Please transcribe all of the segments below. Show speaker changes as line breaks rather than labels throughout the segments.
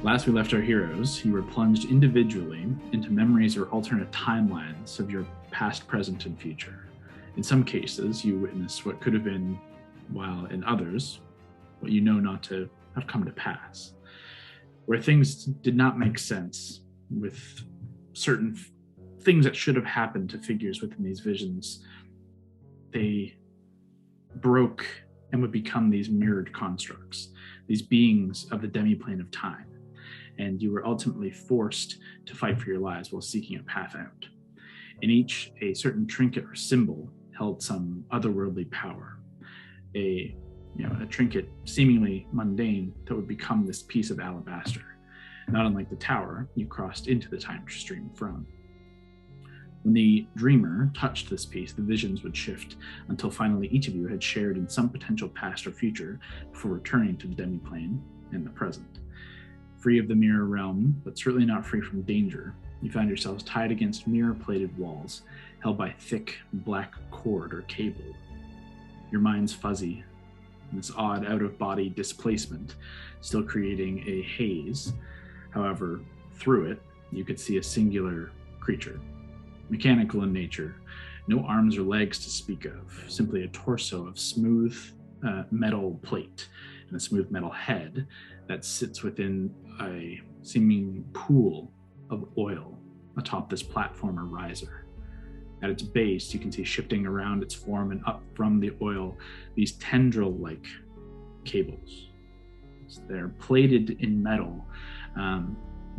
Last we left our heroes, you were plunged individually into memories or alternate timelines of your past, present, and future. In some cases, you witnessed what could have been, while in others, what you know not to have come to pass. Where things did not make sense, with certain things that should have happened to figures within these visions, they broke and would become these mirrored constructs, these beings of the Demiplane of Time. And you were ultimately forced to fight for your lives while seeking a path out. In each, a certain trinket or symbol held some otherworldly power. A trinket seemingly mundane that would become this piece of alabaster. Not unlike the tower you crossed into the time stream from. When the dreamer touched this piece, the visions would shift until finally each of you had shared in some potential past or future before returning to the demiplane and the present. Free of the mirror realm, but certainly not free from danger, you found yourselves tied against mirror-plated walls, held by thick black cord or cable. Your mind's fuzzy, and this odd out-of-body displacement, still creating a haze. However, through it, you could see a singular creature, mechanical in nature, no arms or legs to speak of, simply a torso of smooth metal plate and a smooth metal head that sits within a seeming pool of oil atop this platform or riser. At its base, you can see shifting around its form and up from the oil, these tendril-like cables. They're plated in metal,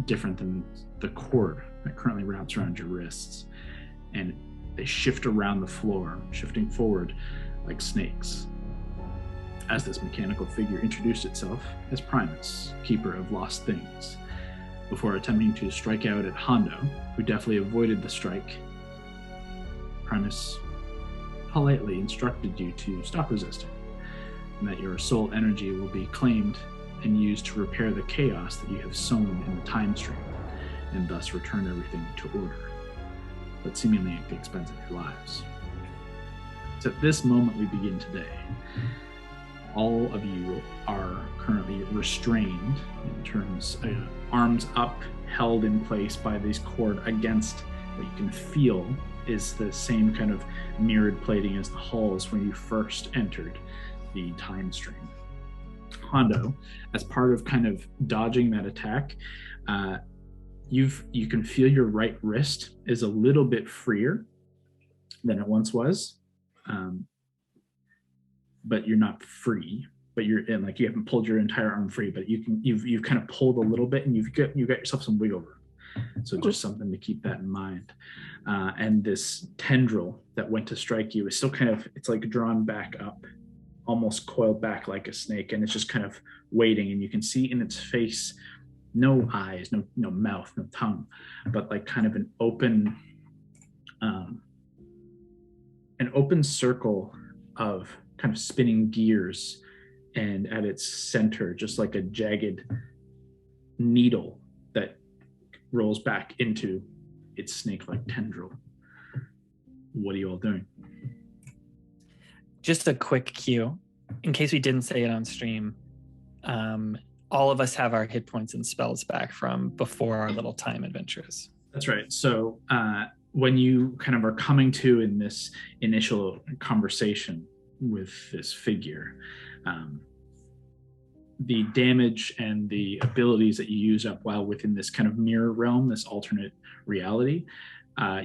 different than the cord that currently wraps around your wrists. And they shift around the floor, shifting forward like snakes. As this mechanical figure introduced itself as Primus, keeper of lost things, before attempting to strike out at Hondo, who deftly avoided the strike. Primus politely instructed you to stop resisting, and that your soul energy will be claimed and used to repair the chaos that you have sown in the time stream, and thus return everything to order, but seemingly at the expense of your lives. It's at this moment we begin today. All of you are currently restrained in terms of arms up, held in place by this cord against what you can feel is the same kind of mirrored plating as the halls when you first entered the time stream. Hondo, as part of kind of dodging that attack, you can feel your right wrist is a little bit freer than it once was. But you're not free, but you're in, like, you haven't pulled your entire arm free, but you've kind of pulled a little bit, and you've got yourself some wiggle room. So just something to keep that in mind. And this tendril that went to strike you is still kind of, it's like drawn back up, almost coiled back like a snake, and it's just kind of waiting, and you can see in its face no eyes, no mouth, no tongue, but like kind of an open circle of kind of spinning gears, and at its center, just like a jagged needle that rolls back into its snake-like tendril. What are you all doing?
Just a quick cue, in case we didn't say it on stream. All of us have our hit points and spells back from before our little time adventures.
That's right. So when you kind of are coming to in this initial conversation with this figure, the damage and the abilities that you use up while within this kind of mirror realm, this alternate reality,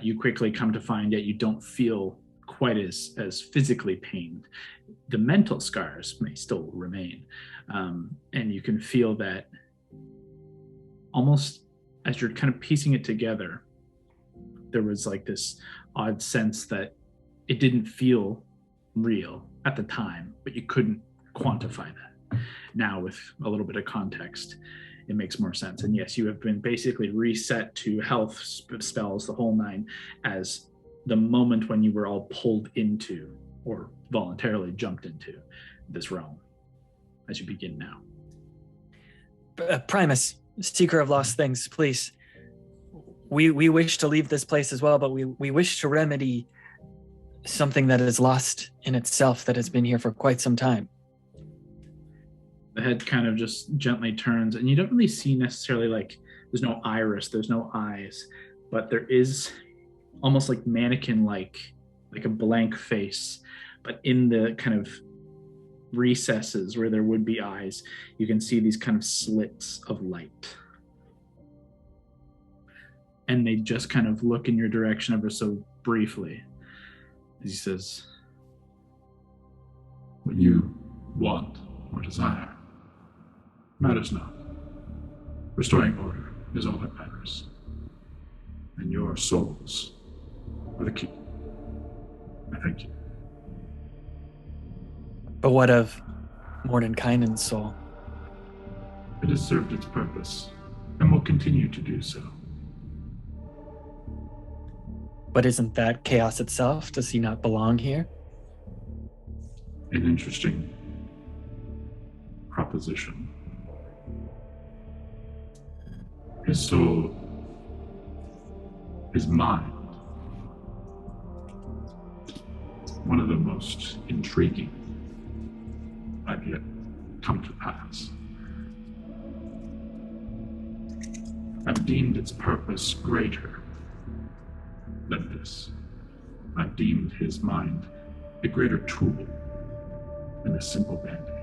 you quickly come to find that you don't feel quite as physically pained. The mental scars may still remain, and you can feel that almost as you're kind of piecing it together, there was like this odd sense that it didn't feel real at the time, but you couldn't quantify that. Now, with a little bit of context, it makes more sense. And yes, you have been basically reset to health spells, the whole nine, as the moment when you were all pulled into or voluntarily jumped into this realm as you begin now.
Primus, seeker of lost things, please. We wish to leave this place as well, but we wish to remedy something that is lost in itself that has been here for quite some time.
The head kind of just gently turns, and you don't really see necessarily like there's no iris, there's no eyes, but there is almost like mannequin like a blank face, but in the kind of recesses where there would be eyes, you can see these kind of slits of light. And they just kind of look in your direction ever so briefly. As he says,
what you want or desire matters not. Restoring order is all that matters. And your souls are the key. I thank you.
But what of Mordenkainen's soul?
It has served its purpose and will continue to do so.
But isn't that chaos itself? Does he not belong here?
An interesting proposition. His soul, his mind, one of the most intriguing I've yet come to pass. I've deemed its purpose greater than this. I've deemed his mind a greater tool than a simple band-aid.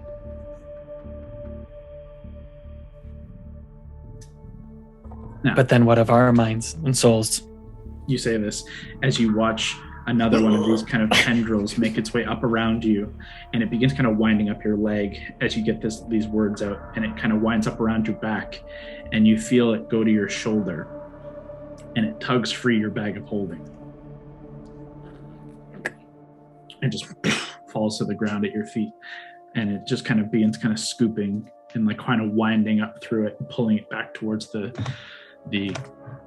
Now,
But then what of our minds and souls?
you say this as you watch another one of these kind of tendrils make its way up around you, and it begins kind of winding up your leg as you get these words out, and it kind of winds up around your back, and you feel it go to your shoulder, and it tugs free your bag of holding. And just falls to the ground at your feet, and it just kind of begins kind of scooping and like kind of winding up through it and pulling it back towards the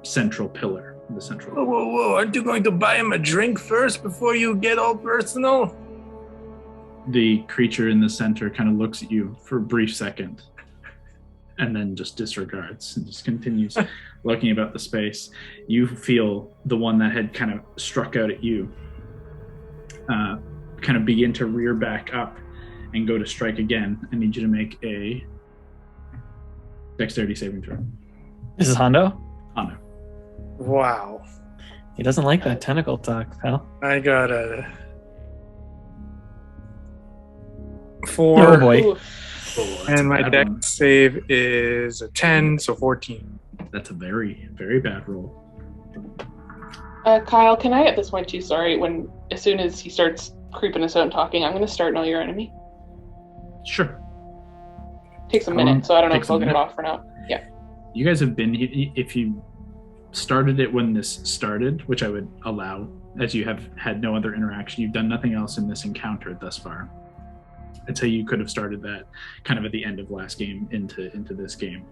central pillar. The central.
Whoa! Aren't you going to buy him a drink first before you get all personal?
The creature in the center kind of looks at you for a brief second and then just disregards and just continues looking about the space. You feel the one that had kind of struck out at you kind of begin to rear back up and go to strike again. I need you to make a dexterity saving throw.
This is Hondo?
Hondo.
Wow.
He doesn't like that tentacle talk, pal.
I got a 4.
Oh boy.
Ooh.
And my
Bad
dex
one.
save is a 10, so 14.
That's a very, very bad roll.
Kyle, can I at this point too, sorry, as soon as he starts creeping us out and talking, I'm going to start Know Your Enemy.
Sure.
Takes a minute, so I don't know
Takes
if
a
I'll get it
minute.
off for now. Yeah.
You guys have been, if you started it when this started, which I would allow, as you have had no other interaction, you've done nothing else in this encounter thus far. I'd say you could have started that kind of at the end of last game into this game.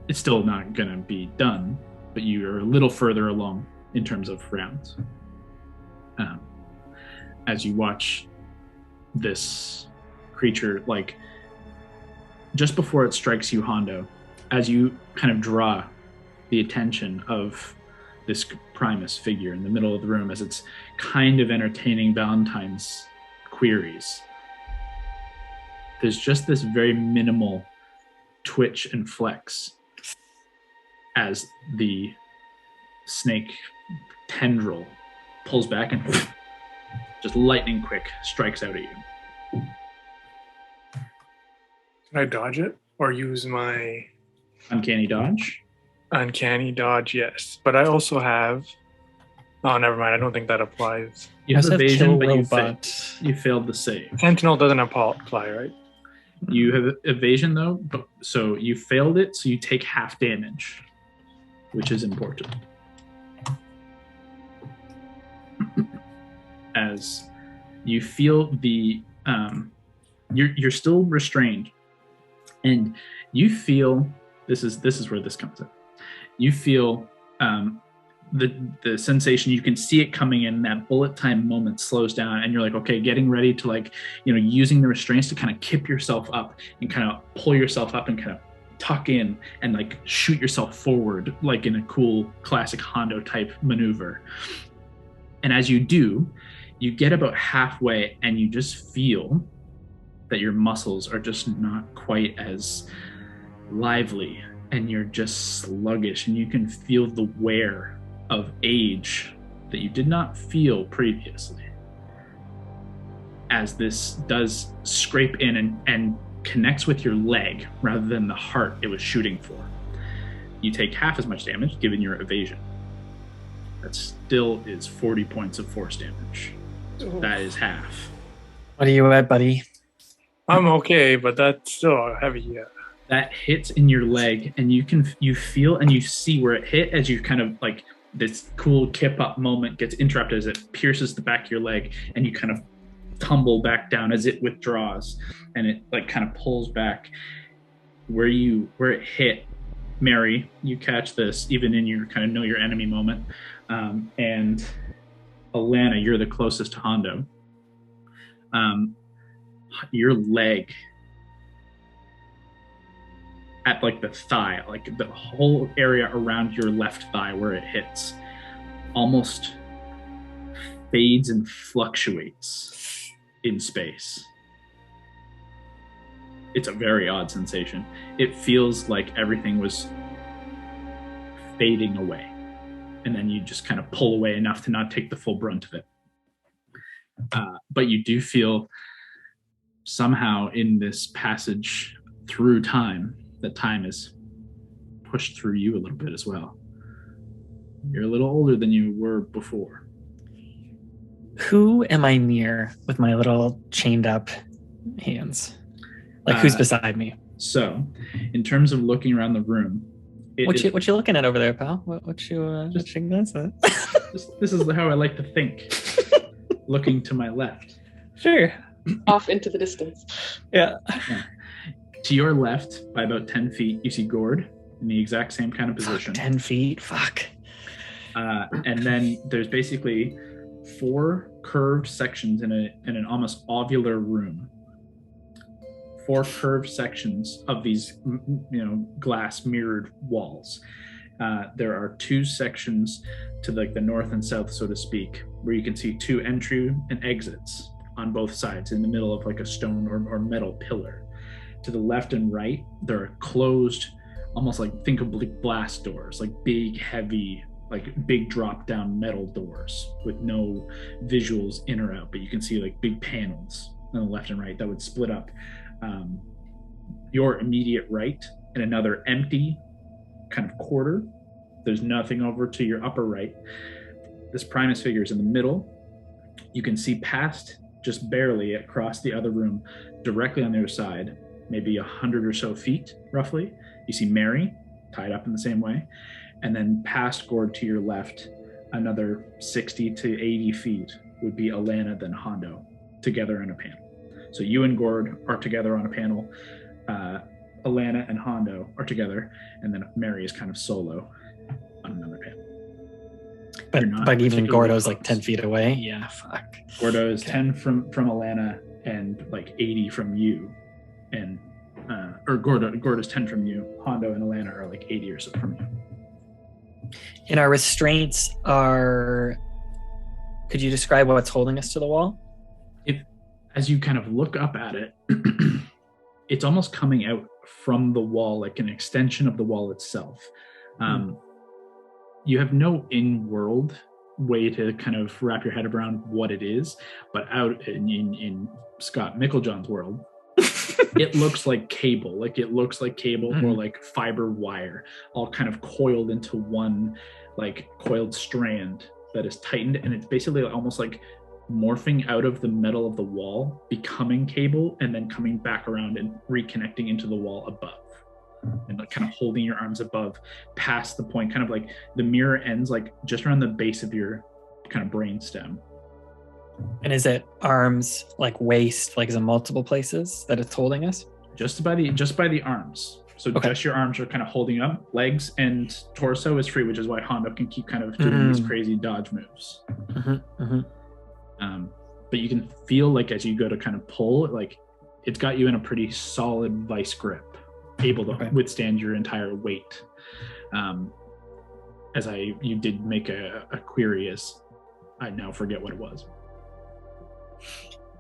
It's still not going to be done, but you're a little further along in terms of rounds. As you watch this creature, like just before it strikes you, Hondo, as you kind of draw the attention of this Primus figure in the middle of the room as it's kind of entertaining Valentine's queries, there's just this very minimal twitch and flex as the snake tendril pulls back and just lightning quick strikes out at you.
Can I dodge it? Or use my
Uncanny dodge.
uncanny dodge? Yes. But I also have... Oh, never mind. I don't think that applies.
You have
Must have
evasion,
kill
but
robot.
you failed the save.
Sentinel doesn't apply, right?
You have evasion though, but so you failed it, so you take half damage, which is important. As you feel the you're still restrained, and you feel this is where this comes in. You feel the sensation, you can see it coming in, that bullet time moment slows down, and you're like, okay, getting ready to, like, using the restraints to kind of kip yourself up and kind of pull yourself up and kind of tuck in and like shoot yourself forward, like in a cool classic Hondo type maneuver. And as you do, you get about halfway and you just feel that your muscles are just not quite as lively, and you're just sluggish, and you can feel the wear of age that you did not feel previously, as this does scrape in and connects with your leg rather than the heart it was shooting for. You take half as much damage given your evasion. That still is 40 points of force damage.
Ooh.
That is half.
What are you at, buddy?
I'm okay, but that's still heavy. Yeah.
That hits in your leg, and you feel and you see where it hit as you kind of like this cool kip up moment gets interrupted as it pierces the back of your leg, and you kind of tumble back down as it withdraws, and it like kind of pulls back. Where it hit, Mary, you catch this even in your kind of know your enemy moment, and Alana, you're the closest to Hondo. Your leg at like the thigh, like the whole area around your left thigh where it hits, almost fades and fluctuates in space. It's a very odd sensation. It feels like everything was fading away, and then you just kind of pull away enough to not take the full brunt of it. But you do feel somehow in this passage through time, that time is pushed through you a little bit as well. You're a little older than you were before.
Who am I near with my little chained up hands? Like who's beside me?
So, in terms of looking around the room,
What you looking at over there, pal? What you glance at?
this is how I like to think. Looking to my left.
Sure.
Off into the distance.
Yeah.
To your left, by about 10 feet, you see Gord in the exact same kind of position.
10 feet. Fuck.
And then there's basically 4 curved sections in an almost ovular room. 4 curved sections of these, glass mirrored walls. There are 2 sections to like the north and south, so to speak, where you can see 2 entry and exits on both sides in the middle of like a stone or metal pillar. To the left and right, there are closed, almost like think of like blast doors, like big, heavy, like big drop down metal doors with no visuals in or out, but you can see like big panels on the left and right that would split up your immediate right and another empty kind of quarter. There's nothing over to your upper right. This Primus figure is in the middle. You can see past just barely across the other room, directly on the other side, maybe 100 or so feet, roughly. You see Mary tied up in the same way. And then past Gord to your left, another 60 to 80 feet would be Alana, then Hondo, together on a panel. So you and Gord are together on a panel. Alana and Hondo are together, and then Mary is kind of solo on another panel.
But even Gordo's like 10 feet away. Yeah, fuck.
Gordo is 10 from Alana and like 80 from you, and or Gordo's 10 from you. Hondo and Alana are like 80 or so from you.
And our restraints are. Could you describe what's holding us to the wall?
As you kind of look up at it, it's almost coming out from the wall, like an extension of the wall itself. You have no in-world way to kind of wrap your head around what it is, but out in Scott Micklejohn's world, it looks like cable. Like it looks like cable or like fiber wire, all kind of coiled into one like coiled strand that is tightened, and it's basically almost like morphing out of the metal of the wall, becoming cable, and then coming back around and reconnecting into the wall above, and like kind of holding your arms above past the point, kind of like the mirror ends like just around the base of your kind of brain stem.
And is it arms, like waist, like is it multiple places that it's holding us?
Just by the arms. So okay. Just your arms are kind of holding up. Legs and torso is free, which is why Hondo can keep kind of doing these crazy dodge moves. But you can feel like as you go to kind of pull, like it's got you in a pretty solid vice grip, able to withstand your entire weight. You did make a query, as I now forget what it was.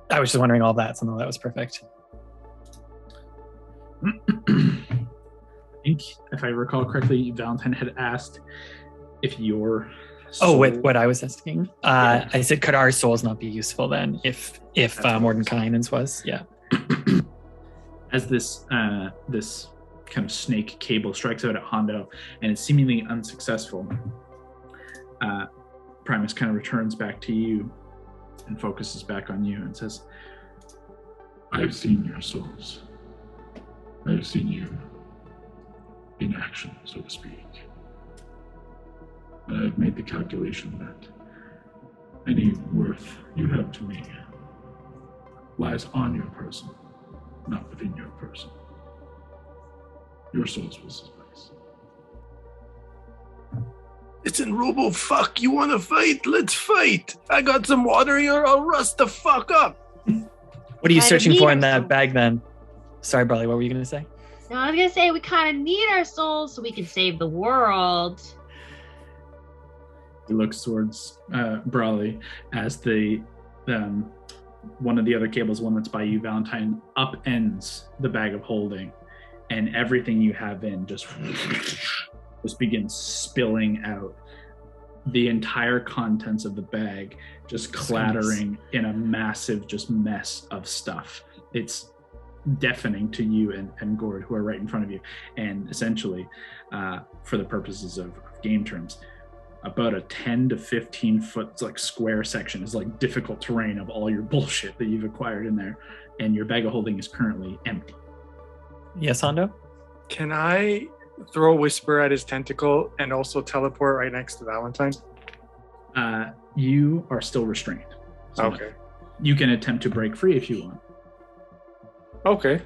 I was just wondering all that, so no, that was perfect.
I think, if I recall correctly, Valentine had asked if your
Oh,
soul...
what I was asking?
Yeah.
I said, could our souls not be useful then if Mordenkainen's was? Yeah.
As this this kind of snake cable strikes out at Hondo and is seemingly unsuccessful, Primus kind of returns back to you and focuses back on you and says,
I've seen your souls. I've seen you in action, so to speak. And I've made the calculation that any worth you have to me lies on your person, not within your person. Your souls will suffice.
Listen, Robo, fuck, you wanna fight? Let's fight. I got some water here, I'll rust the fuck up.
What are you searching for in that bag then? Sorry, Bradley, what were you going to say?
No, I was going to say we kind of need our souls so we can save the world.
he looks towards Brawley as the one of the other cables, one that's by you, Valentine, upends the bag of holding, and everything you have in just begins spilling out. The entire contents of the bag just clattering in a massive just mess of stuff. It's deafening to you and Gord, who are right in front of you. And essentially, for the purposes of game terms, about a 10 to 15 foot like square section is like difficult terrain of all your bullshit that you've acquired in there. And your bag of holding is currently empty.
Yes, Hondo?
Can I throw Whisper at his tentacle and also teleport right next to Valentine?
You are still restrained. So
Okay.
you can attempt to break free if you want.
Okay.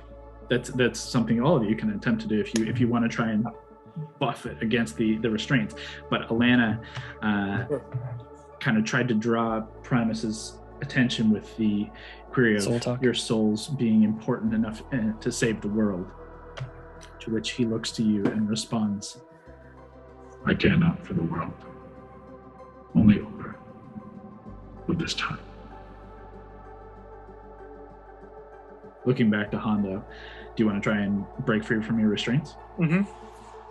That's something all of you can attempt to do if you want to try and buff it against the restraints. But Alana kind of tried to draw Primus's attention with the query of your souls being important enough to save the world. To which he looks to you and responds,
I care not for the world, only over with this time.
looking back to Hondo, do you want to try and break free from your restraints?
Mm-hmm.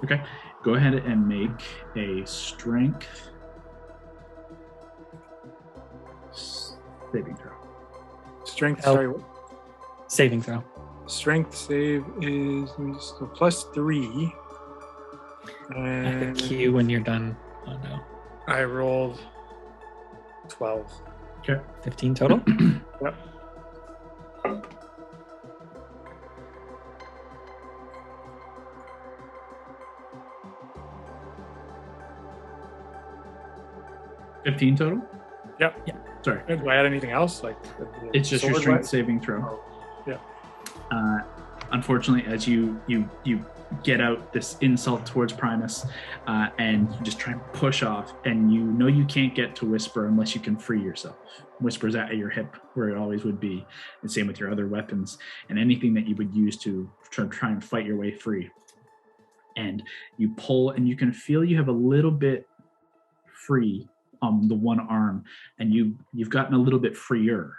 Okay. Go ahead and make a strength saving throw.
Strength,
Oh.
sorry.
Saving throw.
Strength save is so +3.
At
And
the Q when you're done. Oh no.
I rolled 12.
Okay.
15 total?
Yep.
$15 total?
Yep.
Yeah.
Sorry.
Do I add anything else? Like
It's just your
sword
strength
wise?
saving throw.
Oh, yeah.
Unfortunately, as you get out this insult towards Primus, and you just try and push off, and you know you can't get to Whisper unless you can free yourself. Whisper's at your hip where it always would be, and same with your other weapons and anything that you would use to try and fight your way free. And you pull, and you can feel you have a little bit free on the one arm, and you've gotten a little bit freer.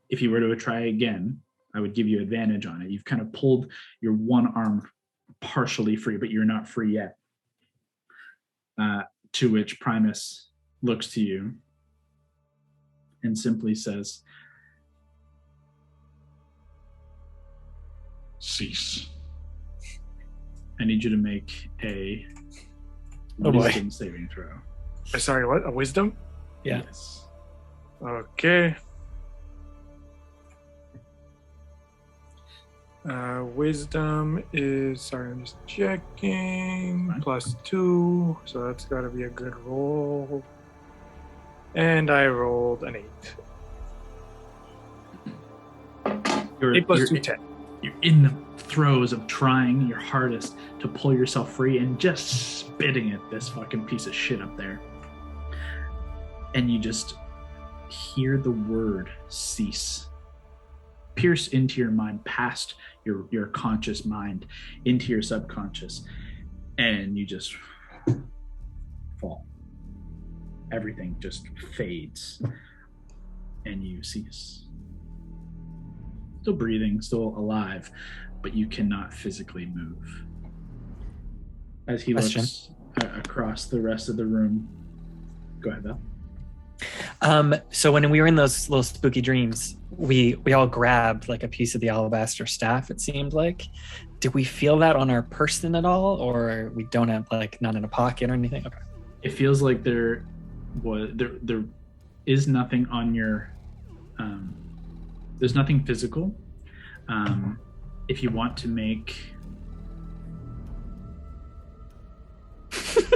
If you were to try again, I would give you advantage on it. You've kind of pulled your one arm partially free, but you're not free yet. To which Primus looks to you and simply says,
Cease.
I need you to make a
Oh boy.
wisdom saving throw.
Sorry, what? A wisdom?
Yeah.
Yes.
Okay. Wisdom is, sorry, I'm just checking,
Fine.
+2, so that's got to be a good roll. And I rolled an 8.
You're,
8 plus
you're-
2, 10.
You're in the throes of trying your hardest to pull yourself free and just spitting at this fucking piece of shit up there. And you just hear the word cease pierce into your mind, past your conscious mind, into your subconscious, and you just fall. Everything just fades, and you cease. still breathing, still alive, but you cannot physically move. As he looks across the rest of the room. Go ahead, Val.
So when we were in those little spooky dreams, we all grabbed like a piece of the alabaster staff, it seemed like. Did we feel that on our person at all, or we don't have, like, not in a pocket or anything? Okay.
It feels like there is nothing on your there's nothing physical. If you want to make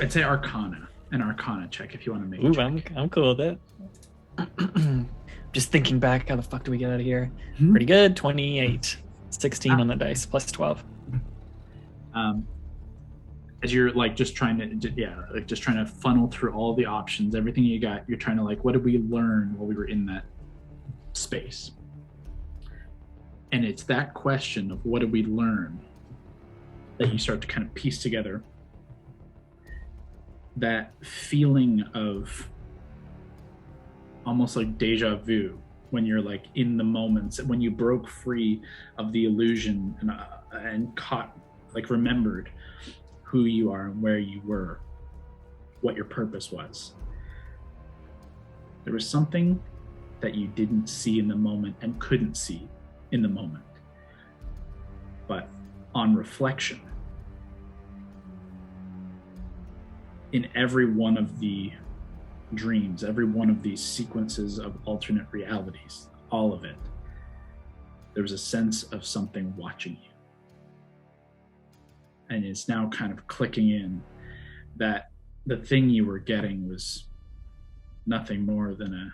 I'd say an arcana check if you want to make
I'm cool with it. Just thinking back, how the fuck do we get out of here? Pretty good. 28, 16 on the dice, plus 12.
As you're like just trying to funnel through all the options, everything you got, you're trying to like, what did we learn while we were in that space? And it's that question of what did we learn that you start to kind of piece together that feeling of almost like deja vu when you're like in the moments when you broke free of the illusion and caught, like, remembered who you are and where you were, what your purpose was. There was something that you didn't see in the moment and couldn't see in the moment. But on reflection, in every one of the dreams, every one of these sequences of alternate realities, all of it, there was a sense of something watching you. And it's now kind of clicking in that the thing you were getting was nothing more than a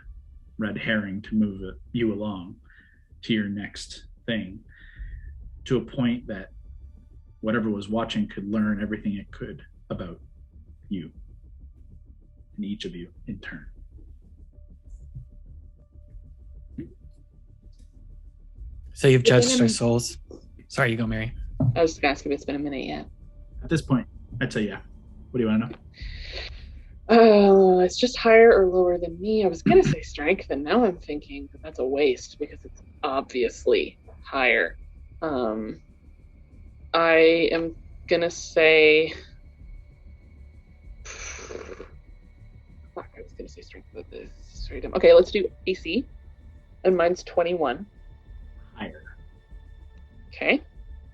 red herring to move you along to your next thing, to a point that whatever was watching could learn everything it could about you and each of you in turn.
So you've judged our souls. Sorry, you go, Mary.
I was just gonna ask if it's been a minute yet.
At this point, I'd say yeah. What do you want to know?
It's just higher or lower than me. I was gonna say strength, and now I'm thinking that that's a waste because it's obviously higher. I am gonna say. Fuck, I was gonna say strength, but this is straight up. Okay, let's do AC, and mine's 21.
Higher.
Okay,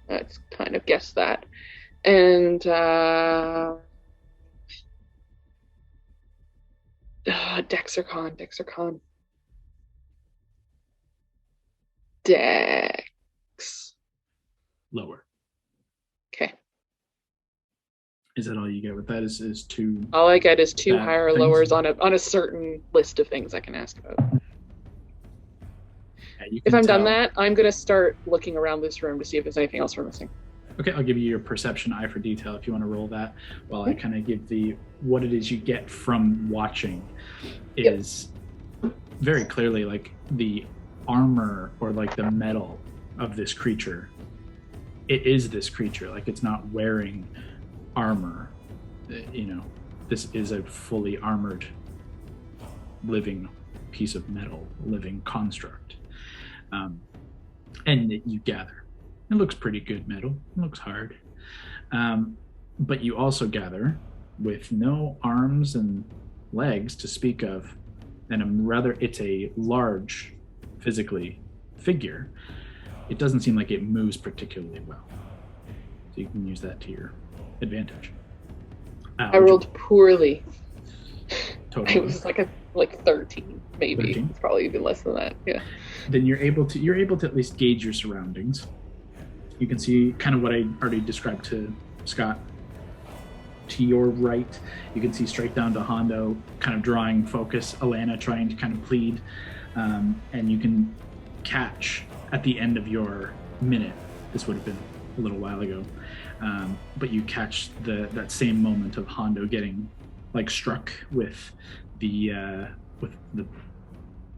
let's kind of guess that, and Dex or Con. Dex.
Lower.
Okay.
Is that all you get with that? Is two?
All I get is two higher or
things?
lowers on a certain list of things I can ask about.
Yeah, you
If
can
I'm done
tell.
that, I'm gonna start looking around this room to see if there's anything else we're missing.
Okay, I'll give you your perception eye for detail if you want to roll that, while I kind of give the what it is you get from watching is very clearly like the armor or like the metal of this creature. It is this creature, like it's not wearing armor. You know, this is a fully armored living piece of metal, living construct. And you gather. It looks pretty good metal. It looks hard. But you also gather with no arms and legs to speak of, and it's a large, physically, figure. It doesn't seem like it moves particularly well. So you can use that to your advantage.
I rolled poorly.
Totally.
It was like 13, maybe.
13?
It's probably even less than that. Yeah.
Then you're able to at least gauge your surroundings. You can see kind of what I already described to Scott. To your right, you can see straight down to Hondo, kind of drawing focus, Alana trying to kind of plead, and you can catch at the end of your minute, this would have been a little while ago, but you catch that same moment of Hondo getting like struck with the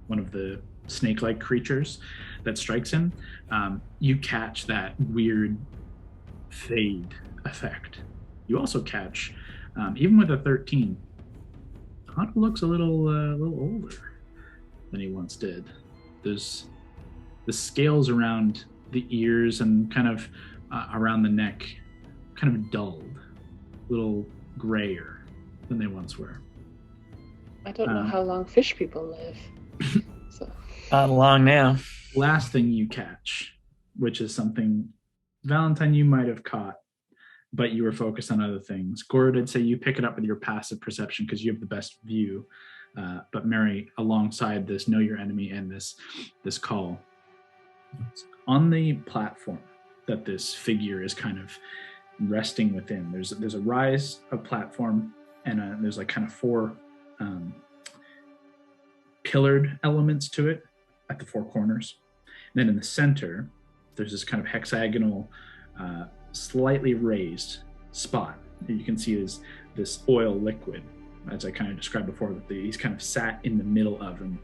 one of the snake-like creatures that strikes him. You catch that weird fade effect. You also catch, even with a 13, Hondo looks a little older than he once did. There's the scales around the ears and kind of around the neck kind of dulled, a little grayer than they once were.
I don't know how long fish people live. So.
Not long now.
Last thing you catch, which is something, Valentine, you might have caught, but you were focused on other things. Gord, I'd say you pick it up with your passive perception because you have the best view. But Mary, alongside this know your enemy and this call, on the platform that this figure is kind of resting within, there's a rise of platform, and there's like kind of 4 pillared elements to it at the 4 corners. And then in the center, there's this kind of hexagonal, slightly raised spot that you can see is this oil liquid, as I kind of described before, that he's kind of sat in the middle of, and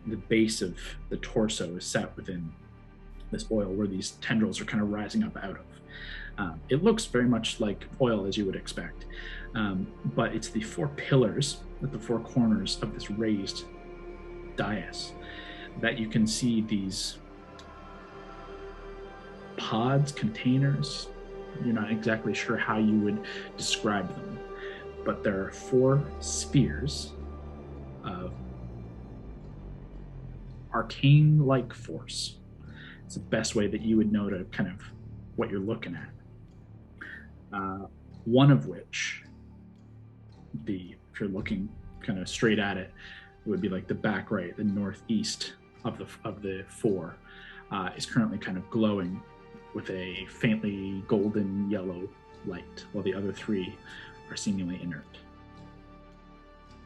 the base of the torso is sat within this oil where these tendrils are kind of rising up out of. It looks very much like oil, as you would expect, but it's the 4 pillars at the 4 corners of this raised dais that you can see these pods, containers. You're not exactly sure how you would describe them, but there are 4 spheres of arcane-like force. It's the best way that you would know to kind of what you're looking at. One of which, if you're looking kind of straight at it, it would be like the back right, the northeast of the 4, is currently kind of glowing with a faintly golden yellow light, while the other 3 are seemingly inert.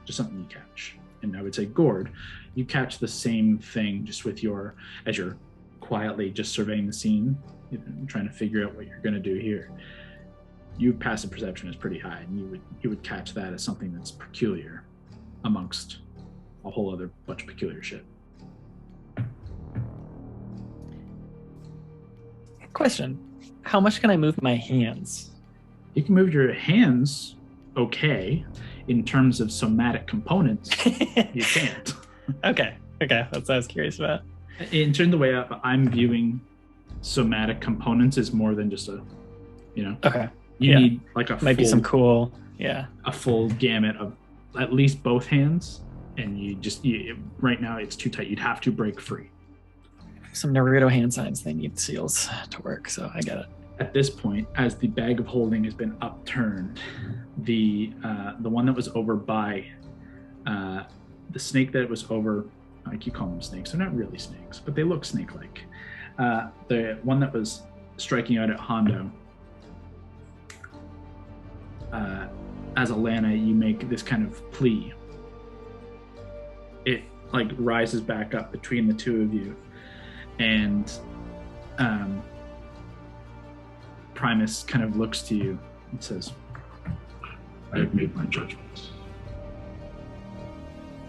Just something you catch. And I would say, Gord, you catch the same thing just with as you're quietly just surveying the scene, trying to figure out what you're going to do here. Your passive perception is pretty high, and you would catch that as something that's peculiar amongst a whole other bunch of peculiar shit.
Question: how much can I move my hands?
You can move your hands okay. In terms of somatic components, you can't.
Okay, that's what I was curious about.
In terms of the way I'm viewing somatic components is more than just
Okay.
You need like
might be some cool,
a full gamut of at least both hands, and right now it's too tight. You'd have to break free.
Some Naruto hand signs, they need seals to work, so I get it.
At this point, as the bag of holding has been upturned, the one that was over by the snake that was over, I keep calling them snakes. They're not really snakes, but they look snake-like. The one that was striking out at Hondo, as Alana, you make this kind of plea. It like rises back up between the 2 of you, and Primus kind of looks to you and says,
I have made my judgments.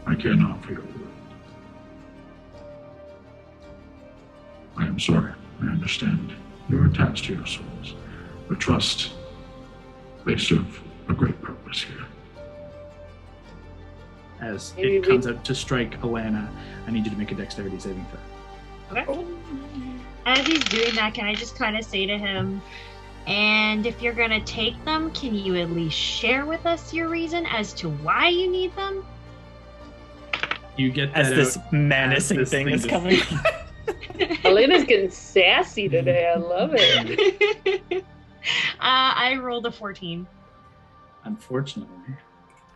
I care not for your word. I am sorry. I understand. You're attached to your souls. But trust, they serve a great purpose here.
As it comes out to strike Alana, I need you to make a dexterity saving throw.
Okay. As he's doing that, can I just kind of say to him, and if you're going to take them, can you at least share with us your reason as to why you need them?
You get that
as this menacing thing is coming.
Elena's getting sassy today. I love it.
I rolled a 14.
Unfortunately.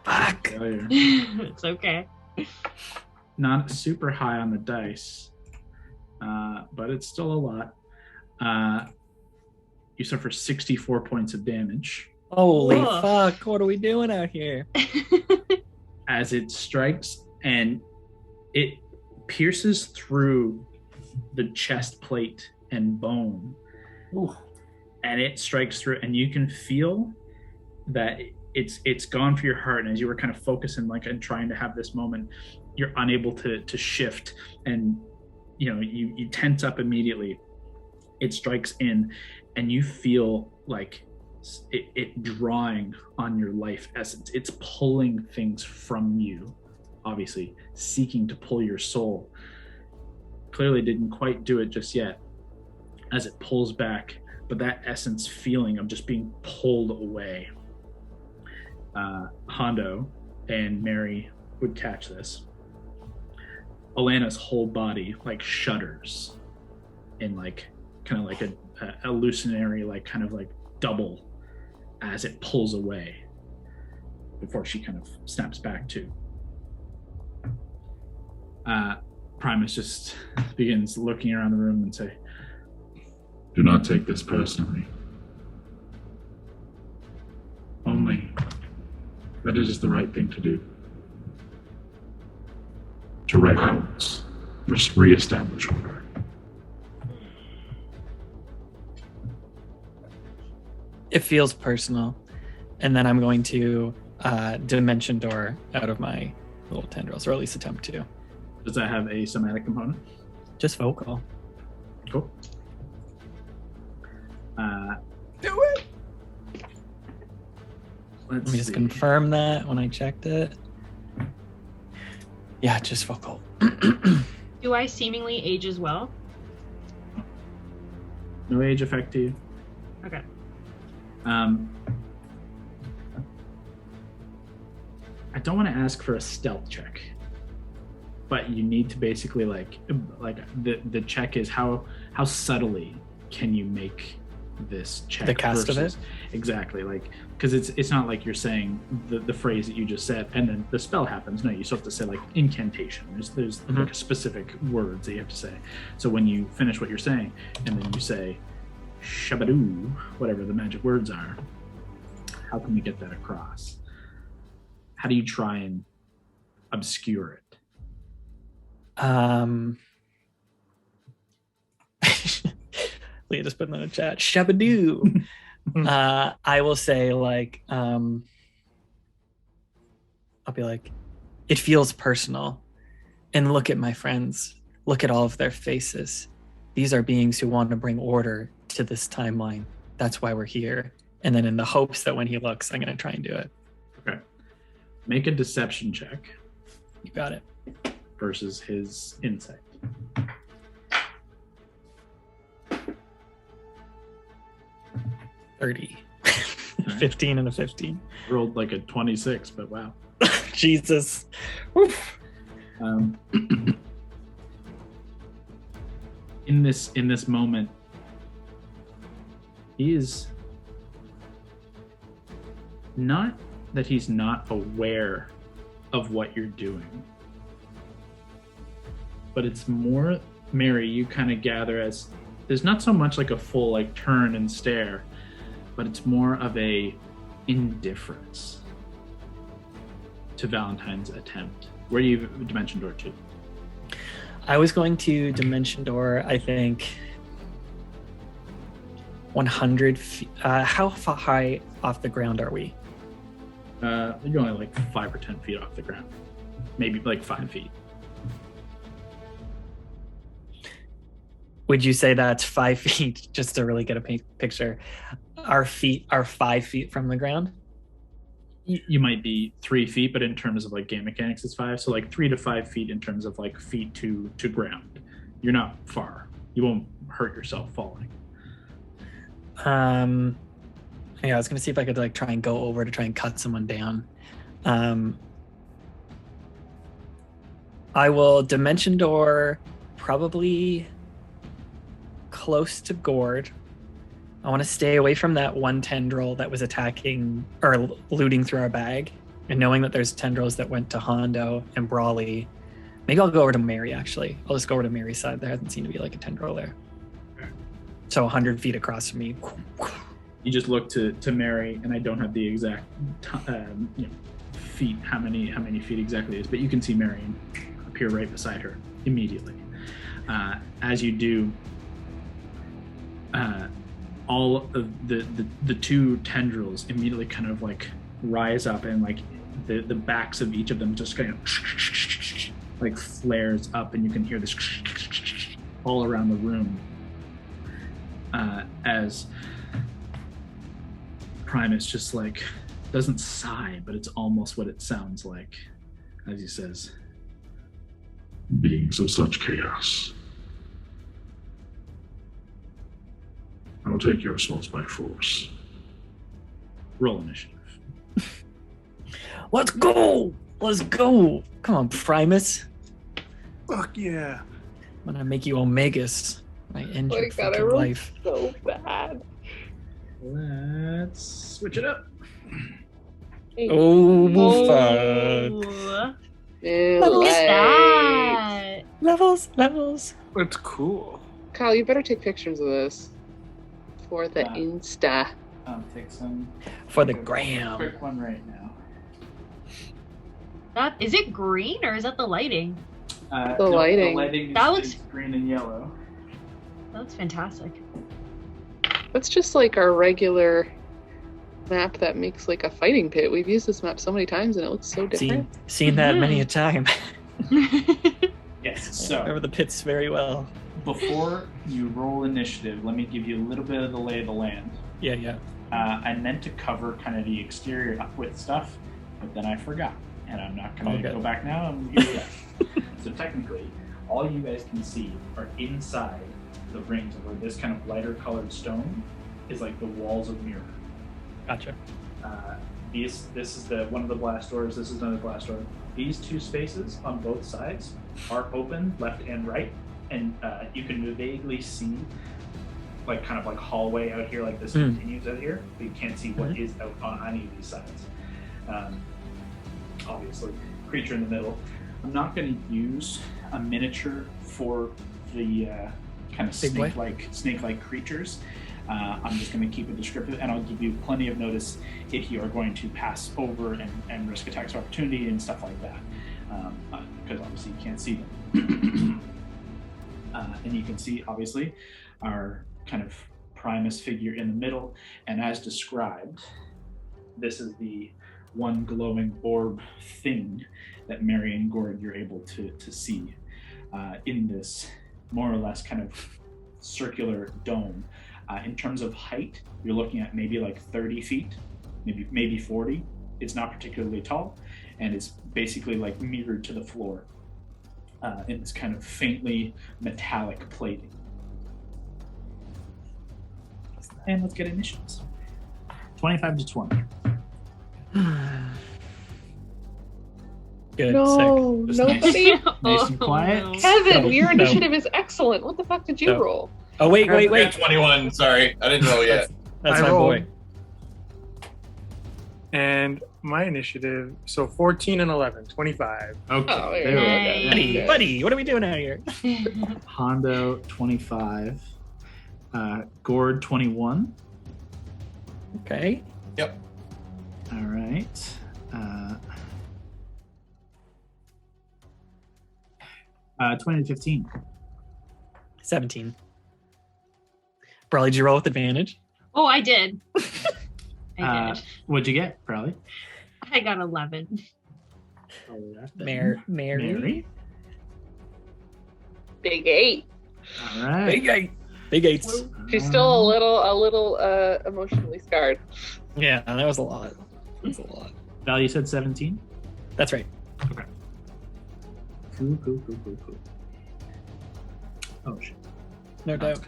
Fuck.
It's okay.
Not super high on the dice, but it's still a lot. You suffer 64 points of damage.
Holy fuck, what are we doing out here?
As it strikes, and it pierces through the chest plate and bone. Ooh. And it strikes through, and you can feel that it's gone for your heart. And as you were kind of focusing and trying to have this moment, you're unable to shift, and you tense up immediately. It strikes in, and you feel like it drawing on your life essence. It's pulling things from you, obviously seeking to pull your soul. clearly didn't quite do it just yet as it pulls back, but that essence feeling of just being pulled away. Hondo and Mary would catch this. Alana's whole body like shudders in like kind of like a hallucinatory like kind of like double as it pulls away before she kind of snaps back too. Primus just begins looking around the room and say,
"Do not take this personally. Only that it is the right thing to do. To right homes, re-establish order."
It feels personal. And then I'm going to dimension door out of my little tendrils, or at least attempt to.
Does that have a somatic component?
Just vocal.
Cool.
Do it! Let me just confirm that when I checked it. Yeah, just vocal.
Do I seemingly age as well?
No age effect to you.
Okay.
I don't want to ask for a stealth check, but you need to basically like the check is how subtly can you make this check?
The cast of it?
Exactly, like because it's not like you're saying the phrase that you just said and then the spell happens. No, you still have to say like incantation. There's like specific words that you have to say. So when you finish what you're saying and then you say shabadoo, whatever the magic words are, how can we get that across? How do you try and obscure it?
Leah just put in the chat. Shabadoo. I will say like, I'll be like, it feels personal. And look at my friends. Look at all of their faces. These are beings who want to bring order to this timeline. That's why we're here. And then in the hopes that when he looks, I'm going to try and do it.
Okay. Make a deception check.
You got it.
Versus his insight.
30. 15 and a 15.
Rolled like a 26, but wow.
Jesus. Oof.
In this moment, he is not that he's not aware of what you're doing, but it's more, Mary, you kind of gather as there's not so much like a full like turn and stare, but it's more of a indifference to Valentine's attempt. Where do you dimension door to?
I was going to dimension door, I think 100 feet. How high off the ground are we?
You're only like 5 or 10 feet off the ground. Maybe like 5 feet.
Would you say that's 5 feet, just to really get a picture? Our feet are 5 feet from the ground?
You might be 3 feet, but in terms of like game mechanics, it's 5. So like 3 to 5 feet in terms of like feet to ground. You're not far. You won't hurt yourself falling.
Yeah, I was gonna see if I could like try and go over to try and cut someone down. I will dimension door probably close to Gord. I want to stay away from that one tendril that was attacking or looting through our bag, and knowing that there's tendrils that went to Hondo and Brawley. Maybe I'll go over to Mary, actually. I'll just go over to Mary's side. There doesn't seem to be like a tendril there.
Okay.
So 100 feet across from me.
You just look to Mary, and I don't have the exact feet, how many feet exactly it is, but you can see Marion appear right beside her immediately. As you do, all of the two tendrils immediately kind of like rise up, and like the backs of each of them just kind of like flares up, and you can hear this all around the room as Primus just like doesn't sigh, but it's almost what it sounds like as he says,
"Beings of such chaos I will take your souls by force.
Roll initiative.
Let's go! Let's go! Come on, Primus.
Fuck yeah.
I'm gonna make you Omegas. My end your
God, I
freaking
rolled
life.
so bad.
Let's switch it up.
Hey.
Oh, fuck.
Oh,
Ew,
look
like-
at that.
Levels.
That's cool.
Kyle, you better take pictures of this for the
Uh,
Insta.
I'll take some.
For the gram.
Quick one right now.
Is it green or is that the lighting?
The lighting.
The lighting
That
is
looks-
green and yellow.
That looks fantastic.
That's just like our regular map that makes like a fighting pit. We've used this map so many times and it looks so different.
Seen that many a time.
Yes.
I
So
remember the pits very well.
before you roll initiative, let me give you a little bit of the lay of the land.
Yeah.
I meant to cover kind of the exterior up with stuff, but then I forgot, and I'm not going to
Okay.
go back now. I'm going to go. So technically, all you guys can see are inside the rings where this kind of lighter colored stone is like the walls of mirror.
Gotcha.
This is one of the blast doors. This is another blast door. These two spaces on both sides are open, left and right, and you can vaguely see like kind of like hallway out here, like this continues out here, but you can't see what is out on any of these sides. Obviously, creature in the middle. I'm not going to use a miniature for the kind of
Big boy.
snake-like creatures. I'm just going to keep it descriptive, and I'll give you plenty of notice if you are going to pass over and risk attacks of opportunity and stuff like that, because obviously you can't see them. And you can see, obviously, our kind of Primus figure in the middle, and as described, this is the one glowing orb thing that Mary and Gord, you're able to see in this more or less kind of circular dome. In terms of height, you're looking at maybe like 30 feet, maybe 40. It's not particularly tall, and it's basically like mirrored to the floor in this kind of faintly metallic plating. And let's get initials. 25 to 20.
Good.
No,
Just
nobody.
Nice and quiet.
no.
Kevin,
No,
your
no.
initiative is excellent. What the fuck did you
No.
roll?
Sick. Oh, wait.
Yeah, 21. Sorry, I didn't roll yet.
That's
I
my
rolled.
boy.
And my initiative, so 14 and 11, 25.
Okay.
Oh, there
there
you
we
go.
Nice.
Buddy,
Yeah.
buddy, what are we doing out here?
Hondo 25. Gord 21.
Okay.
All right. 20 to 15.
17. Brawley, did you roll with advantage?
Oh, I did. I did.
What'd you get, probably?
I got 11.
Mary.
Mary.
Big 8.
All right.
Big eights.
She's still a little emotionally scarred.
Yeah, that was a lot. That's a lot.
Val, you said 17?
That's right.
Cool. Oh, shit.
No doubt.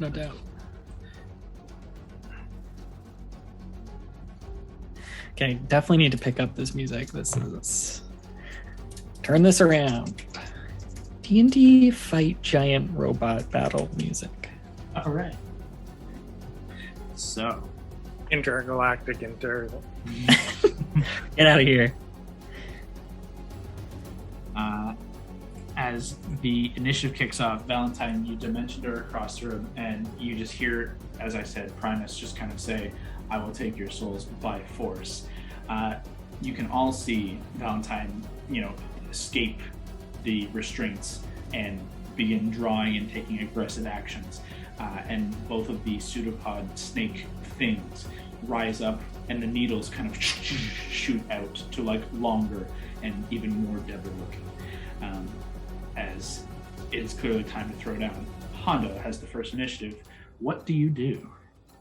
Okay, definitely need to pick up this music. This is... Turn this around. D&D fight giant robot battle music.
All right. So,
Intergalactic
Get out of here.
as the initiative kicks off, Valentine, you dimensioned her across the room, and you just hear, as I said, Primus just kind of say, "I will take your souls by force." You can all see Valentine, escape the restraints and begin drawing and taking aggressive actions. And both of the pseudopod snake things rise up, and the needles kind of shoot out to like longer and even more deadly looking. As it's clearly time to throw down. Hondo has the first initiative. What do you do?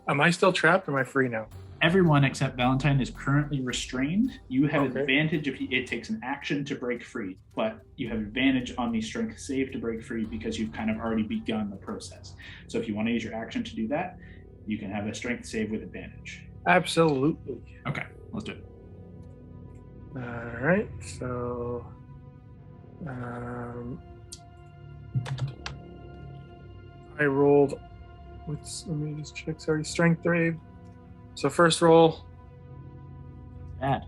Am I still trapped or am I free now?
Everyone except Valentine is currently restrained. You have
Okay.
advantage if it takes an action to break free, but you have advantage on the strength save to break free because you've kind of already begun the process. So if you want to use your action to do that, You can have a strength save with advantage.
Absolutely.
Okay, let's do it.
All right, so I rolled. Let me just check. Sorry, strength save. So first roll.
Bad.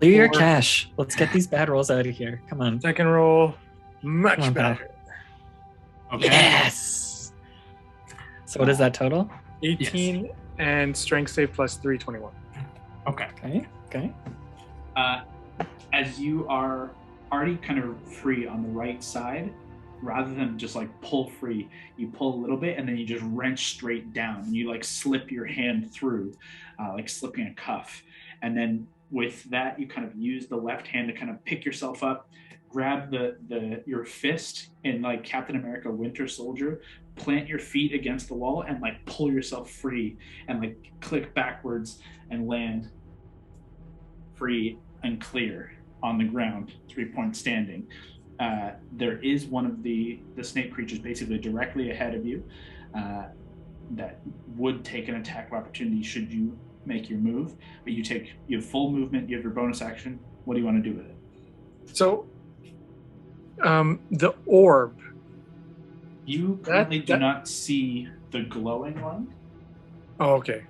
Clear your
4.
cache. Let's get these bad rolls out of here. Come on.
Second roll, much
Come on, pal.
better.
Okay.
Yes. So what is that total?
18 and strength save plus 3, 21.
Okay.
Okay.
As you are already kind of free on the right side, rather than just like pull free, you pull a little bit and then you just wrench straight down. And you like slip your hand through, like slipping a cuff. And then with that, you kind of use the left hand to kind of pick yourself up, grab your fist in like Captain America Winter Soldier, plant your feet against the wall and like pull yourself free and like click backwards and land free and clear on the ground, 3-point standing. There is one of the snake creatures basically directly ahead of you that would take an attack of opportunity should you make your move, but you have full movement, you have your bonus action. What do you want to do with it?
So, the orb.
You currently do not see the glowing one.
Oh, okay.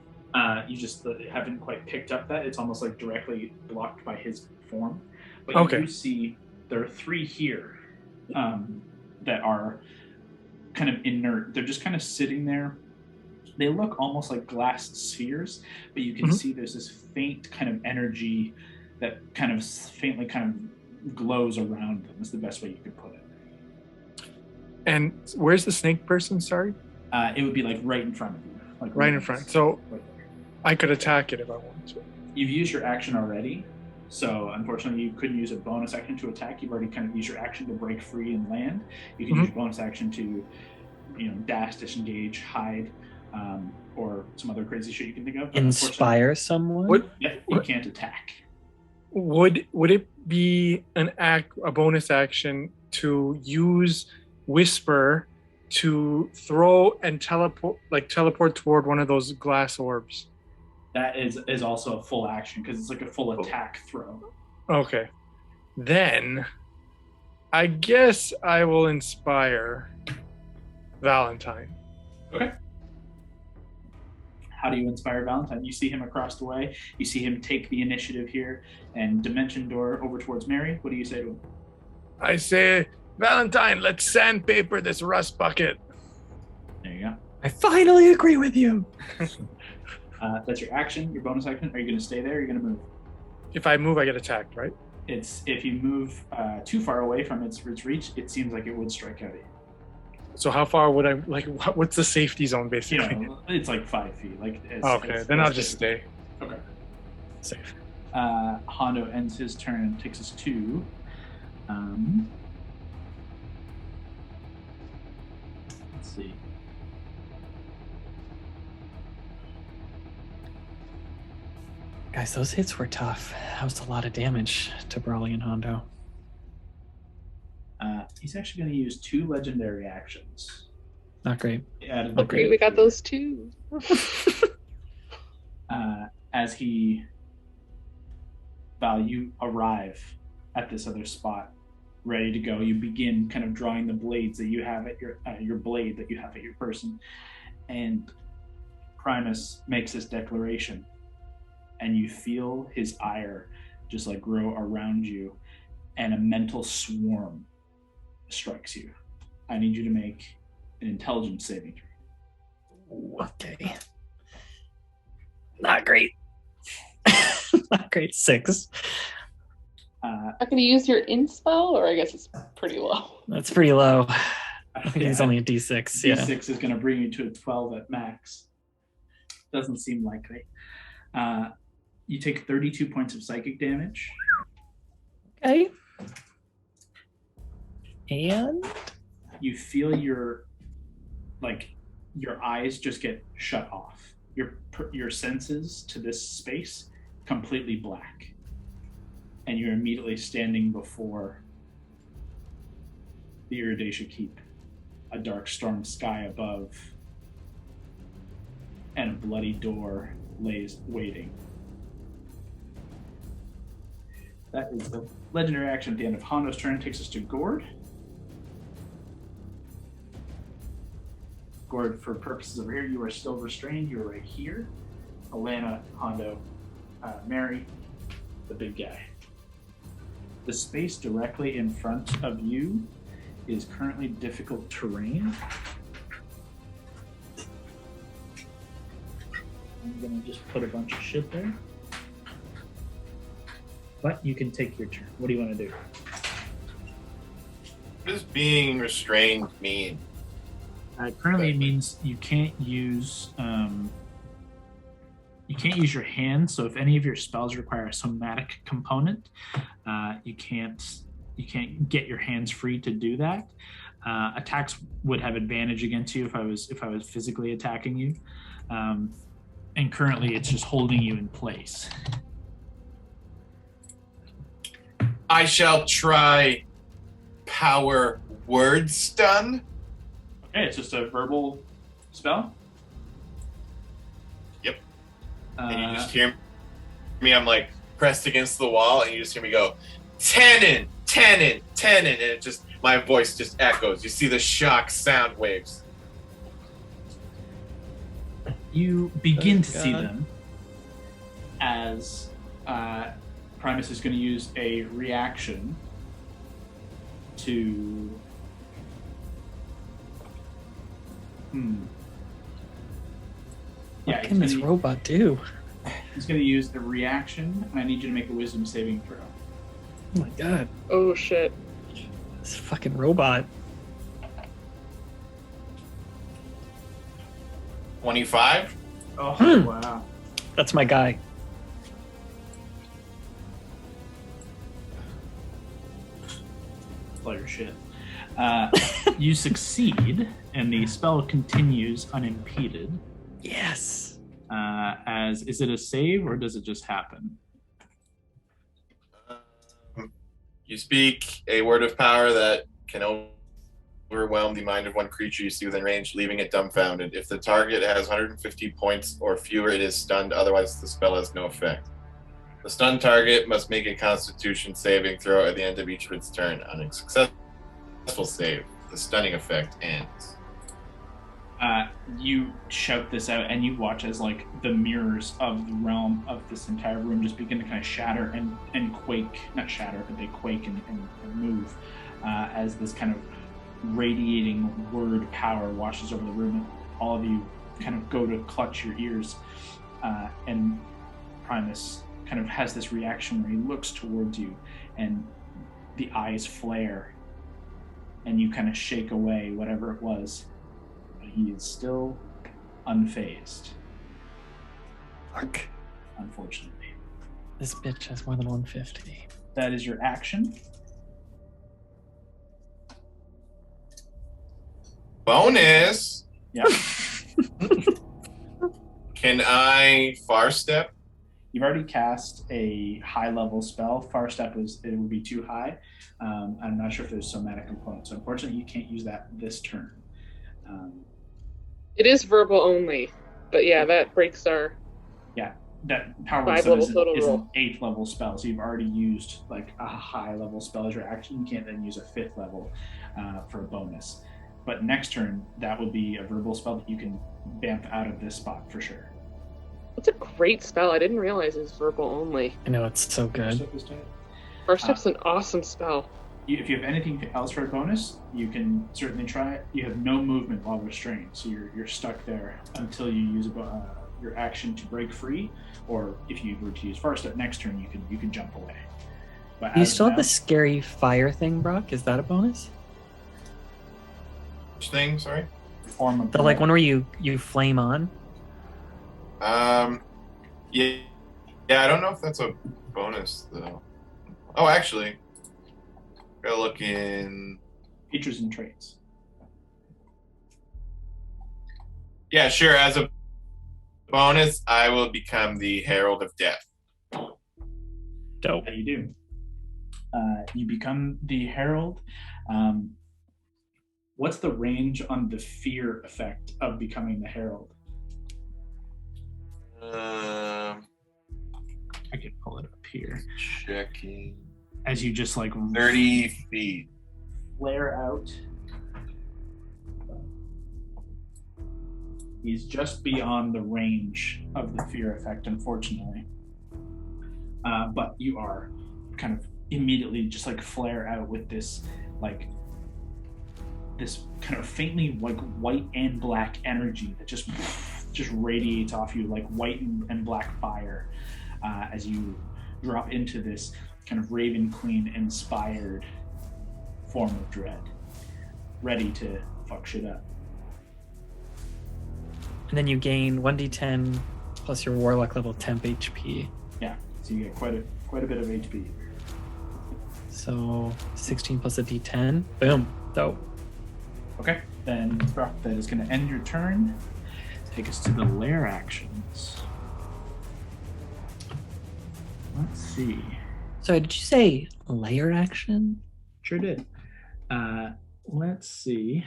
You just haven't quite picked up that. It's almost like directly blocked by his form. But you do see there are 3 here that are kind of inert. They're just kind of sitting there. They look almost like glass spheres, but you can see there's this faint kind of energy that kind of faintly kind of glows around them. Is the best way you could put it.
And where's the snake person? Sorry.
It would be like right in front of you. Like
right in front. So
right.
I could attack it if I wanted to.
You've used your action already, so unfortunately you couldn't use a bonus action to attack. You've already kind of used your action to break free and land. You can use your bonus action to, dash, disengage, hide, or some other crazy shit you can think of. But
inspire someone?
You can't attack.
Would it be a bonus action to use Whisper to throw and teleport toward one of those glass orbs?
That is also a full action because it's like a full attack throw.
Okay. Then I guess I will inspire Valentine.
Okay. How do you inspire Valentine? You see him across the way. You see him take the initiative here and dimension door over towards Mary. What do you say to him?
I say, Valentine, let's sandpaper this rust bucket.
There you go.
I finally agree with you.
That's your action, your bonus action. Are you going to stay there or are you going to move?
If I move, I get attacked, right?
If you move too far away from its reach, it seems like it would strike out at you.
So how far would I, what's the safety zone, basically?
It's like 5 feet.
Then I'll just stay.
Okay.
Safe.
Hondo ends his turn and takes us to... let's see.
Guys, those hits were tough. That was a lot of damage to Brawley and Hondo.
He's actually going to use 2 legendary actions.
Not great.
Okay, we got those 2.
As you arrive at this other spot, ready to go. You begin kind of drawing the blades that you have at your blade that you have at your person, and Primus makes this declaration, and you feel his ire just like grow around you, and a mental swarm strikes you. I need you to make an intelligence saving throw.
Okay. Not great. Not great. 6.
I'm going to use your inspell, or I guess it's pretty low.
That's pretty low. I think it's only a D6.
D6 is going to bring you to a 12 at max. Doesn't seem likely. You take 32 points of psychic damage.
Okay. And
you feel your eyes just get shut off. Your senses to this space completely black, and you're immediately standing before the Iridesha Keep, a dark storm sky above, and a bloody door lays waiting. That is the legendary action at the end of Hondo's turn. Takes us to Gord. Gord, for purposes over here, you are still restrained. You are right here. Alana, Hondo, Mary, the big guy. The space directly in front of you is currently difficult terrain. I'm gonna just put a bunch of shit there. But you can take your turn. What do you want to do?
What does being restrained mean?
Currently, it means you can't use your hands. So if any of your spells require a somatic component, you can't get your hands free to do that. Attacks would have advantage against you if I was physically attacking you, and currently it's just holding you in place.
I shall try power word stun.
Okay, it's just a verbal spell.
Yep. And you just hear me, I'm like pressed against the wall, and you just hear me go, Tannen, Tannen, Tannen, and it just, my voice just echoes. You see the shock sound waves.
You begin to see them as Primus is going to use a reaction to...
What can this robot do?
He's going to use a reaction, and I need you to make a wisdom saving throw.
Oh my god.
Oh shit.
This fucking robot.
25?
Oh, wow.
That's my guy.
Play your shit. You succeed, and the spell continues unimpeded.
Yes.
Is it a save, or does it just happen?
You speak a word of power that can overwhelm the mind of one creature you see within range, leaving it dumbfounded. If the target has 150 points or fewer, it is stunned. Otherwise, the spell has no effect. The stunned target must make a Constitution saving throw at the end of each of its turn. On a successful save, the stunning effect ends.
You shout this out, and you watch as like the mirrors of the realm of this entire room just begin to kind of shatter and quake. Not shatter, but they quake and move as this kind of radiating word power washes over the room. And all of you kind of go to clutch your ears, and Primus kind of has this reaction where he looks towards you, and the eyes flare, and you kind of shake away whatever it was. He is still unfazed.
Fuck.
Unfortunately.
This bitch has more than 150.
That is your action.
Bonus!
Yeah.
Can I far step?
You've already cast a high level spell. Far step would be too high. I'm not sure if there's somatic component, so unfortunately you can't use that this turn.
It is verbal only, but yeah, that breaks our...
Yeah, that power word
5
spell
level
is
total
an 8th level spell, so you've already used like a high level spell as your action. You can't then use a 5th level for a bonus. But next turn, that will be a verbal spell that you can bamf out of this spot for sure.
That's a great spell. I didn't realize it was verbal only.
I know, it's so good.
First Step's an awesome spell.
If you have anything else for a bonus, you can certainly try it. You have no movement while restrained, so you're stuck there until you use your action to break free, or if you were to use Far Step next turn, you can jump away. But
Do you still have the scary fire thing, Brock? Is that a bonus?
Which thing? Sorry.
Form of
The like one where you flame on?
Yeah. I don't know if that's a bonus though. Oh, actually, gotta look in
features and traits.
Yeah, sure. As a bonus, I will become the Herald of Death.
Dope.
Yeah, you do. You become the Herald. What's the range on the fear effect of becoming the Herald? I can pull it up here.
Checking.
As you just like
30 feet.
flare out. He's just beyond the range of the fear effect, unfortunately. But you are kind of immediately just like flare out with this kind of faintly like white and black energy that just radiates off you like white and black fire as you drop into this kind of Raven Queen inspired form of dread, ready to fuck shit up.
And then you gain 1d10 plus your warlock level temp HP.
Yeah, so you get quite a bit of HP.
So 16 plus a d10. Boom. Dope.
Okay, then Brock, that is going to end your turn. Take us to the lair actions. Let's see.
So did you say layer action?
Sure did. Let's see.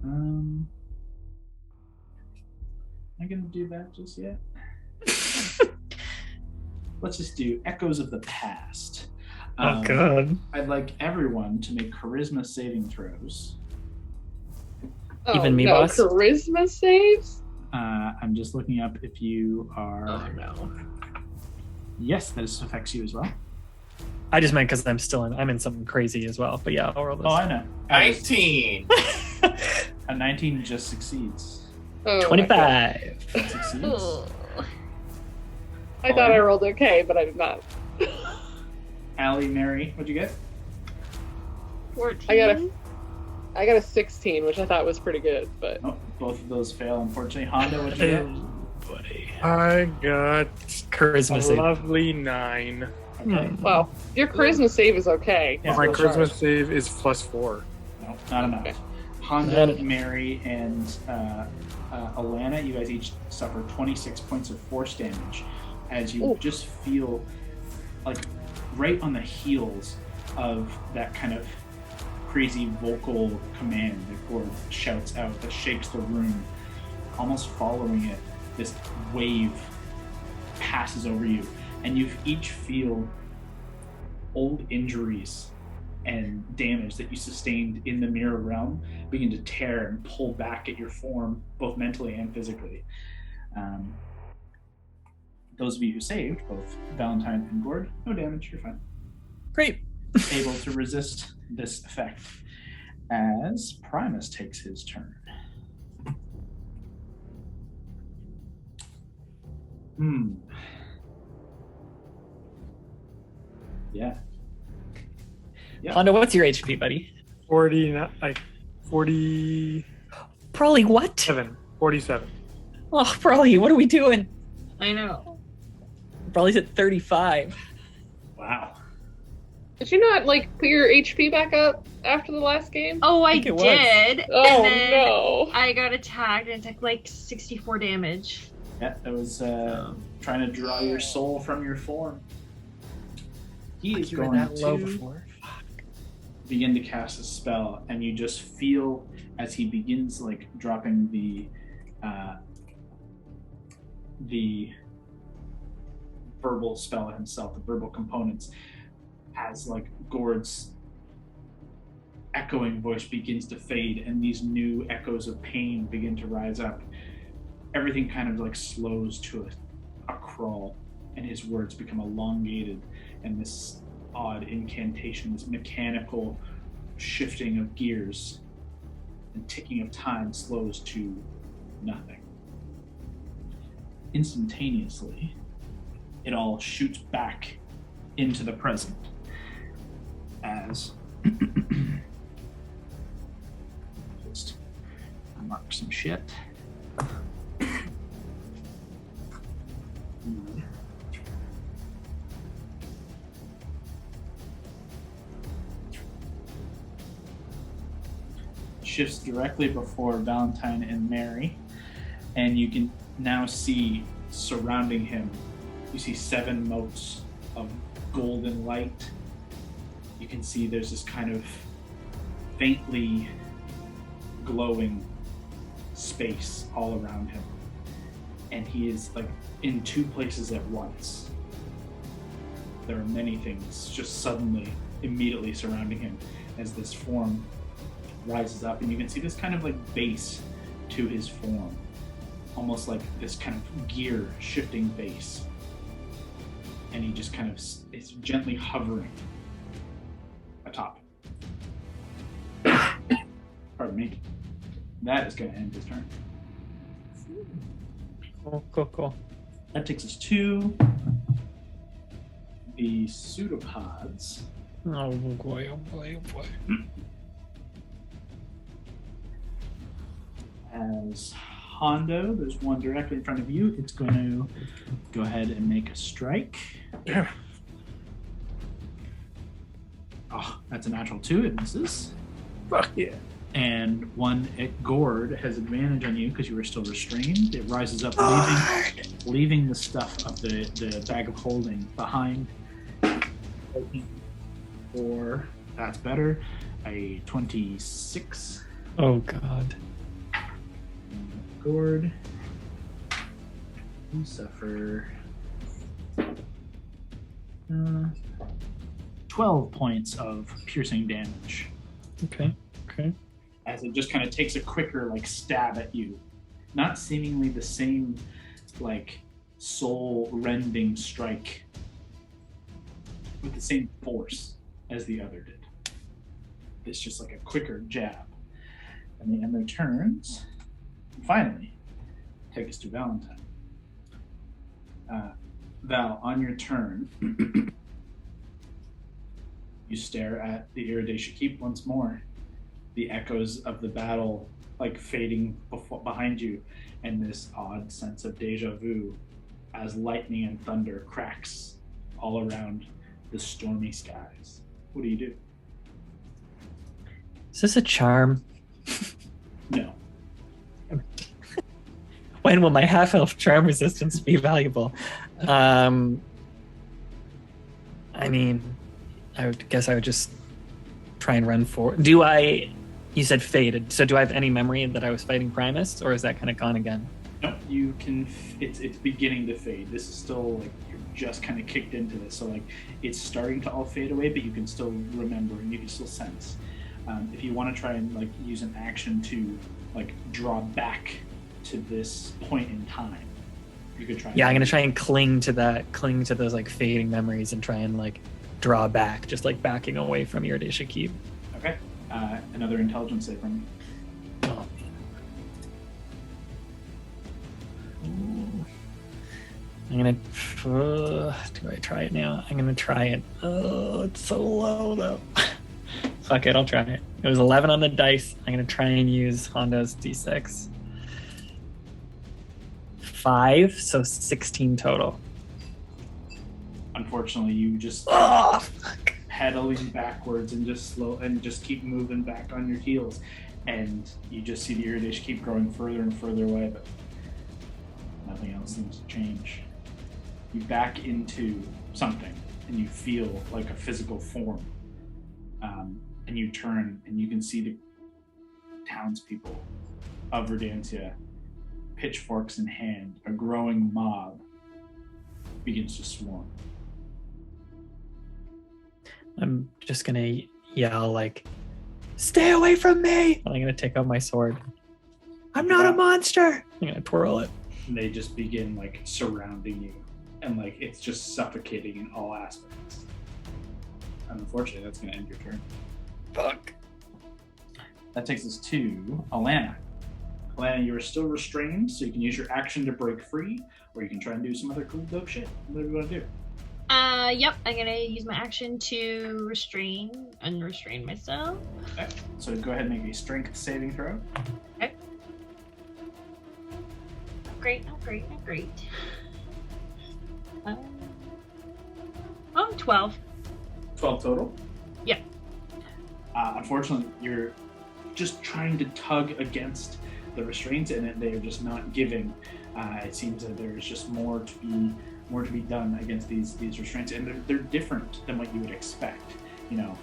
Am I going to do that just yet? Let's just do Echoes of the Past.
Oh, God.
I'd like everyone to make charisma saving throws.
Even me,
no,
boss?
charisma saves?
I'm just looking up if you are...
Oh, no.
Yes, this affects you as well.
I just meant because I'm in something crazy as well. But yeah, I'll roll this.
Oh, I know.
19.
A 19 just succeeds.
Oh,
25.
That succeeds.
Ugh.
I thought I rolled okay, but I did not.
Allie, Mary, what'd you get?
14.
I got a 16, which I thought was pretty good, but
Oh, both of those fail, unfortunately. Honda, what'd you get?
Buddy.
I got
Charisma
a
save.
lovely 9.
Okay.
well, your charisma save is okay.
Yeah,
My
well,
charisma
sorry.
save is +4.
No, not enough.
Okay.
Honda, Mary, and Alana, you guys each suffer 26 points of force damage as you
Ooh.
just feel like right on the heels of that kind of crazy vocal command that Gord shouts out that shakes the room. Almost following it, this wave passes over you, and you each feel old injuries and damage that you sustained in the mirror realm begin to tear and pull back at your form, both mentally and physically. Those of you who saved, both Valentine and Gord, no damage, you're fine.
Great.
Able to resist this effect as Primus takes his turn. Yeah.
Honda, what's your HP, buddy?
47.
Probably what?
47.
Oh, probably. What are we doing?
I know.
Probably at 35.
Wow.
Did you not put your HP back up after the last game?
Oh, I
think it was.
did.
Oh,
and then
no.
I got attacked and took 64 damage.
Yeah, that was trying to draw your soul from your form. He is
You were
going
that low
to
before.
begin to cast a spell, and you just feel as he begins dropping the verbal spell himself, the verbal components, as Gord's echoing voice begins to fade and these new echoes of pain begin to rise up. Everything kind of slows to a crawl, and his words become elongated, and this odd incantation, this mechanical shifting of gears and ticking of time slows to nothing. Instantaneously, it all shoots back into the present as just mark some shit. Shifts directly before Valentine and Mary, and you can now see surrounding him, you see 7 motes of golden light. You can see there's this kind of faintly glowing space all around him. And he is like in two places at once. There are many things just suddenly, immediately surrounding him as this form rises up, and you can see this kind of like base to his form, almost like this kind of gear shifting base. And he just kind of is gently hovering atop. Pardon me. That is going to end his turn.
Cool.
That takes us to the Pseudopods.
Oh boy.
As Hondo, there's one directly in front of you. It's going to go ahead and make a strike. Oh, that's a natural 2. It misses.
Fuck yeah.
And one at Gord has advantage on you because you were still restrained. It rises up, leaving the stuff of the bag of holding behind. Or that's better. A 26.
Oh god.
Gord. You suffer 12 points of piercing damage.
Okay.
As it just kind of takes a quicker like stab at you. Not seemingly the same like soul-rending strike with the same force as the other did. It's just like a quicker jab. And they end their turns. And finally, take us to Valentine. Val, on your turn, you stare at the Iridesha Keep once more. The echoes of the battle like fading behind you, and this odd sense of deja vu as lightning and thunder cracks all around the stormy skies. What do you do?
Is this a charm?
No.
When will my half-elf charm resistance be valuable? I mean, I would guess I would just try and run forward. You said faded, so do I have any memory that I was fighting Primus, or is that kind of gone again?
No, you can. It's beginning to fade. This is still like you're just kind of kicked into this, so like it's starting to all fade away, but you can still remember and you can still sense. If you want to try and like use an action to like draw back to this point in time, you could try.
Yeah, I'm gonna try and cling to those like fading memories and try and like draw back, just like backing away from Iridesha Keep.
Okay. Another intelligence save from me.
Oh. I'm gonna. Do I try it now? I'm gonna try it. Oh, it's so low though. Fuck it, I'll try it. It was 11 on the dice. I'm gonna try and use Hondo's D6. 5, so 16 total.
Unfortunately, you just pedaling backwards and just keep moving back on your heels, and you just see the Iridesha Keep growing further and further away, but nothing else seems to change. You back into something, and you feel like a physical form, and you turn, and you can see the townspeople of Verdantia, pitchforks in hand. A growing mob begins to swarm.
I'm just gonna yell like, "Stay away from me!" I'm gonna take out my sword. I'm not a monster! I'm gonna twirl it.
And they just begin like surrounding you, and like it's just suffocating in all aspects. And unfortunately, that's gonna end your turn.
Fuck.
That takes us to Alana. Alana, you are still restrained, so you can use your action to break free, or you can try and do some other cool dope shit. Whatever you want to do.
Yep, I'm gonna use my action to unrestrain myself.
Okay, so go ahead and make a strength saving throw.
Okay. Not great. 12.
12 total?
Yep.
Unfortunately, you're just trying to tug against the restraints, and they are just not giving. It seems that there's just more to be done against these restraints, and they're different than what you would expect. You know,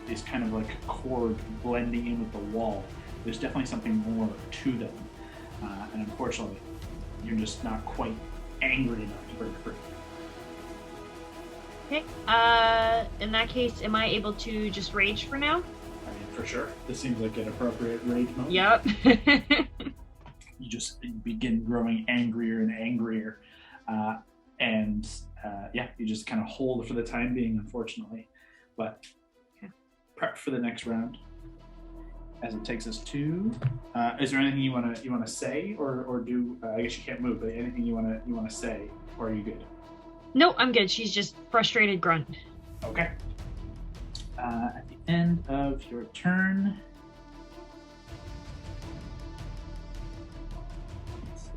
is kind of like a cord blending in with the wall. There's definitely something more to them. And unfortunately, you're just not quite angry enough to break free.
Okay. In that case, am I able to just rage for now?
I mean, for sure. This seems like an appropriate rage moment.
Yep.
You just begin growing angrier and angrier. You just kind of hold for the time being, unfortunately. But prep for the next round. As it takes us to, is there anything you want to say or do? I guess you can't move, but anything you want to say, or are you good?
No, I'm good. She's just frustrated grunt.
Okay. At the end of your turn. Let's see.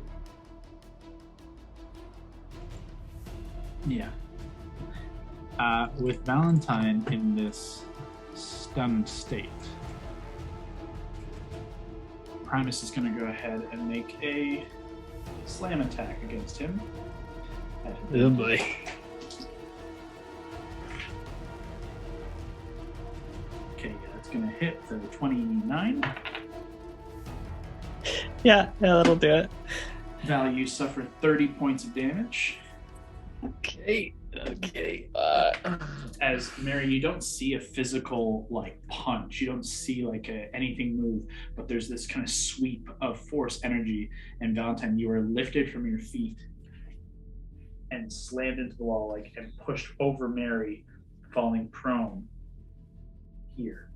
Yeah. With Valentine in this stunned state, Primus is going to go ahead and make a slam attack against him.
Oh boy.
Okay, that's going to hit for 29.
Yeah, that'll do it.
Val, you suffer 30 points of damage.
Okay.
As Mary, you don't see a physical punch. You don't see anything move, but there's this kind of sweep of force energy. And Valentine, you are lifted from your feet and slammed into the wall, and pushed over Mary, falling prone here.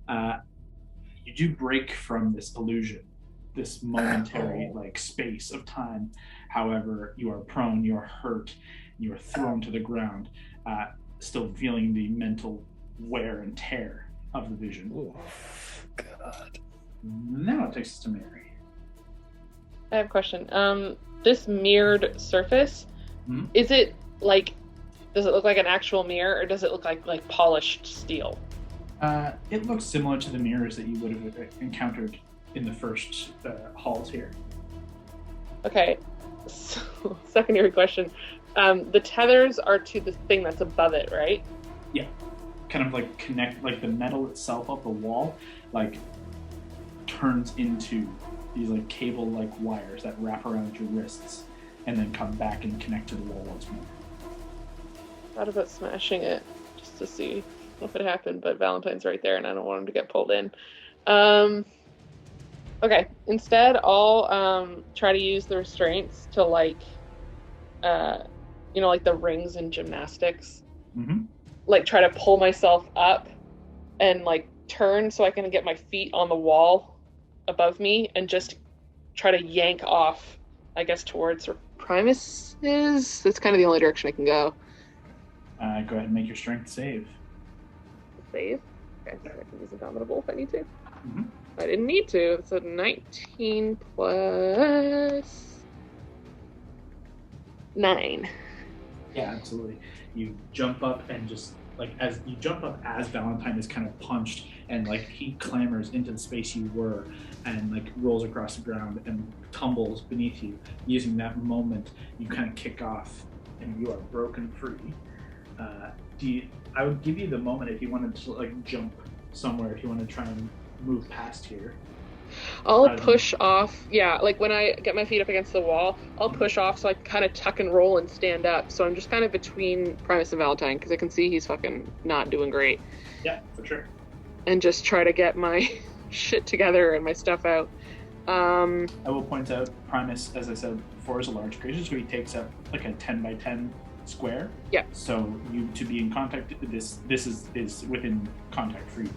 You do break from this illusion, this momentary space of time. However, you are prone, you are hurt, you are thrown to the ground, still feeling the mental wear and tear of the vision.
Oh, God.
Now it takes us to Mary.
I have a question. This mirrored surface, is it does it look like an actual mirror, or does it look like polished steel?
It looks similar to the mirrors that you would have encountered in the first halls here.
Okay. So, secondary question. The tethers are to the thing that's above it, right?
Yeah. Kind of connect, the metal itself of the wall, turns into these cable-like wires that wrap around your wrists and then come back and connect to the wall once more.
Thought about smashing it just to see if it happened, but Valentine's right there and I don't want him to get pulled in. Okay, instead I'll try to use the restraints to the rings in gymnastics. Mm-hmm. Try to pull myself up and turn so I can get my feet on the wall above me and just try to yank off, I guess, towards where Primus is. That's kind of the only direction I can go.
Go ahead and make your strength save.
Save? Okay, so I can use Indomitable if I need to.
Mm-hmm.
I didn't need to. It's a 19 plus 9.
Yeah, absolutely. You jump up and just as you jump up as Valentine is kind of punched and he clambers into the space you were and rolls across the ground and tumbles beneath you. Using that moment, you kind of kick off and you are broken free. I would give you the moment if you wanted to jump somewhere, if you want to try and move past here.
I'll push off. Yeah, when I get my feet up against the wall, I'll push off so I can kind of tuck and roll and stand up. So I'm just kind of between Primus and Valentine because I can see he's fucking not doing great.
Yeah, for sure.
And just try to get my shit together and my stuff out.
I will point out Primus, as I said before, is a large creature, so he takes up a 10 by 10 square.
Yeah.
So you to be in contact, this is within contact for you.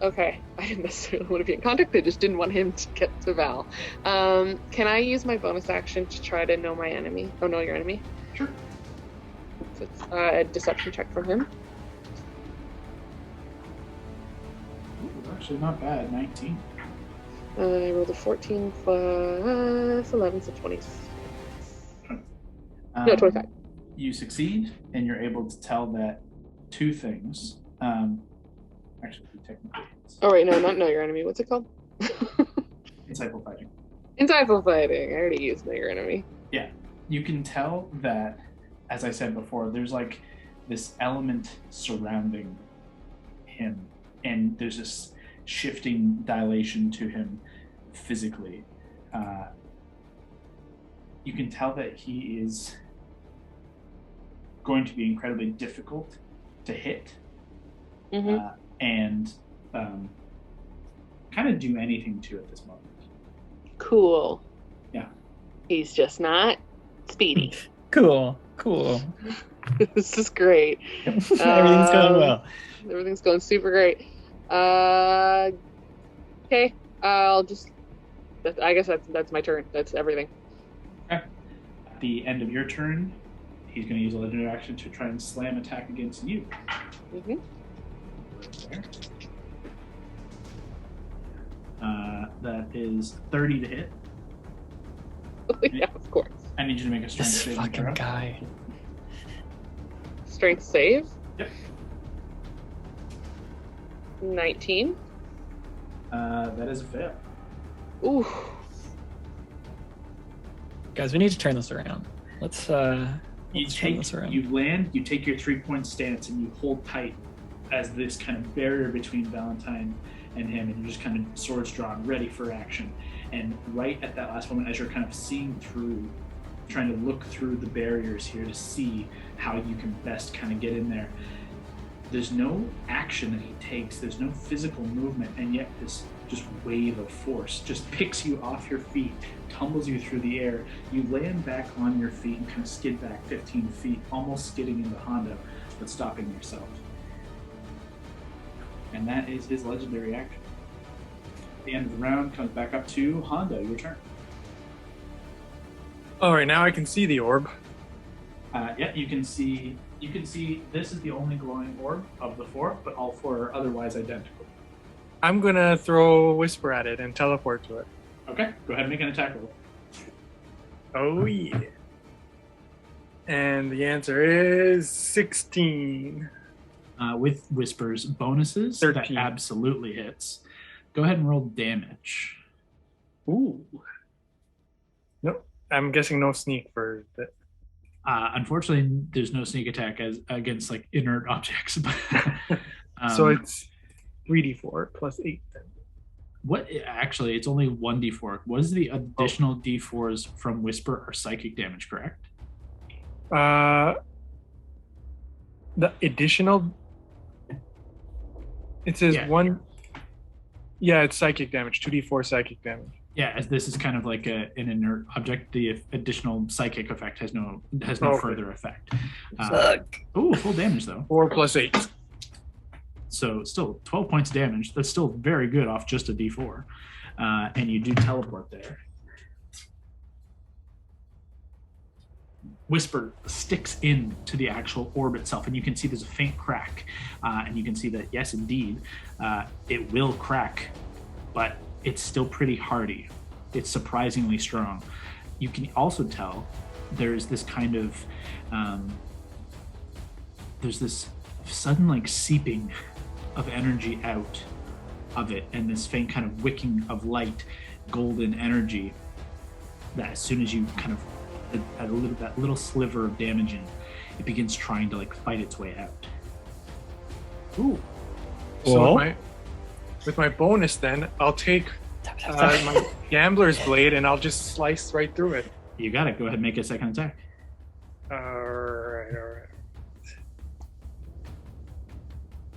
Okay, I didn't necessarily want to be in contact. I just didn't want him to get to Val. Can I use my bonus action to try to know my enemy? Oh, know your enemy?
Sure.
So it's a deception check from him.
Ooh, actually not bad, 19.
I rolled a 14 plus 11, so 20. No, 25.
You succeed, and you're able to tell that two things. Actually, technically.
Oh, wait, no, not know your enemy. What's it called?
Insightful fighting.
Insightful fighting. I already used know your enemy.
Yeah. You can tell that, as I said before, there's this element surrounding him, and there's this shifting dilation to him physically. You can tell that he is going to be incredibly difficult to hit, and kind of do anything to at this moment.
Cool.
Yeah.
He's just not speedy.
Cool.
This is great.
Everything's going well.
Everything's going super great. Okay. I guess that's my turn. That's everything.
Okay. At the end of your turn, he's going to use a legendary action to try and slam attack against you.
Mm-hmm.
There. That is 30 to hit.
Yeah, of course.
I need you to make a strength
This
saving
fucking
throw.
guy.
Strength save.
Yep.
19.
That is a fail.
Ooh.
Guys, we need to turn this around. Let's turn this around.
You land, you take your 3-point stance, and you hold tight as this kind of barrier between Valentine and him, and you're just kind of swords drawn, ready for action. And right at that last moment, as you're kind of seeing through, trying to look through the barriers here to see how you can best kind of get in there, there's no action that he takes, there's no physical movement, and yet this just wave of force just picks you off your feet, tumbles you through the air. You land back on your feet and kind of skid back 15 feet, almost skidding into Hondo, but stopping yourself. And that is his legendary action. At the end of the round, comes back up to Hondo. Your turn.
All right, now I can see the orb.
Yeah, you can see. This is the only glowing orb of the 4, but all 4 are otherwise identical.
I'm gonna throw Whisper at it and teleport to it.
Okay, go ahead and make an attack roll.
Oh yeah. And the answer is 16.
With Whisper's bonuses,
13.
that absolutely hits. Go ahead and roll damage.
Ooh. Nope. I'm guessing no sneak for that.
Unfortunately, there's no sneak attack against like inert objects.
So it's 3d4 plus 8 then.
What actually? It's only 1d4. What is the additional d4s from Whisper or psychic damage? Correct.
The additional. It says
Yeah.
1. Yeah, it's psychic damage. 2d4 psychic damage.
Yeah, as this is kind of like an inert object, the additional psychic effect has no
Okay.
further effect.
Fuck.
Full damage though.
4 plus 8.
So still 12 points of damage. That's still very good off just a d4. And you do teleport there. Whisper sticks in to the actual orb itself, and you can see there's a faint crack. And you can see that, yes, indeed, it will crack, but it's still pretty hardy. It's surprisingly strong. You can also tell there's this kind of, there's this sudden like seeping of energy out of it, and this faint kind of wicking of light, golden energy, that as soon as you kind of add that little sliver of damage in, it begins trying to like fight its way out.
Ooh.
Well.
So with my bonus then, I'll take my Gambler's Blade and I'll just slice right through it.
You got it. Go ahead and make a second attack.
All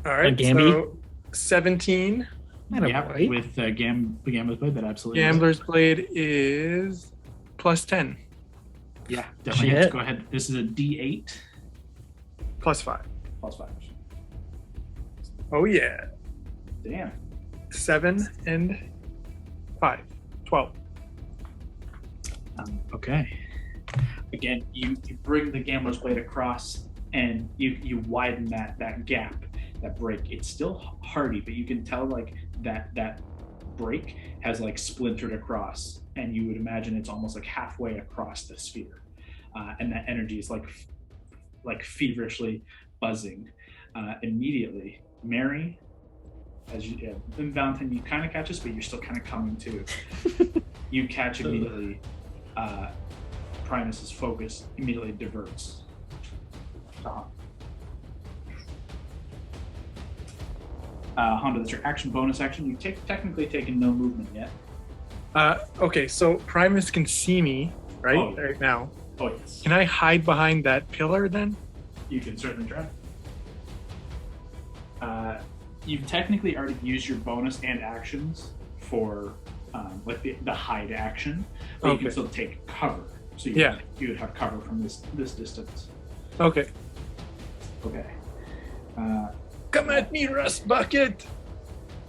right.
Gamby?
So 17.
Yeah, with Gambler's Blade, that absolutely is.
Gambler's Blade is plus 10.
Yeah, definitely
Shit.
hits. Go ahead. This is a D8
Plus 5.
plus 5.
Oh yeah.
Damn.
7 and 5. 12.
Okay. Again, you bring the Gambler's Blade across, and you widen that gap, that break. It's still hardy, but you can tell like that break has like splintered across, and you would imagine it's almost like halfway across the sphere, and that energy is like feverishly buzzing. Immediately, Mary, as you then Valentine, you kind of catch us, but you're still kind of coming to. You catch immediately. Primus's focus immediately diverts. Honda, that's your action bonus action. You've technically taken no movement yet.
Okay, so Primus can see me, right?
Oh, yeah.
Right now.
Oh, yes.
Can I hide behind that pillar then?
You can certainly try. You've technically already used your bonus and actions for like the hide action, but you can still take cover. So you would have cover from this distance.
Okay.
Okay.
Come at me, Rust Bucket!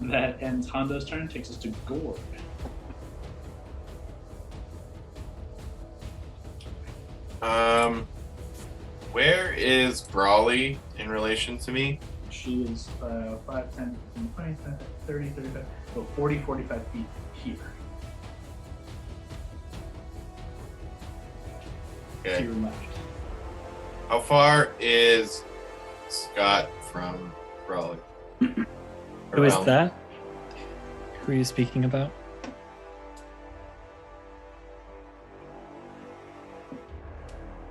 That ends Hondo's turn. Takes us to Gord.
Where is Brawley in relation to me?
She is 5, 10, 15, 20, 30, 35, so 40, 45 feet here.
Okay.
To your left.
How far is Scott from Brawley?
Who is that? Who are you speaking about?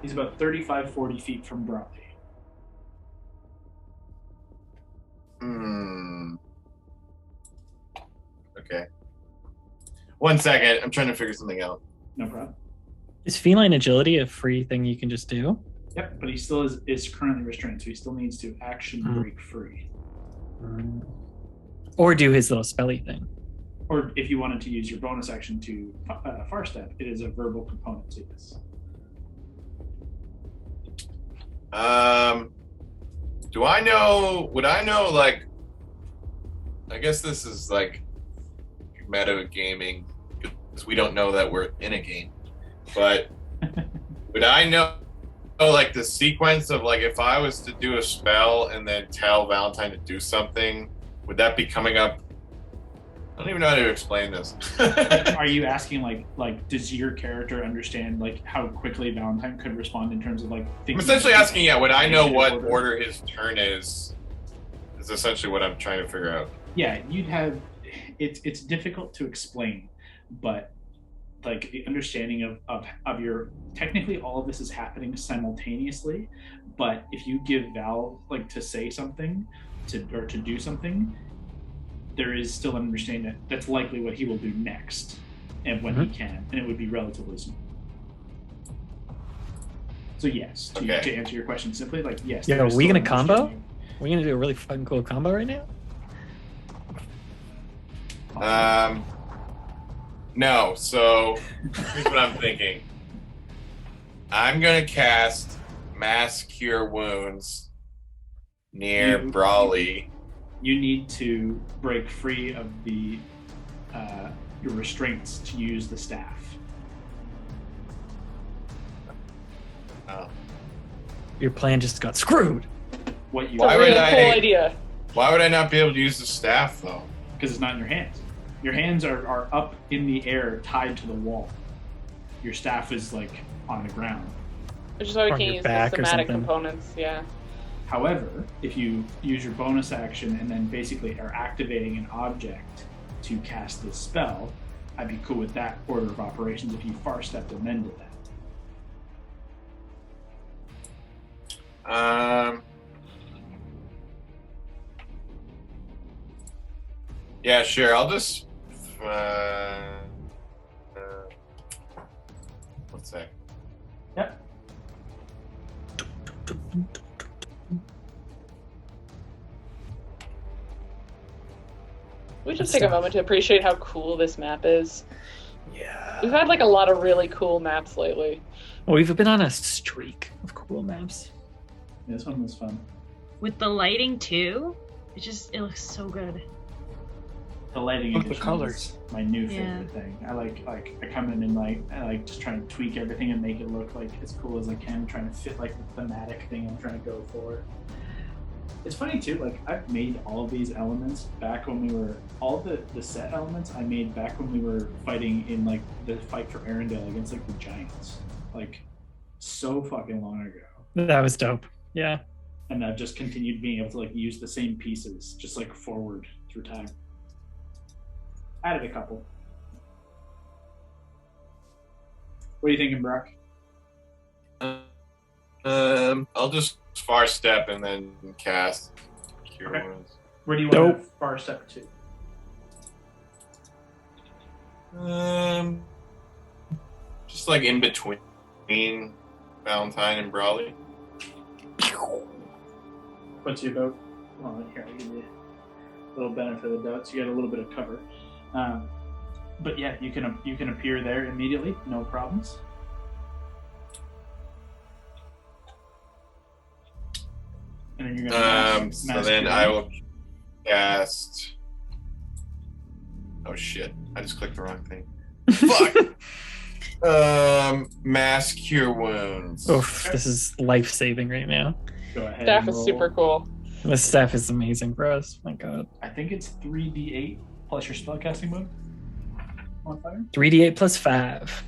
He's about 35, 40 feet from Brawley.
Okay. 1 second. I'm trying to figure something out.
No problem.
Is feline agility a free thing you can just do?
Yep, but he still is currently restrained, so he still needs to action break free.
Or do his little spelly thing.
Or if you wanted to use your bonus action to far step, it is a verbal component to this.
Would I know, like, I guess this is like meta gaming because we don't know that we're in a game, but would I know like the sequence of like if I was to do a spell and then tell Valentine to do something, would that be coming up? I don't even know how to explain this.
Are you asking like does your character understand like how quickly Valentine could respond in terms of like
I'm essentially asking, would I know what order his turn is essentially what I'm trying to figure out.
Yeah, you'd have it's difficult to explain, but like the understanding of your technically all of this is happening simultaneously, but if you give Val like to say something to do something, there is still an understanding that that's likely what he will do next and when he can, and it would be relatively small. So yes, to answer your question simply, like yes.
Yeah, are we gonna combo? Are we gonna do a really fucking cool combo right now?
No, so here's what I'm thinking. I'm gonna cast Mass Cure Wounds near Brawley.
You need to break free of the your restraints to use the staff.
Oh.
Your plan just got screwed.
Why would idea.
Why would I not be able to use the staff though?
Because it's not in your hands. Your hands are up in the air, tied to the wall. Your staff is like on the ground.
Which is why we can't use the somatic components. Yeah.
However, if you use your bonus action and then basically are activating an object to cast this spell, I'd be cool with that order of operations if you far stepped and then did that.
Yeah, sure. I'll just. What's that?
Yep.
We just take a moment to appreciate how cool this map is.
Yeah.
We've had like a lot of really cool maps lately.
Well, we've been on a streak of cool maps.
Yeah, this one was fun.
With the lighting too, it looks so good.
The lighting
the colors.
My new favorite thing. I come in and I just try and tweak everything and make it look like as cool as I can, trying to fit like the thematic thing I'm trying to go for. It's funny too, like I've made all of these elements back when we were all the set elements I made back when we were fighting in like the fight for Arendelle against like the giants. Like so fucking long ago.
That was dope. Yeah.
And I've just continued being able to like use the same pieces just like forward through time. Added a couple. What are you thinking, Brock?
I'll just far step and then cast Cure Wounds.
Where do you want to far step to?
Just like in between Valentine and Brawley.
What's your boat? Well, here, I'll give you a little benefit of the doubt. So you got a little bit of cover. But yeah, you can appear there immediately, no problems. And then you're gonna
so then I will cast. Oh shit! I just clicked the wrong thing. Fuck. Mass Cure Wounds.
Oof, this is life-saving right now.
Go ahead.
Staff is super cool.
This staff is amazing for us. My God.
I think it's 3d8 plus your spellcasting mode. Modifier.
3d8 plus 5.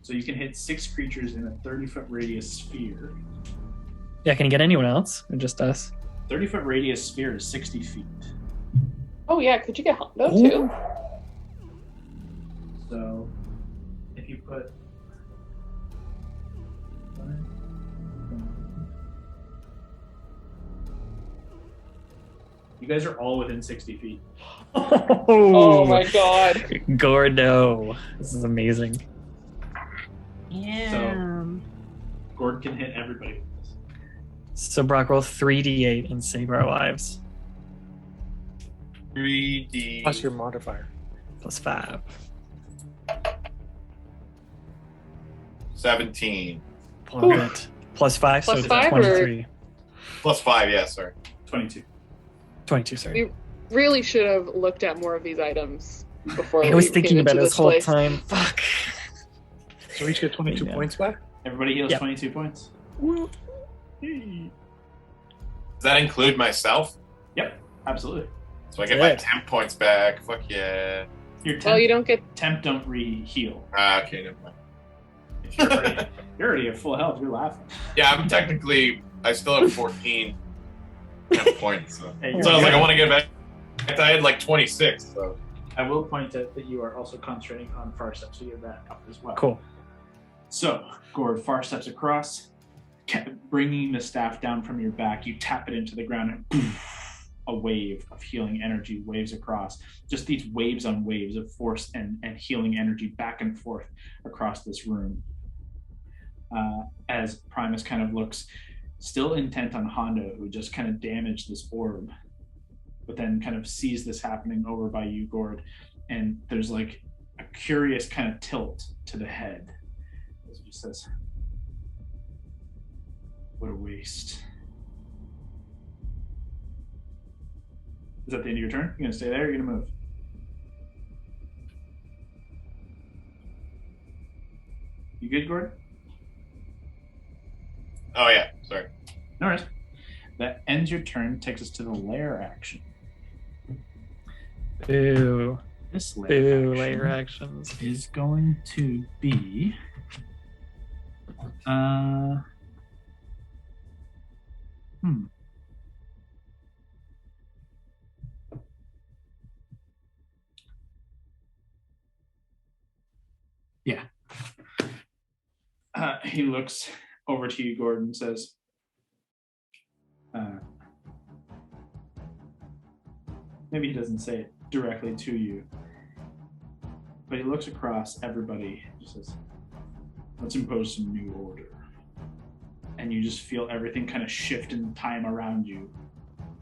So you can hit 6 creatures in a 30-foot radius sphere.
Yeah, can you get anyone else or just us?
30-foot radius sphere is 60 feet.
Oh yeah, could you get Hondo too?
So if you put you guys are all within 60 feet.
Oh my god.
Gordo. This is amazing.
Yeah.
So Gord can hit everybody with this.
So Brock, roll 3d8 and save our lives.
3D.
Plus your modifier.
Plus 5.
17.
Love it. Plus 5,
Plus
so
five,
23.
Plus 5, yeah, sorry.
22.
22, sorry.
We really should have looked at more of these items before
I was
we
thinking
came
about
into
it this
this
whole
place.
time. Fuck.
So we each get 22
Yeah.
points back?
Everybody heals
Yep.
22 points.
Does that include myself?
Yep, absolutely.
So I get my
Good.
10 points back. Fuck yeah.
Your temp,
Well, you don't get.
temp don't re-heal.
Okay, never mind.
You're already at full health. You're laughing.
Yeah, I'm technically. I still have 14 points. So,
Hey,
so I
you're
was like,
good.
I want to get back. I had like 26. So
I will point out that you are also concentrating on far steps, so you have that up as well.
Cool.
So, Gord far steps across, bringing the staff down from your back. You tap it into the ground, and poof, a wave of healing energy waves across. Just these waves on waves of force and healing energy back and forth across this room. As Primus kind of looks, still intent on Hondo, who just kind of damaged this orb, but then kind of sees this happening over by you, Gord, and there's like a curious kind of tilt to the head as he just says, "What a waste." Is that the end of your turn? You're gonna stay there, or you're gonna move? You good, Gord?
oh yeah, sorry.
No worries. That ends your turn, takes us to the lair action.
Boo.
This lair
Boo,
action
layer actions.
is going to be yeah. He looks over to you, Gordon, and says, maybe he doesn't say it directly to you, but he looks across everybody and says, "Let's impose some new order." And you just feel everything kind of shift in time around you,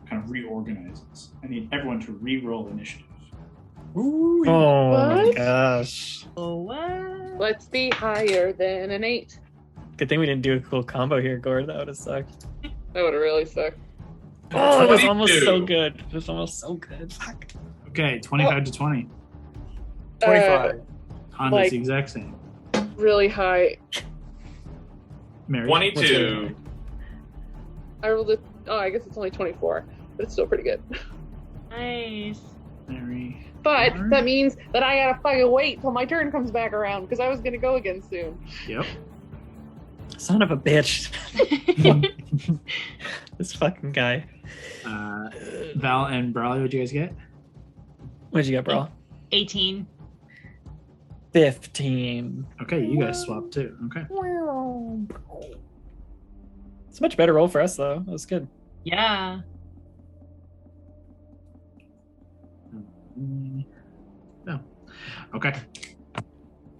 kind of reorganizes. I need everyone to re-roll initiative.
Oh my
What?
gosh.
Oh, what?
Let's be higher than an 8.
Good thing we didn't do a cool combo here, Gord. That would have sucked.
That would have really sucked.
Oh, it was
22.
almost so good. It was almost so good. Fuck.
Okay, 25 to 20.
25.
Honda's
like-
the exact same.
Really high.
Mary,
22.
I rolled it. Oh, I guess it's only 24, but it's still pretty good.
Nice.
Mary.
But
Alright.
that means that I gotta fucking wait till my turn comes back around because I was gonna go again soon.
Yep.
Son of a bitch. This fucking guy.
Val and Brawley, what'd you guys get?
What'd you get, bro?
18.
15.
Okay, you guys swapped too. Okay.
It's a much better roll for us, though. That was good.
Yeah.
No. Okay.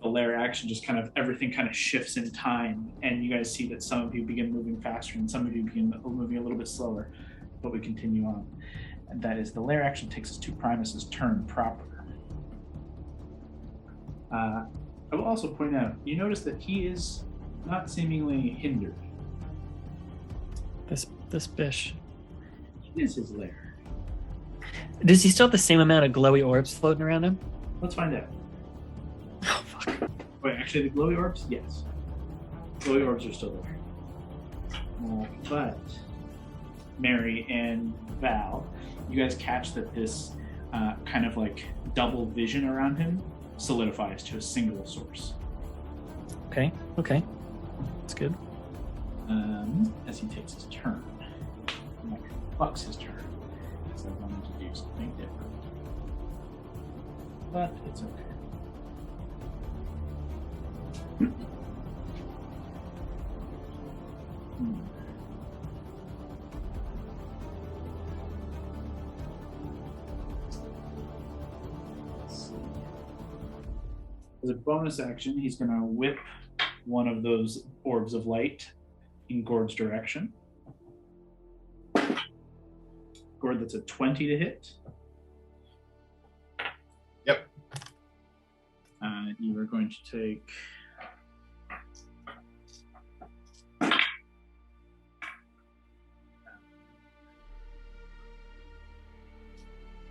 The lair action just kind of, everything kind of shifts in time, and you guys see that some of you begin moving faster and some of you begin moving a little bit slower, but we continue on. And that is, the lair action takes us to Primus's turn proper. I will also point out, you notice that he is not seemingly hindered.
This bish.
It is his lair.
Does he still have the same amount of glowy orbs floating around him?
Let's find out.
Oh, fuck.
Wait, actually, the glowy orbs? Yes. Glowy orbs are still there. But Mary and Val, you guys catch that this kind of like double vision around him solidifies to a single source.
Okay. That's good.
As he takes his turn. Like, fucks his turn. Because I wanted to do something different. But it's okay. Let's see. As a bonus action, he's going to whip one of those orbs of light in Gord's direction. Gord, that's a 20 to hit.
Yep.
You are going to take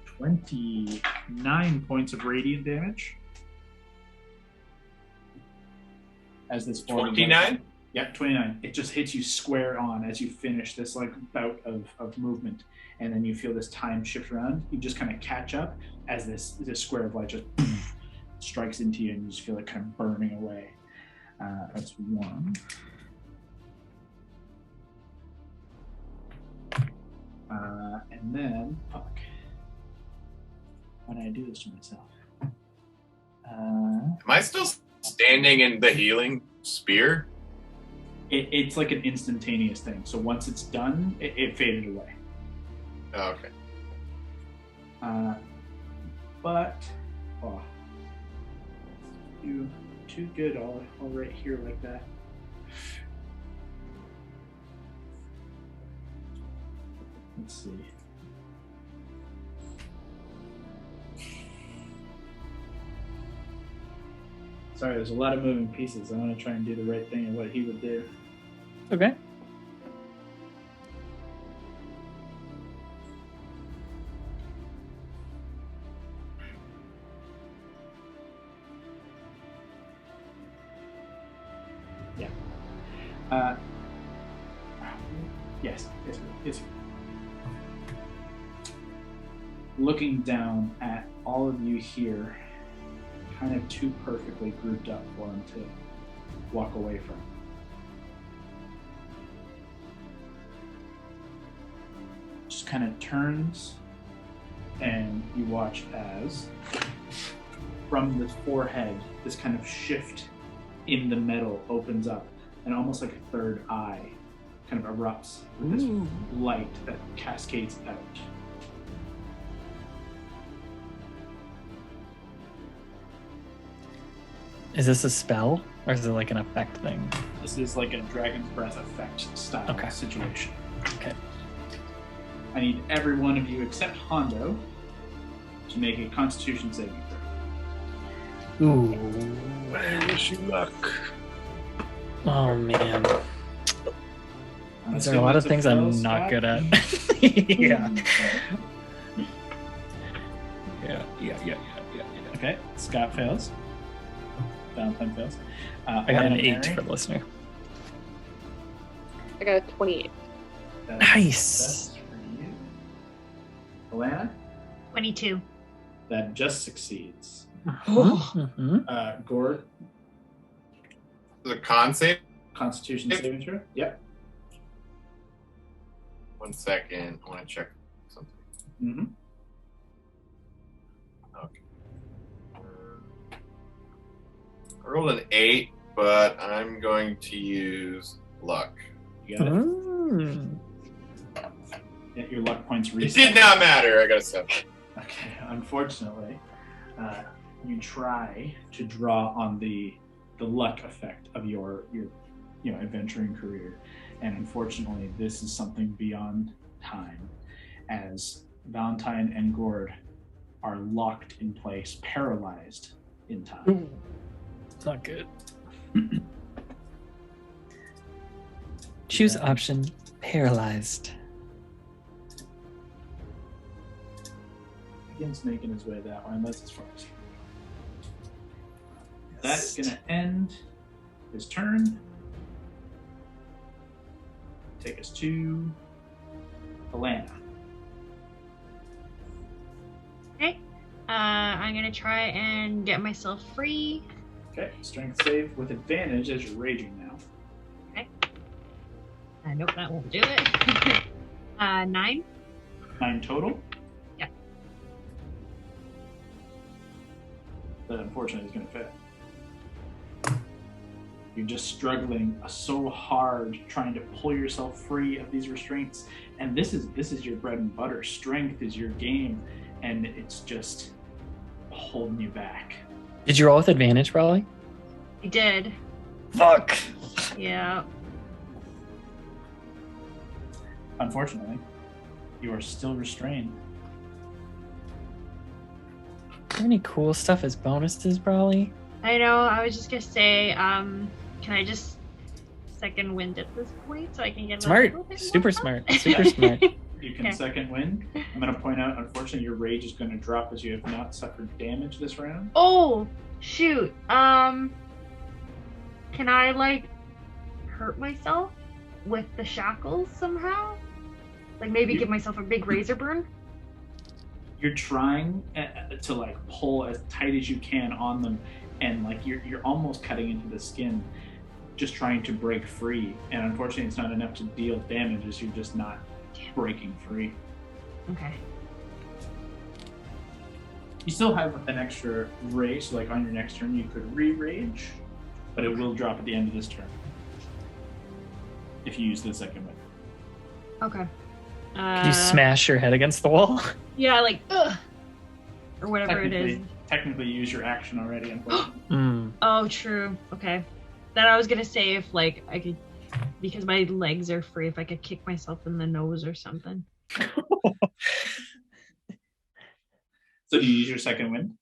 29 points of radiant damage. As this
29?
Yeah, 29. It just hits you square on as you finish this like bout of movement, and then you feel this time shift around. You just kind of catch up as this square of light just strikes into you, and you just feel it kind of burning away. That's one. And then, fuck. Why did I do this to myself?
Am I still standing in the healing spear?
It's like an instantaneous thing. So once it's done, it faded away.
Oh, okay.
But you too good. I'll right here like that. Let's see. Sorry, there's a lot of moving pieces. I want to try and do the right thing and what he would do.
Okay.
Yeah. Yes. Looking down at all of you here, kind of too perfectly grouped up for him to walk away from. Just kind of turns, and you watch as from the forehead, this kind of shift in the metal opens up, and almost like a third eye kind of erupts with this light that cascades out.
Is this a spell, or is it like an effect thing?
This is like a Dragon's Breath effect style situation.
Okay.
I need every one of you except Hondo to make a Constitution saving throw.
Ooh.
I wish you luck.
Oh man. There are a lot of things I'm not good at. Yeah. Yeah.
Okay, Scott fails. Valentine fails.
I got an 8
Mary.
for the listener.
I got a 28.
Nice.
That's for you. Alana,
22.
that just succeeds.
Mm-hmm.
Gord,
The con save?
Constitution saving throw. Yep.
1 second. I want to check something.
Mm-hmm.
Okay. I rolled an 8, but I'm going to use luck.
You got it? Yeah, your luck points
It
reset.
did not matter. I got a 7.
Okay, unfortunately, you try to draw on the luck effect of your adventuring career, and unfortunately, this is something beyond time, as Valentine and Gord are locked in place, paralyzed in time.
It's not good. Choose option paralyzed.
Begins making his way that way, and that's as far as. That's gonna end his turn. Take us to Alana.
Okay. I'm gonna try and get myself free.
Okay, strength save with advantage as you're raging now.
Okay. Nope, that won't do it. 9.
9 total.
Yeah.
That unfortunately is going to fit. You're just struggling so hard trying to pull yourself free of these restraints, and this is your bread and butter. Strength is your game, and it's just holding you back.
Did you roll with advantage, probably?
I did.
Fuck!
Yeah.
Unfortunately, you are still restrained.
Is there any cool stuff as bonuses, probably?
I know, I was just gonna say, can I just second wind at this point so I can get a little
Smart.
bit
Super
more
smart.
fun?
Super smart.
You can
Okay.
second wind. I'm going to point out, unfortunately, your rage is going to drop as you have not suffered damage this round.
Oh, shoot. Can I, hurt myself with the shackles somehow? Like, maybe give myself a big razor burn?
You're trying to pull as tight as you can on them, and you're almost cutting into the skin, just trying to break free. And unfortunately, it's not enough to deal damage, as you're just not breaking free.
Okay.
You still have an extra rage, so on your next turn you could re-rage, but it will drop at the end of this turn if you use the second wind.
Okay.
Can you smash your head against the wall?
Yeah, ugh. Or whatever it is.
Technically, you use your action already, unfortunately.
Oh, true. Okay. Then I was gonna say if I could, because my legs are free, if I could kick myself in the nose or something.
So do you use your second wind?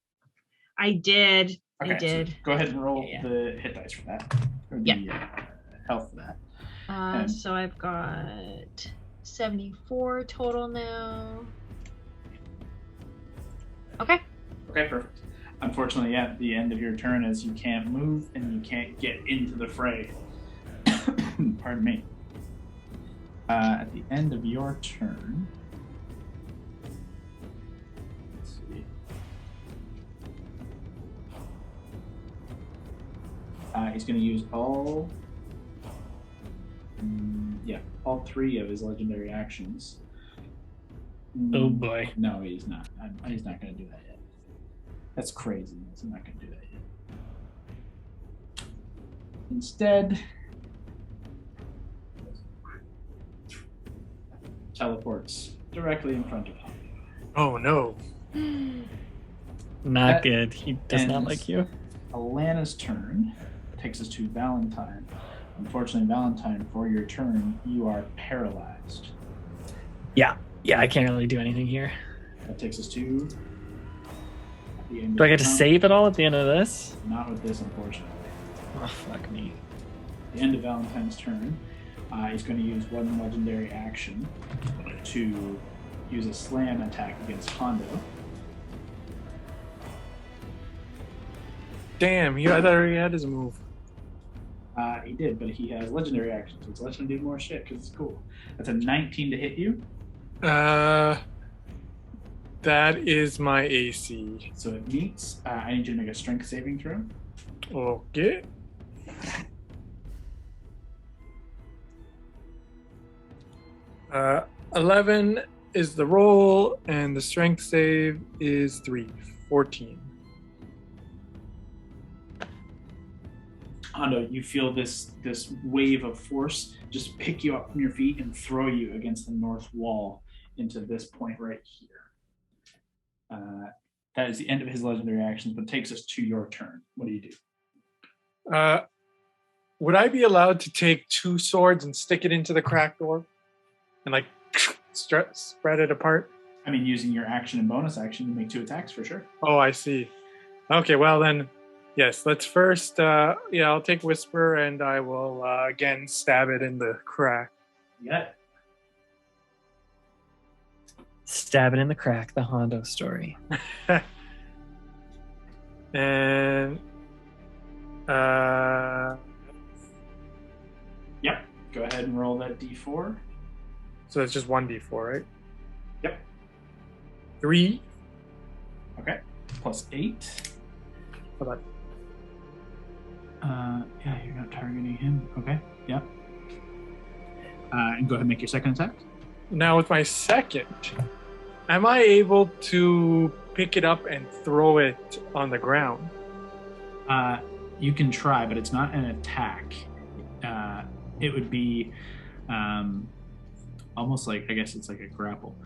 I did.
Okay,
I did.
So go ahead and roll
Yeah.
the hit dice for that. Or the health for that.
So I've got 74 total now. Okay.
Okay, perfect. Unfortunately, at the end of your turn, as you can't move and you can't get into the fray. Pardon me. At the end of your turn, let's see. He's going to use all 3 of his legendary actions.
Oh boy.
No, he's not. He's not going to do that yet. That's crazy. He's not going to do that yet. Instead, teleports directly in front of him.
Oh no.
Not
That
good. He does not
ends
like you.
Alana's turn takes us to Valentine. Unfortunately, Valentine, for your turn, you are paralyzed.
Yeah, I can't really do anything here.
That takes us to the end.
Do I get to
round.
save it all at the end of this?
Not with this, unfortunately.
Oh, fuck me.
The end of Valentine's turn, he's going to use one legendary action to use a slam attack against Hondo.
Damn, I thought he already had his move.
He did, but he has legendary action, so it's lets him do more shit because it's cool. That's a 19 to hit you.
That is my AC.
So it meets. I need you to make a strength saving throw.
Okay. Uh, 11 is the roll, and the strength save is 3. 14.
Hondo, you feel this wave of force just pick you up from your feet and throw you against the north wall into this point right here. That is the end of his legendary actions, but takes us to your turn. What do you do?
Would I be allowed to take 2 swords and stick it into the cracked door and like spread it apart?
I mean, using your action and bonus action to make 2 attacks for sure.
Oh, I see. Okay, well then, yes. Let's first. I'll take Whisper and I will again stab it in the crack.
Yeah.
Stab it in the crack, the Hondo story.
And
Yep. Go ahead and roll that d4.
so it's just 1d4, right?
Yep.
3.
Okay. Plus 8.
How about?
Yeah, you're not targeting him. Okay. Yep. And go ahead and make your second attack.
Now with my second, am I able to pick it up and throw it on the ground?
You can try, but it's not an attack. It would be almost like, I guess it's like a grapple.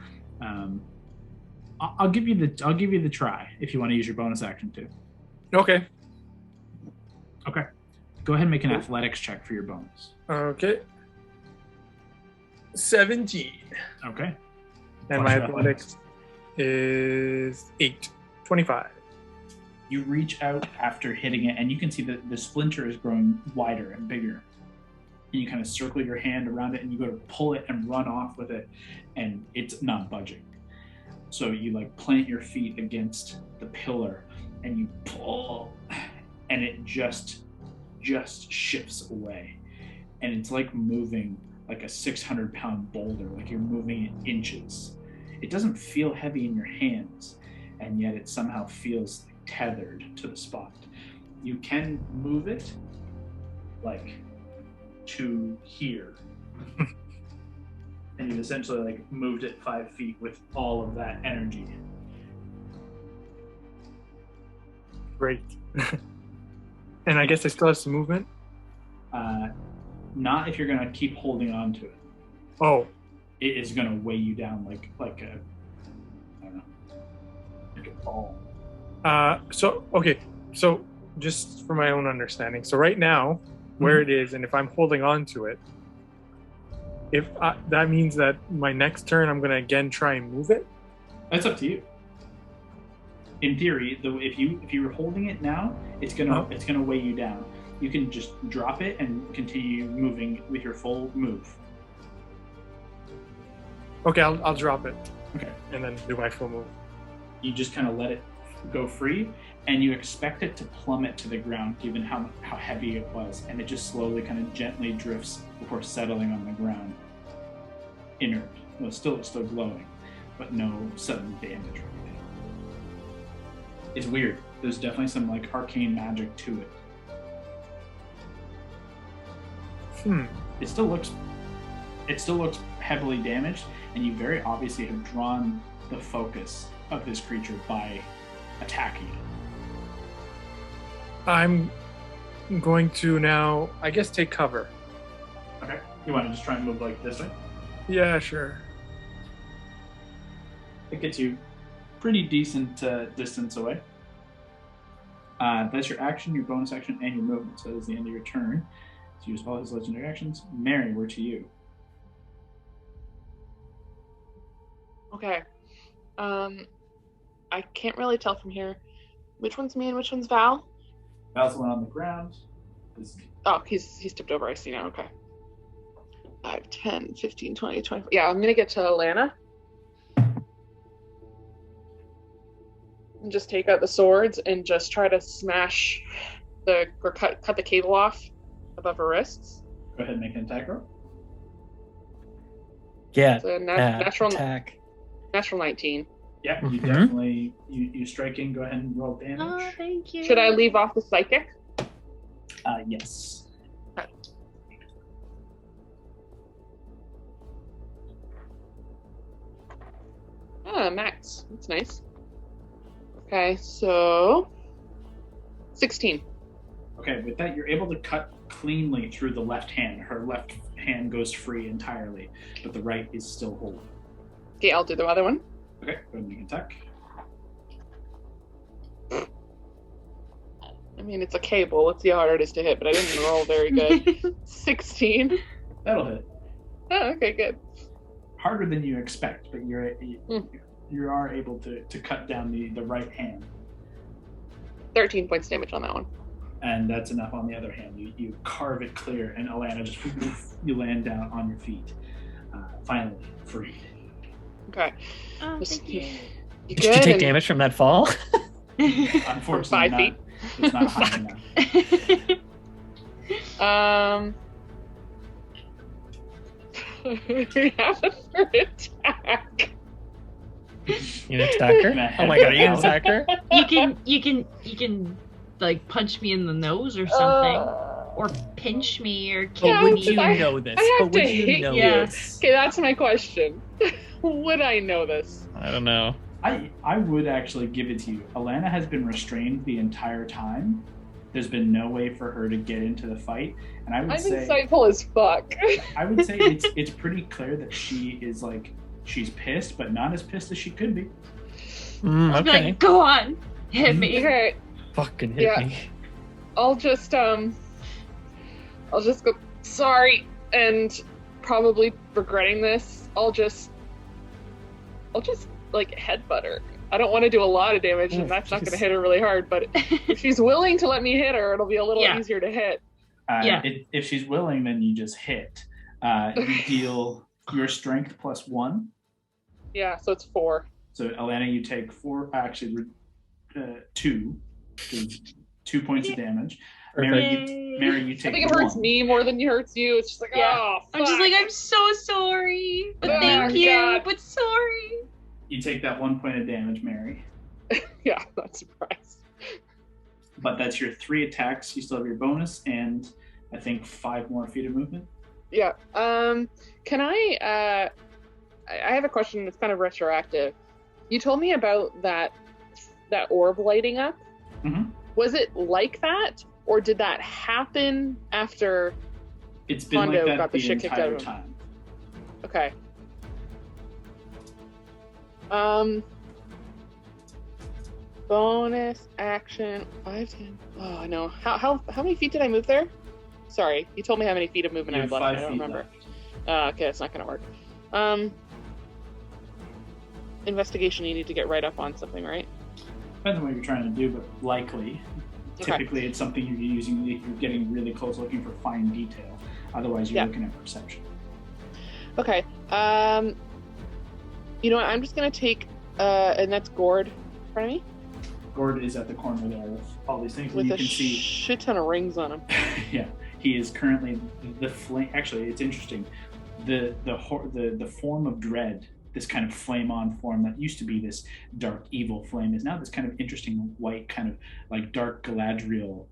I'll give you the try if you want to use your bonus action too.
Okay.
Okay. Go ahead and make an athletics check for your bonus.
Okay. 17.
Okay.
And my athletics is 8. 25.
You reach out after hitting it, and you can see that the splinter is growing wider and bigger. And you kind of circle your hand around it, and you go to pull it and run off with it, and it's not budging. So you like plant your feet against the pillar, and you pull, and it just shifts away. And it's like moving like a 600-pound boulder, like you're moving it inches. It doesn't feel heavy in your hands, and yet it somehow feels like tethered to the spot. You can move it like to here. And you've essentially like moved it 5 feet with all of that energy.
Great. And I guess I still have some movement?
Not if you're gonna keep holding on to it.
Oh.
It is gonna weigh you down like a, I don't know, like a ball.
So just for my own understanding, so right now, where it is, and if I'm holding on to it, that means that my next turn I'm gonna again try and move it?
That's up to you. In theory, though, if you were holding it now, it's gonna weigh you down. You can just drop it and continue moving with your full move.
Okay, I'll drop it.
Okay.
And then do my full move.
You just kind of let it go free, and you expect it to plummet to the ground given how heavy it was, and it just slowly kind of gently drifts before settling on the ground. Inert. Well, it's still glowing, but no sudden damage. It's weird. There's definitely some like arcane magic to it. It still looks heavily damaged, and you very obviously have drawn the focus of this creature by attacking it.
I'm going to now, I guess, take cover.
Okay. You want to just try and move like this way?
Yeah, sure.
It gets you pretty decent distance away. That's your action, your bonus action, and your movement. So that is the end of your turn. So use all his legendary actions. Mary, we're to you.
Okay. I can't really tell from here. Which one's me and which one's Val?
Val's the one on the ground.
Oh, he's tipped over. I see now. Okay. 5, 10, 15, 20, 25. Yeah, I'm going to get to Alana. And just take out the swords and just try to smash cut the cable off above her wrists.
Go ahead and make an attack roll.
Yeah.
So natural
attack.
Natural 19.
Yeah, you definitely you strike in. Go ahead and roll damage.
Oh, thank you.
Should I leave off the psychic?
Yes.
Okay. Max. That's nice. Okay, so 16.
Okay. Okay, with that, you're able to cut cleanly through the left hand. Her left hand goes free entirely, but the right is still whole.
Okay, I'll do the other one.
Okay, go ahead and make an attack.
I mean, it's a cable. Let's see how hard it is to hit, but I didn't roll very good. 16.
That'll hit.
Oh, okay, good.
Harder than you expect, but you are able to cut down the right hand.
13 points damage on that one.
And that's enough on the other hand. You carve it clear, and Alana just you land down on your feet. Finally, free.
Okay.
Oh, thank you.
Did you take damage from that fall?
Unfortunately,
5 feet.
It's not high enough.
We have a third attack.
You an attacker? Oh my god, are you an attacker?
You can like punch me in the nose or something, or pinch me or kick
But would
me.
you know this?
I have
But would
to
you
hit
know
you.
this?
Okay, that's my question. Would I know this?
I don't know.
I would actually give it to you. Alana has been restrained the entire time. There's been no way for her to get into the fight, and I would
I'm
say
insightful as fuck.
I would say it's pretty clear that she is she's pissed, but not as pissed as she could be.
I'll be
Okay.
like, go on, hit me.
Okay,
Fucking hit me.
I'll just go sorry, and probably regretting this. I'll just like headbutt her. I don't want to do a lot of damage, and that's not going to hit her really hard. But if she's willing to let me hit her, it'll be a little easier to hit.
If she's willing, then you just hit. You deal your strength +1.
Yeah, so it's 4.
So Alana, you take 4. Actually, 2. 2 points of damage. Mary, you take.
I think it hurts
1.
me more than it hurts you. It's just like, oh, fuck.
I'm just like, I'm so sorry, but
Oh
thank
my
you,
God.
but sorry.
You take that 1 point of damage, Mary.
Yeah, not surprised.
But that's your 3 attacks. You still have your bonus, and I think 5 more feet of movement.
Yeah. Can I have a question that's kind of retroactive. You told me about that orb lighting up.
Mm-hmm.
Was it like that, or did that happen after
It's been
Hondo
like that
got the shit kicked out
entire
of him?
time.
Okay. Bonus action 5, 10. Oh no. How many feet did I move there? Sorry, you told me how many feet of movement
You
I
have
had left.
5
I don't
feet
remember.
left.
Okay, it's not gonna work. Investigation. You need to get right up on something, right?
Depends on what you're trying to do, but likely.
Okay.
Typically, it's something you're using. You're getting really close, looking for fine detail. Otherwise, you're looking at perception.
Okay. You know what? I'm just gonna take and that's Gord in front of me
Gord is at the corner there with all these things,
with
and you
a
can see.
shit ton of rings on him.
Yeah, he is currently the flame. Actually, it's interesting. The form of dread, this kind of flame-on form that used to be this dark evil flame, is now this kind of interesting white, kind of like dark Galadriel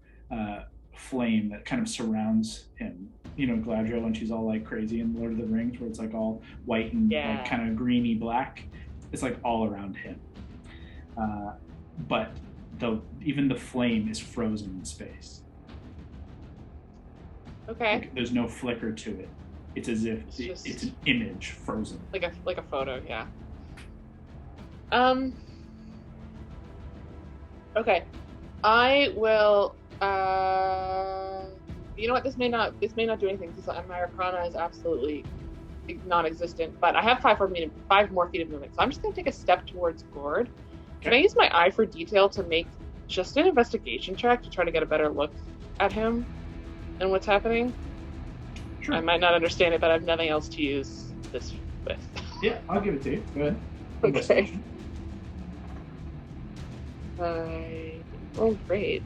flame that kind of surrounds him. You know, Galadriel when she's all like crazy in Lord of the Rings, where it's like all white and like kind of greeny black. It's like all around him. But even the flame is frozen in space.
Okay.
Like, there's no flicker to it. It's as if it's an image frozen.
Like a photo, yeah. Okay. I will you know what, this may not do anything because my Arcana is absolutely non-existent, but I have 5 more feet of movement, so I'm just gonna take a step towards Gord. Can I use my eye for detail to make just an investigation check to try to get a better look at him and what's happening?
Sure.
I might not understand it, but I have nothing else to use this with.
Yeah, I'll give it to you. Go ahead.
Okay. Oh, great.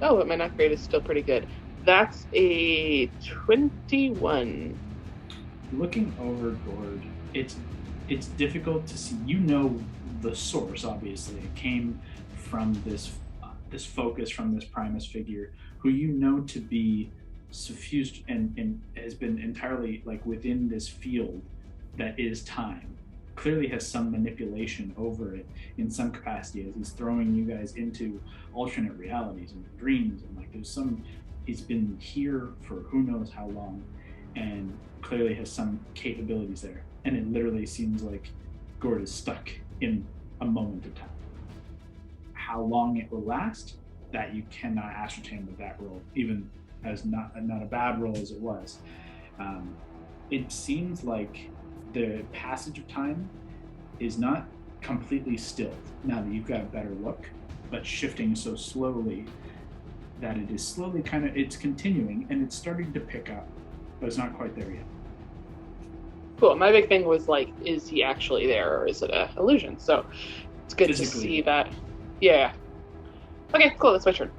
Oh, but my not great is still pretty good. That's a 21.
Looking over Gord, it's difficult to see. You know the source, obviously. It came from this focus from this Primus figure, who you know to be suffused and has been entirely like within this field that is time. clearly has some manipulation over it in some capacity, as he's throwing you guys into alternate realities and dreams, and like he's been here for who knows how long, and clearly has some capabilities there. And it literally seems like Gord is stuck in a moment of time. How long it will last, that you cannot ascertain with that roll, even as not a bad roll as it was. It seems like the passage of time is not completely stilled now that you've got a better look, but shifting so slowly that it is slowly it's continuing, and it's starting to pick up, but it's not quite there yet.
Cool. My big thing was like, is he actually there, or is it an illusion? So it's good to see that. Yeah. Okay, cool. That's my turn.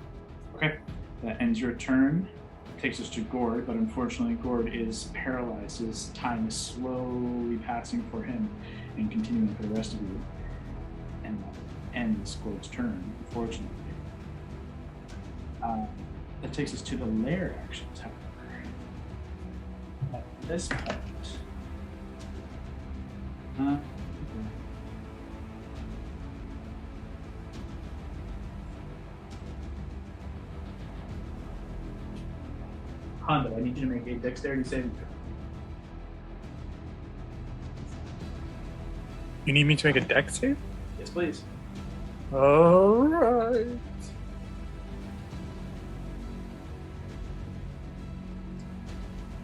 Okay. That ends your turn. Takes us to Gord, but unfortunately Gord is paralyzed. His time is slowly passing for him and continuing for the rest of you. And that ends Gord's turn, unfortunately. That takes us to the lair actions, however. At this point, Hondo, I need you to make a dexterity saving throw.
You need me to make a dex save?
Yes, please.
All right.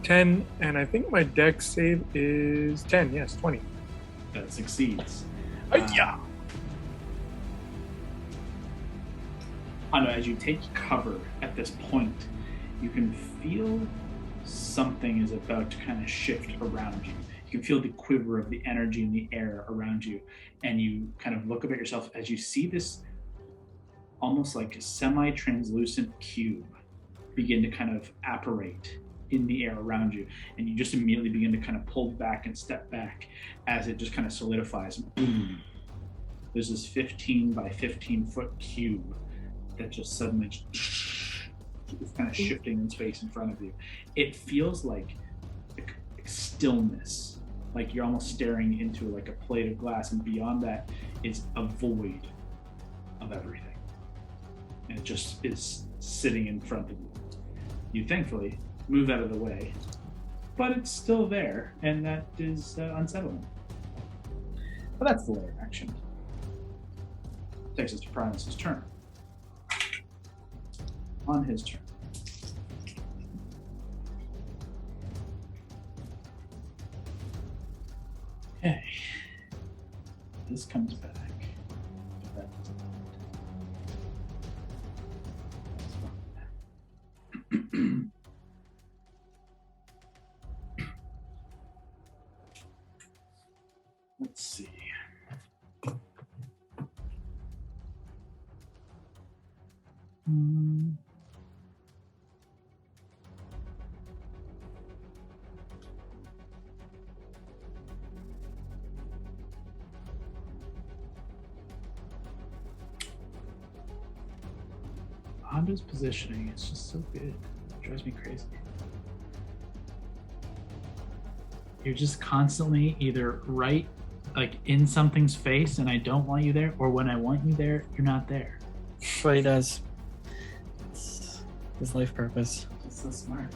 10, and I think my dex save is 10. Yes, 20.
That succeeds.
Yeah.
Hondo, as you take cover at this point, you can feel something is about to kind of shift around you. You can feel the quiver of the energy in the air around you, and you kind of look up at yourself as you see this almost like a semi-translucent cube begin to kind of apparate in the air around you, and you just immediately begin to kind of pull back and step back as it just kind of solidifies. Boom. There's this 15 by 15 foot cube that just suddenly it's kind of shifting in space in front of you. It feels like stillness, like you're almost staring into like a plate of glass, and beyond that is a void of everything. And it just is sitting in front of you. You thankfully move out of the way, but it's still there, and that is unsettling. But that's the lair action. Takes us to Primus's turn. On his turn, okay, this comes back. Let's see. Honda's positioning is just so good. It drives me crazy. You're just constantly either right, like in something's face and I don't want you there, or when I want you there, you're not there.
That's what he does. It's his life purpose.
It's so smart.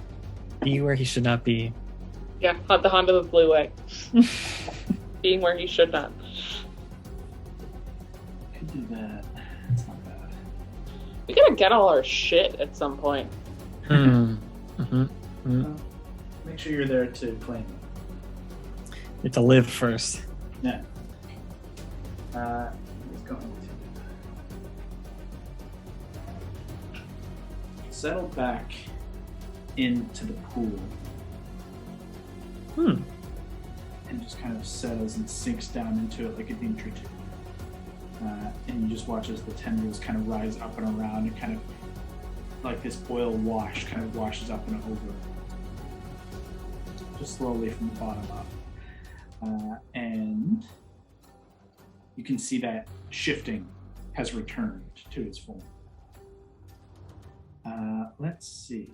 Be where he should not be.
Yeah, the Honda the blue way. Being where he should not.
Could do that. It's not bad.
We gotta get all our shit at some point.
Well, make sure you're there to claim it.
You have to live first.
Yeah. He's going to settle back into the pool. And just kind of settles and sinks down into it like an inch or two. And you just watch as the tendrils kind of rise up and around, and kind of like this oil wash kind of washes up and over. Just slowly from the bottom up. And you can see that shifting has returned to its form. Let's see.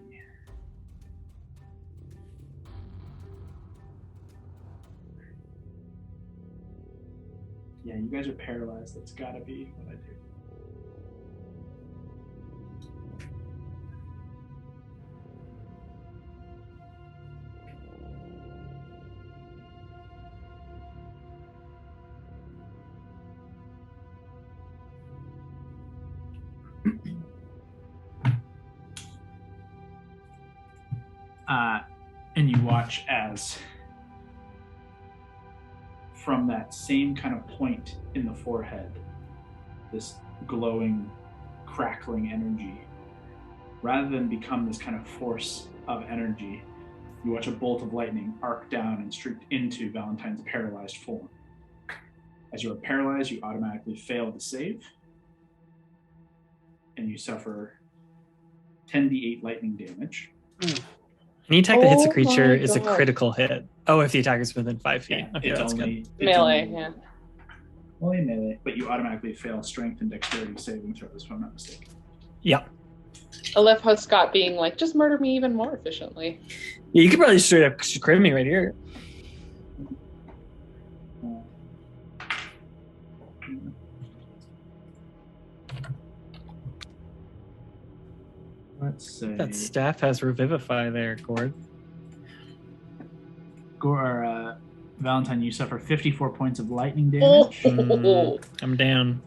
Yeah, you guys are paralyzed. That's gotta be what I do. And you watch as from that same kind of point in the forehead, this glowing, crackling energy, rather than become this kind of force of energy, you watch a bolt of lightning arc down and streak into Valentine's paralyzed form. As you are paralyzed, you automatically fail to save, and you suffer 10d8 lightning damage.
Any attack that hits a
Oh
creature
my
is a
God.
critical hit. Oh, if the attack is within 5 feet.
Yeah,
Okay,
it's
that's
only
good.
Melee,
only,
yeah.
Only melee, but you automatically fail strength and dexterity saving throws, if I'm not mistaken.
Yeah.
I love how Scott being like, just murder me even more efficiently.
Yeah, you could probably straight up crit me right here.
Let's say
That staff has Revivify there, Gord.
Valentine, you suffer 54 points of lightning damage.
I'm down.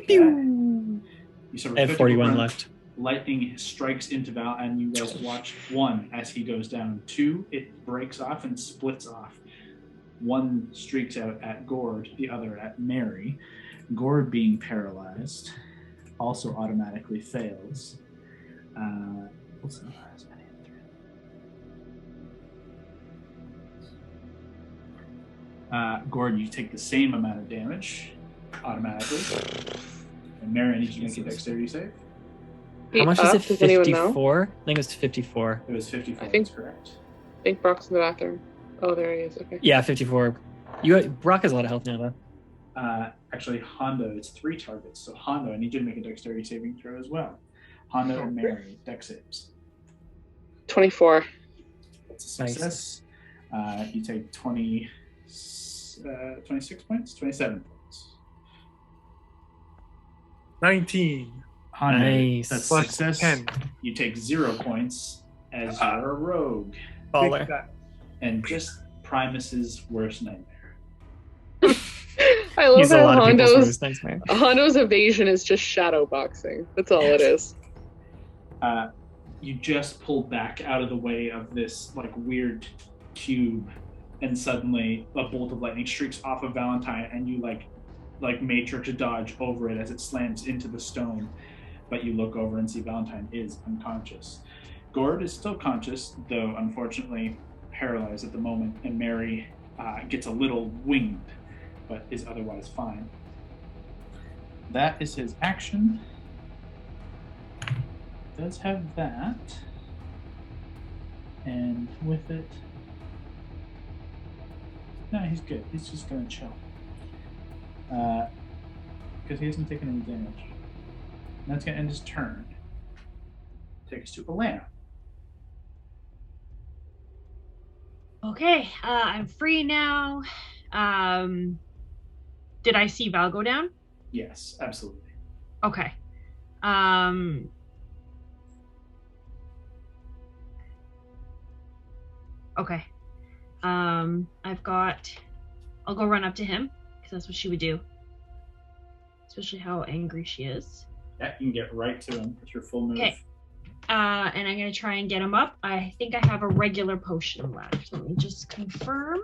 You suffer
I have
54
41
points.
left.
Lightning strikes into Val, and you guys watch 1 as he goes down. 2, it breaks off and splits off. 1 streaks out at Gord, the other at Mary. Gord, being paralyzed, also automatically fails. Gord, you take the same amount of damage automatically. And Mary, I need you to make a dexterity save.
How much is it?
Does anyone know?
54? I think it was 54.
It was 54.
I think-
That's correct.
I think Brock's in the bathroom. Oh, there he is. Okay.
Yeah, 54. Brock has a lot of health now, though.
Actually, Hondo, it's 3 targets. So Hondo, I need you to make a dexterity saving throw as well. Hondo and Mary, dex saves.
24.
That's a success. You take 26 points? 27 points.
19.
Hondo,
Nice.
that's
Plus
success.
10.
You take 0 points as you're a rogue.
Baller.
And just Primus's worst nightmare.
I love
He's a
how
lot of people's
Hondo's,
worst nightmare.
Hondo's evasion is just shadow boxing. That's all it is.
You just pulled back out of the way of this like weird cube, and suddenly a bolt of lightning streaks off of Valentine, and you like matrix dodge over it as it slams into the stone. But you look over and see Valentine is unconscious. Gord is still conscious, though unfortunately paralyzed at the moment, and Mary gets a little winged, but is otherwise fine. That is his action. Does have that, and with it, no, he's good. He's just gonna chill, because he hasn't taken any damage. And that's gonna end his turn. Take us to Elena.
Okay, I'm free now. Did I see Val go down?
Yes, absolutely.
Okay. Okay. I'll go run up to him, because that's what she would do. Especially how angry she is.
Yeah, you can get right to him with your full move.
Okay. And I'm going to try and get him up. I think I have a regular potion left. Let me just confirm.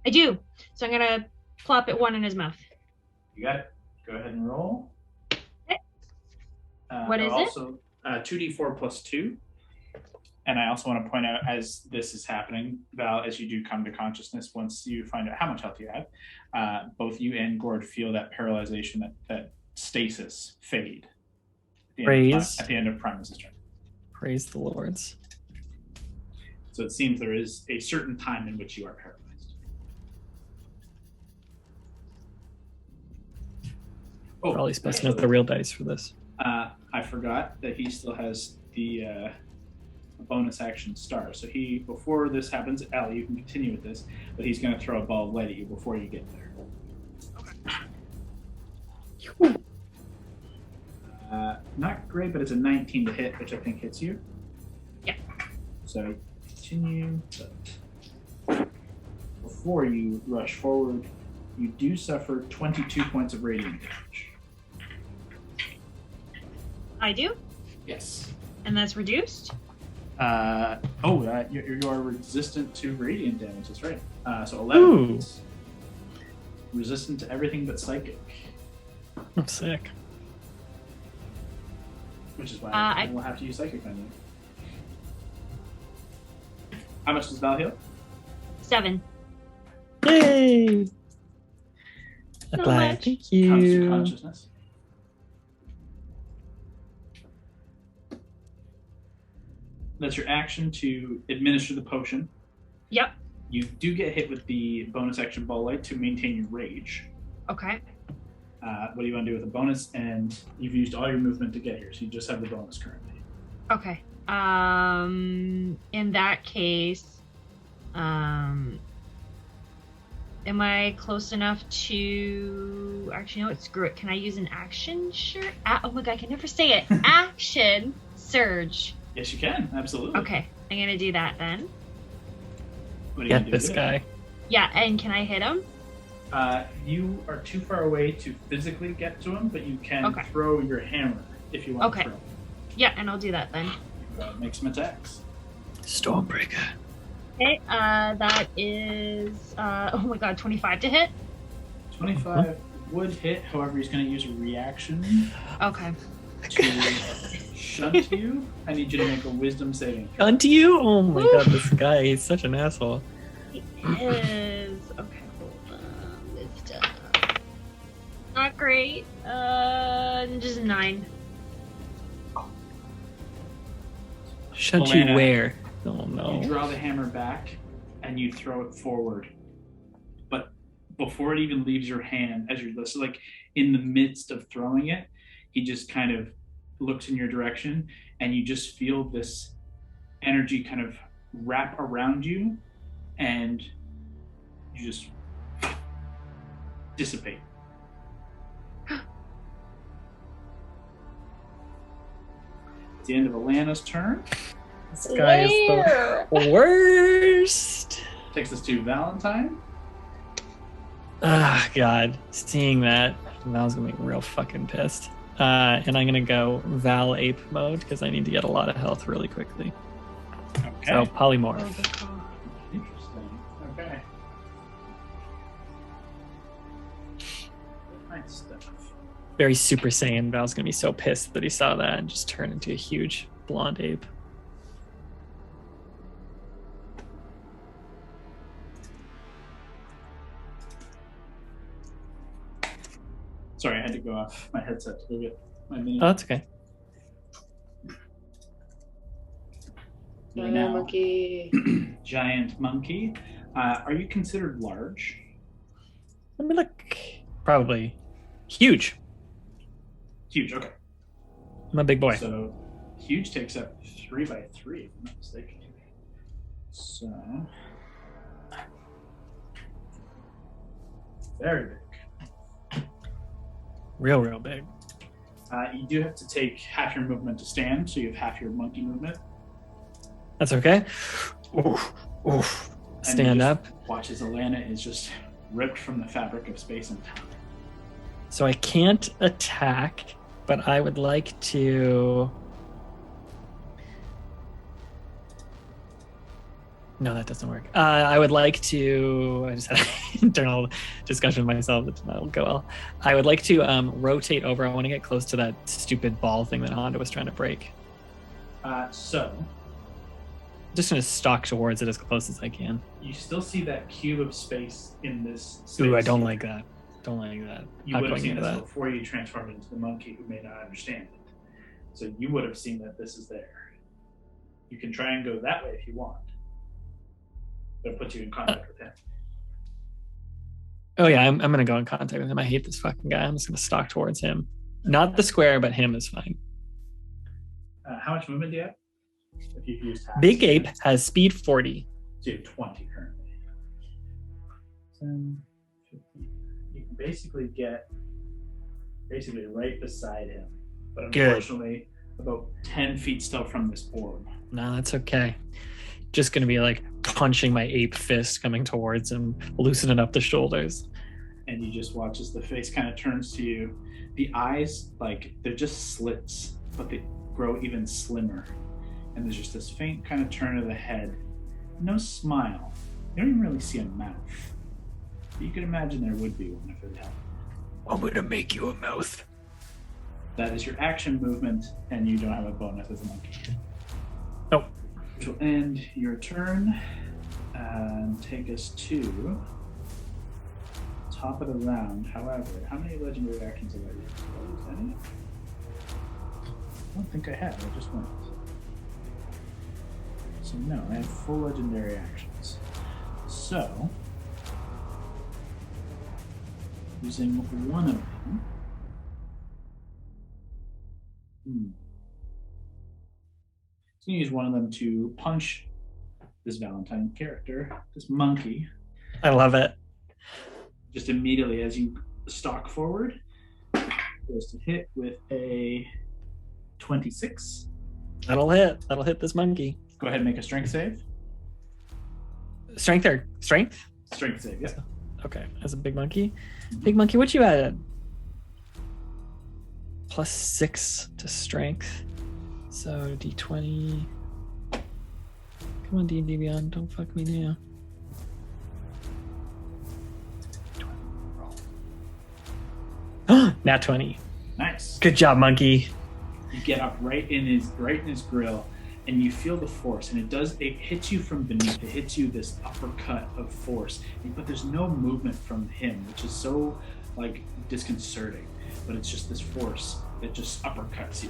I do. So I'm going to plop it 1 in his mouth.
You got it. Go ahead and roll.
Okay. What is it?
also, 2d4 plus 2. And I also want to point out, as this is happening, Val, as you do come to consciousness, once you find out how much health you have, both you and Gord feel that paralyzation, that stasis fade. At the end of Primus's turn.
Praise the Lords.
So it seems there is a certain time in which you are paralyzed. Oh,
Probably supposed to know the real dice for this.
I forgot that he still has the a bonus action star. So before this happens, Allie, you can continue with this, but he's going to throw a ball of light at you before you get there. Not great, but it's a 19 to hit, which I think hits you.
Yeah.
So continue. But before you rush forward, you do suffer 22 points of radiant damage.
I do?
Yes.
And that's reduced?
You are resistant to radiant damage. That's right. So 11 points. Resistant to everything but psychic.
I'm sick.
Which is why I will have to use psychic on you. How much does Val heal?
7.
Yay! Apply. Thank
Comes to
you.
consciousness. That's your action to administer the potion.
Yep.
You do get hit with the bonus action ball light to maintain your rage.
Okay.
What do you want to do with a bonus? And you've used all your movement to get here, so you just have the bonus currently.
Okay. In that case, am I close enough to... Actually, no, screw it. Can I use an action? Sure. Oh my god, I can never say it. Action surge.
Yes, you can. Absolutely.
Okay, I'm gonna do that then.
What are you
Get
gonna do
this
with
guy.
Yeah, and can I hit him?
You are too far away to physically get to him, but you can
Okay.
throw your hammer if you want
Okay.
to throw.
Yeah, and I'll do that then.
Make some attacks.
Stormbreaker.
Okay, that is, oh my god, 25 to hit?
25 would hit, however, he's going to use a reaction
Okay.
to shunt you. I need you to make a wisdom saving throw.
Unto you? Oh my god, this guy, he's such an asshole.
It is, okay, hold on, wisdom. Not great, just 9.
Shunt you
Elena,
where? Oh no.
You draw the hammer back and you throw it forward. But before it even leaves your hand, as you're so like in the midst of throwing it, he just kind of looks in your direction and you just feel this energy kind of wrap around you and you just dissipate. It's the end of Alana's turn.
This guy is the worst.
Takes us to Valentine.
Ah, God. Seeing that, Val's gonna be real fucking pissed. And I'm gonna go Val Ape mode because I need to get a lot of health really quickly.
Okay.
So polymorph.
Interesting. Okay. Nice stuff.
Very Super Saiyan. Val's gonna be so pissed that he saw that and just turn into a huge blonde ape.
Sorry, I had to go off my headset to go get my mini.
Oh, that's okay.
You're now
monkey.
giant monkey. Are you considered large?
Let me look. Probably huge.
Huge, okay.
I'm a big boy.
So huge takes up 3 by 3, if I'm not mistaken. So very big.
Real big.
You do have to take half your movement to stand, so you have half your monkey movement.
That's okay. Oof.
And
Stand
you
up.
just watch as Alana is just ripped from the fabric of space and time.
So I can't attack, but I would like to... No, that doesn't work. I would like to... I just had an internal discussion with myself that did not go well. I would like to rotate over. I want to get close to that stupid ball thing that Honda was trying to break.
So
Just going to stalk towards it as close as I can.
you still see that cube of space in this space.
Ooh, I don't like that. Don't like that.
You
Not
would have
going
seen
into
this
that.
before you transformed into the monkey who may not understand it. So you would have seen that this is there. You can try and go that way if you want. But it puts you in contact with him.
Oh yeah, I'm gonna go in contact with him. I hate this fucking guy. I'm just gonna stalk towards him. Not the square, but him is fine.
How much movement do you have? If you've used half
Big
speed.
Ape has speed 40.
So you have 20 currently. 10, 15. You can basically get right beside him. But
Good.
unfortunately, about 10 feet still from this orb.
No, that's okay. Just gonna be like punching my ape fist coming towards him, loosening up the shoulders.
And you just watch as the face kind of turns to you. The eyes, like, they're just slits, but they grow even slimmer. And there's just this faint kind of turn of the head. No smile. You don't even really see a mouth. But you could imagine there would be one if it happened.
I'm gonna make you a mouth.
That is your action movement, and you don't have a bonus as a monkey.
Nope.
Which will end your turn and take us to top of the round. However, how many legendary actions have I used? Any? I don't think I have. I just went. So no, I have full legendary actions. So, using one of them. So you use one of them to punch this Valentine character, this monkey.
I love it.
Just immediately as you stalk forward, goes to hit with a 26.
That'll hit. That'll hit this monkey.
Go ahead and make a strength save.
Strength or strength?
Strength save, yeah.
Okay, as a big monkey. Big monkey, what you added? +6 to strength. So D20. Come on, D&D Beyond, don't fuck me now. Nat 20.
Nice.
Good job, monkey.
You get up right in his grill, and you feel the force, and it hits you from beneath. It hits you this uppercut of force, but there's no movement from him, which is so like disconcerting. But it's just this force that just uppercuts you,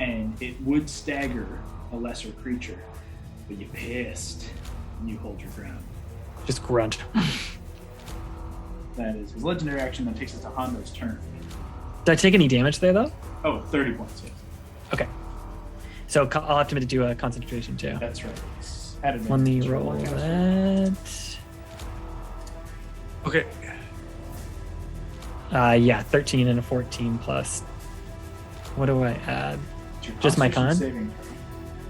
and it would stagger a lesser creature, but you're pissed, and you hold your ground.
Just grunt.
That is his legendary action. That takes us to Hondo's turn.
Did I take any damage there, though?
Oh, 30 points, yes.
Okay. So I'll have to do a concentration, too.
That's right.
Let me roll that.
Okay.
Yeah, 13 and a 14 plus. What do I add? Just my con?
Saving.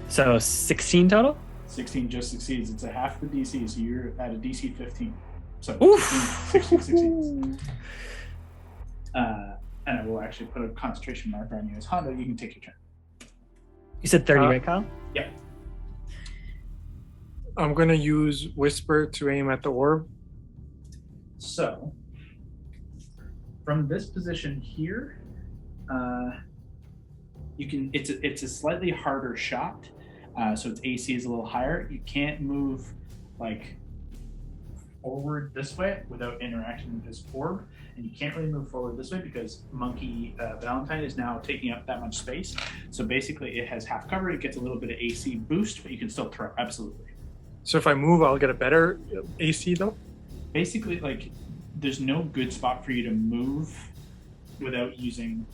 So 16 total?
16 just succeeds. It's a half the DC, so you're at a DC 15. So
Oof.
16 succeeds. And I will actually put a concentration marker on you as Hondo. You can take your turn.
You said 30, right, Kyle?
Yep.
I'm going to use Whisper to aim at the orb.
So, from this position here, you can. It's a slightly harder shot, so its AC is a little higher. You can't move like forward this way without interacting with this orb, and you can't really move forward this way because Monkey Valentine is now taking up that much space. So basically, it has half cover. It gets a little bit of AC boost, but you can still throw. Absolutely.
So if I move, I'll get a better AC though?
Basically, like, there's no good spot for you to move without using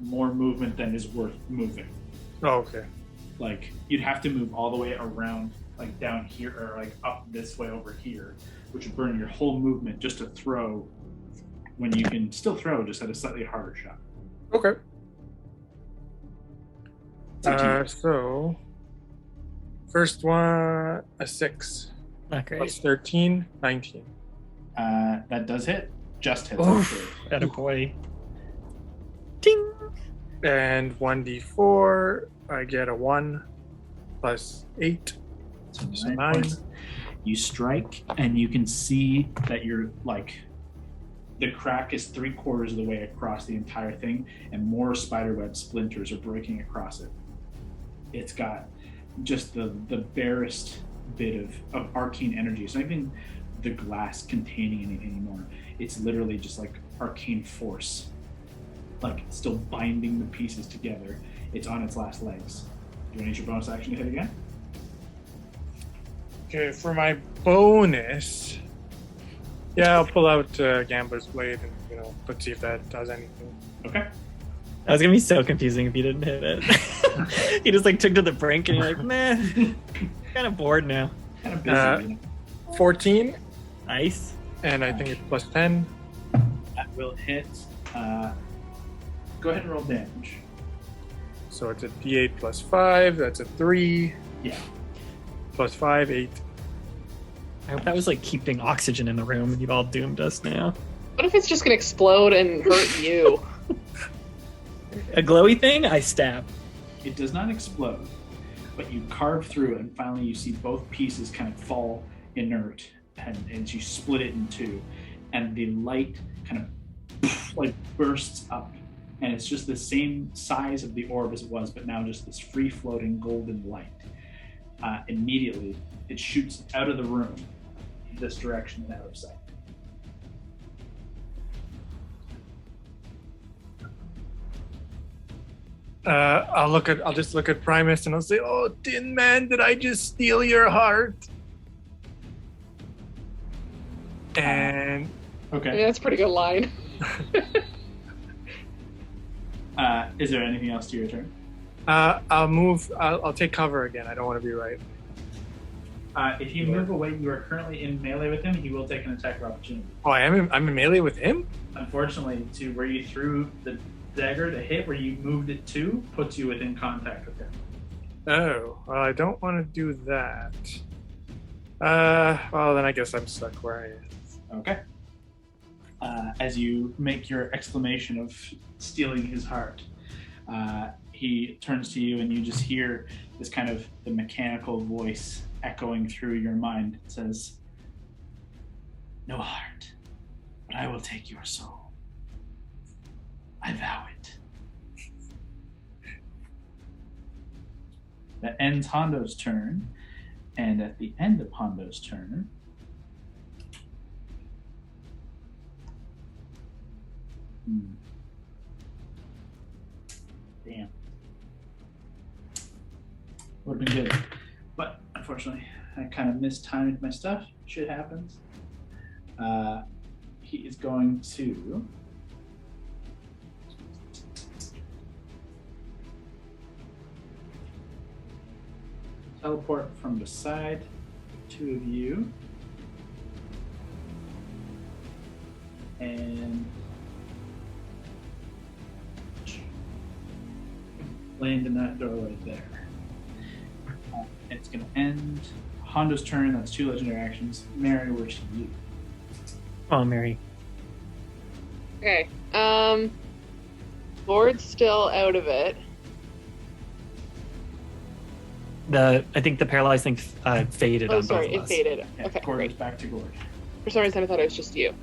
more movement than is worth moving.
Oh, okay.
Like, you'd have to move all the way around, like down here, or like up this way over here, which would burn your whole movement just to throw when you can still throw, just at a slightly harder shot.
Okay.
It's up to you.
So, first one, a 6.
Not great.
Plus 13, 19.
That does hit. Just hits.
Oof. Attaboy. Ding!
And 1d4, I get a 1 plus 8. So 9.
You strike, and you can see that you're like, the crack is 3/4 of the way across the entire thing, and more spiderweb splinters are breaking across it. It's got just the barest bit of arcane energy. It's not even the glass containing anything anymore. It's literally just like arcane force, like still binding the pieces together. It's on its last legs. Do you want to use your bonus action to hit again?
Okay, for my bonus, yeah, I'll pull out Gambler's Blade and, let's see if that does anything.
Okay.
That was gonna be so confusing if you didn't hit it. You just like took to the brink and you're like, man, kind of bored now.
Kind of busy.
14,
Nice.
and I think it's plus 10.
That will hit. Go ahead and roll damage.
So it's a d8 plus 5. That's a 3.
Yeah.
Plus 5, 8.
I hope that was like keeping oxygen in the room and you've all doomed us now.
What if it's just gonna explode and hurt you?
A glowy thing, I stab.
It does not explode, but you carve through it, and finally you see both pieces kind of fall inert, and you split it in two, and the light kind of like bursts up, and it's just the same size of the orb as it was, but now just this free-floating golden light. Immediately, it shoots out of the room in this direction and out of sight.
I'll just look at Primus and I'll say, "Oh, Tin Man, did I just steal your heart?" And
Okay.
I mean, that's a pretty good line.
Is there anything else to your turn?
I'll move. I'll take cover again. I don't want to be right.
If you move away, you are currently in melee with him. He will take an attack of opportunity.
Oh, I'm in melee with him?
Unfortunately, to where you threw the dagger, the hit where you moved it to puts you within contact with him.
Oh, well, I don't want to do that. Well, then I guess I'm stuck where I am.
Okay. As you make your exclamation of stealing his heart, he turns to you and you just hear this kind of the mechanical voice echoing through your mind. It says, "No heart, but I will take your soul. I vow it." That ends Hondo's turn, and at the end of Hondo's turn, damn. Would have been good. But unfortunately, I kind of mistimed my stuff. Shit happens. He is going to teleport from beside two of you and land in that door right there. It's going to end Hondo's turn. That's 2 legendary actions. Mary, where should you?
Oh, Mary.
Okay. Lord's still out of it.
I think the paralyzed thing faded on
sorry,
both of us.
it faded.
Yeah,
Okay,
Gord
great.
is back to Gord.
For some reason, I thought it was just you.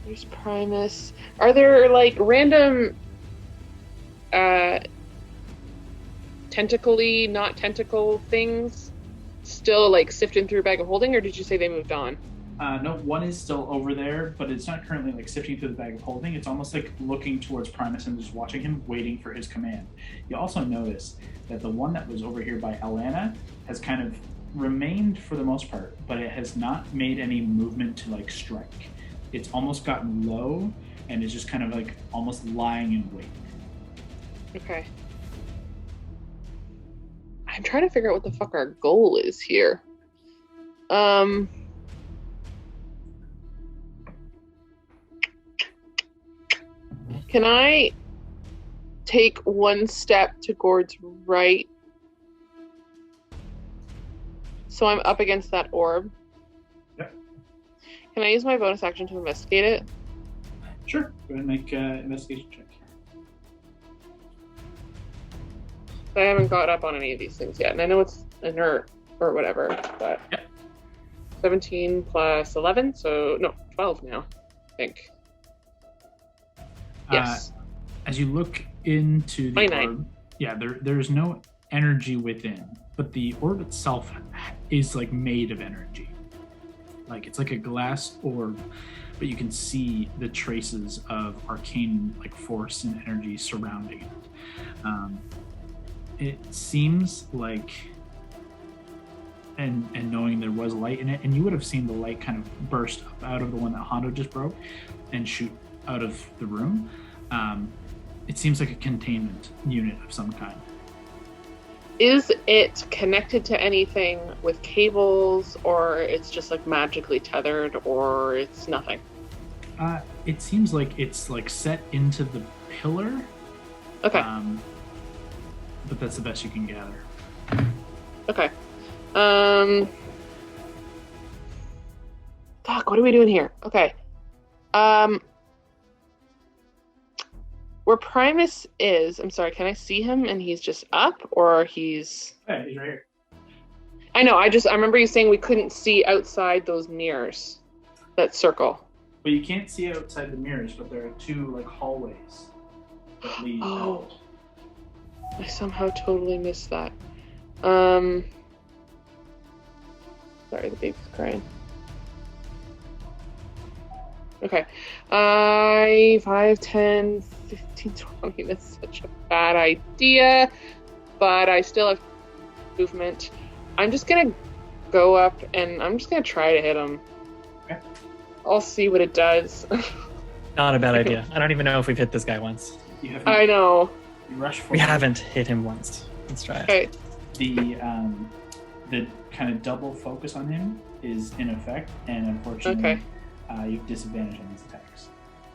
There's Primus. Are there like random, tentacly, not tentacle things still like sifting through a bag of holding, or did you say they moved on?
No, one is still over there, but it's not currently like sifting through the bag of holding. It's almost like looking towards Primus and just watching him, waiting for his command. You also notice that the one that was over here by Alana has kind of remained for the most part, but it has not made any movement to like strike. It's almost gotten low and is just kind of like almost lying in wait.
Okay. I'm trying to figure out what the fuck our goal is here. Can I take one step to Gord's right? So I'm up against that orb.
Yep.
Can I use my bonus action to investigate it?
Sure. Go ahead and make an investigation check.
I haven't got up on any of these things yet, and I know it's inert or whatever, but
Yep.
17 plus 11, so no, 12 now, I think. Yes.
As you look into the
29.
orb, yeah, there's no energy within, but the orb itself is like made of energy. Like it's like a glass orb, but you can see the traces of arcane like force and energy surrounding it. It seems like and knowing there was light in it, and you would have seen the light kind of burst up out of the one that Hondo just broke and shoot out of the room. It seems like a containment unit of some kind.
Is it connected to anything with cables, or it's just like magically tethered, or it's nothing?
It seems like it's like set into the pillar.
Okay.
But that's the best you can gather.
Okay. Fuck, what are we doing here? Okay. Where Primus is, I'm sorry, can I see him and he's just up, or he's...
Yeah, he's right here.
I know, I remember you saying we couldn't see outside those mirrors. That circle.
Well, you can't see outside the mirrors, but there are two, like, hallways that lead out.
I somehow totally missed that. Sorry, the baby's crying. Okay. 5, 10, 15, 20. That's such a bad idea. But I still have movement. I'm just going to go up and I'm just going to try to hit him.
Okay.
I'll see what it does.
Not a bad idea. I don't even know if we've hit this guy once.
I know.
You rush forward.
We haven't hit him once. Let's try it.
Okay.
The kind of double focus on him is in effect, and unfortunately, you have disadvantage on these attacks.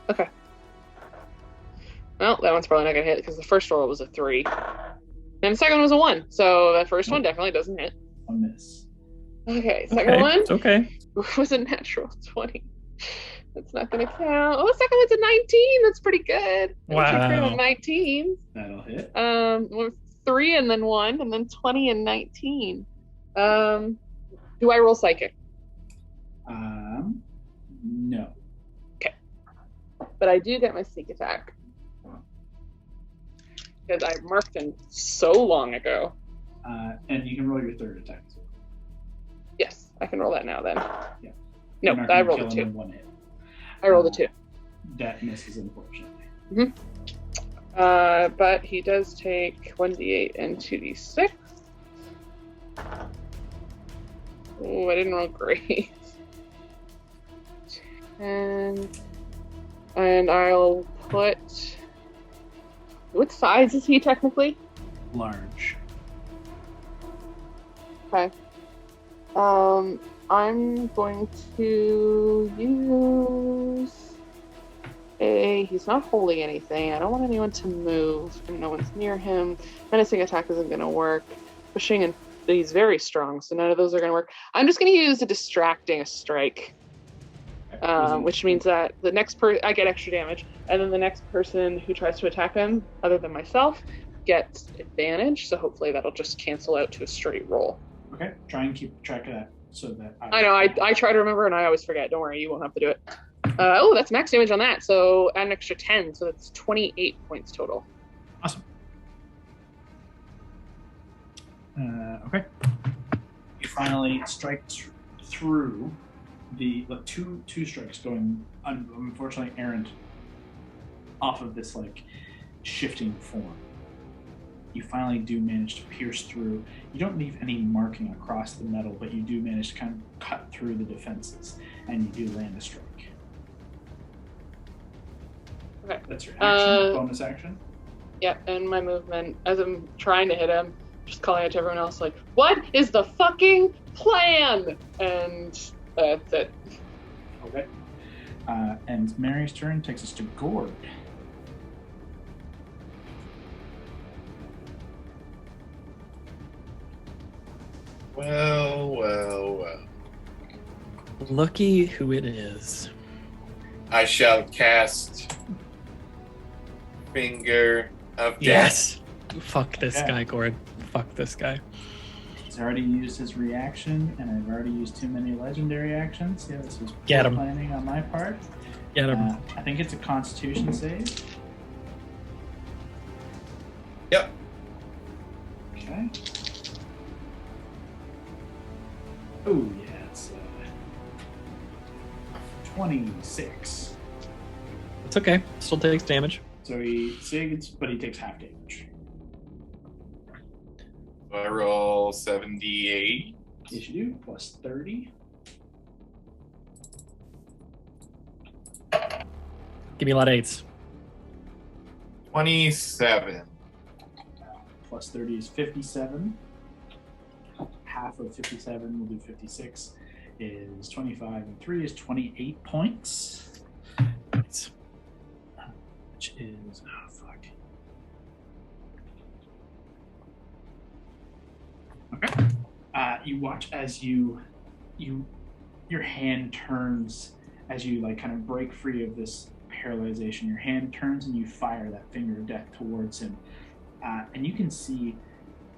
Okay. Well, that one's probably not gonna hit because the first roll was a 3, and the second one was a 1. So the first one definitely doesn't hit.
A miss.
Okay, second one.
It's okay.
Was a natural 20. That's not gonna count. Oh, the second one's a 19. That's pretty good.
Wow.
19.
That'll hit.
3 and then 1 and then 20 and 19. Do I roll psychic?
No.
Okay. But I do get my sneak attack. Because I marked him so long ago.
And you can roll your third attack too.
Yes, I can roll that now then.
Yeah.
No, I rolled a 2.
One hit.
I rolled a 2.
That misses, unfortunately.
Mm-hmm. But he does take 1d8 and 2d6. Oh, I didn't roll great. And I'll put... What size is he technically?
Large.
Okay. I'm going to use he's not holding anything. I don't want anyone to move, and no one's near him. Menacing attack isn't going to work. Pushing, and he's very strong, so none of those are going to work. I'm just going to use a distracting strike, which means that the next I get extra damage, and then the next person who tries to attack him, other than myself, gets advantage. So hopefully that'll just cancel out to a straight roll.
Okay, try and keep track of that so that
I know, I try to remember and I always forget. Don't worry, you won't have to do it. Oh, that's max damage on that, so add an extra 10, so that's 28 points total.
Awesome. Okay. You finally strike through the two strikes going, unfortunately, errant off of this like shifting form. You finally do manage to pierce through. You don't leave any marking across the metal, but you do manage to kind of cut through the defenses, and you do land a strike.
Okay.
That's your action, bonus action.
Yeah, and my movement, as I'm trying to hit him, just calling out to everyone else, like, what is the fucking plan? And that's it.
Okay. And Mary's turn takes us to Gord.
Well.
Looky who it is.
I shall cast Finger of Death.
Yes. Fuck this guy, Gord. Fuck this guy.
He's already used his reaction, and I've already used too many legendary actions. Yeah, this was
Get him.
planning on my part.
Get him.
I think it's a Constitution save.
Yep.
Okay. Oh, yeah, it's 26.
It's okay. Still takes damage.
So he sigs, but he takes half damage.
I roll 78.
Yes, you do. Plus 30.
Give me a lot of 8s.
27.
Plus 30 is 57. Half of 57 will do 56. Is 25 and 3 is 28 points. Which is Okay. You watch as your hand turns as you like kind of break free of this paralyzation. Your hand turns and you fire that finger of death towards him, and you can see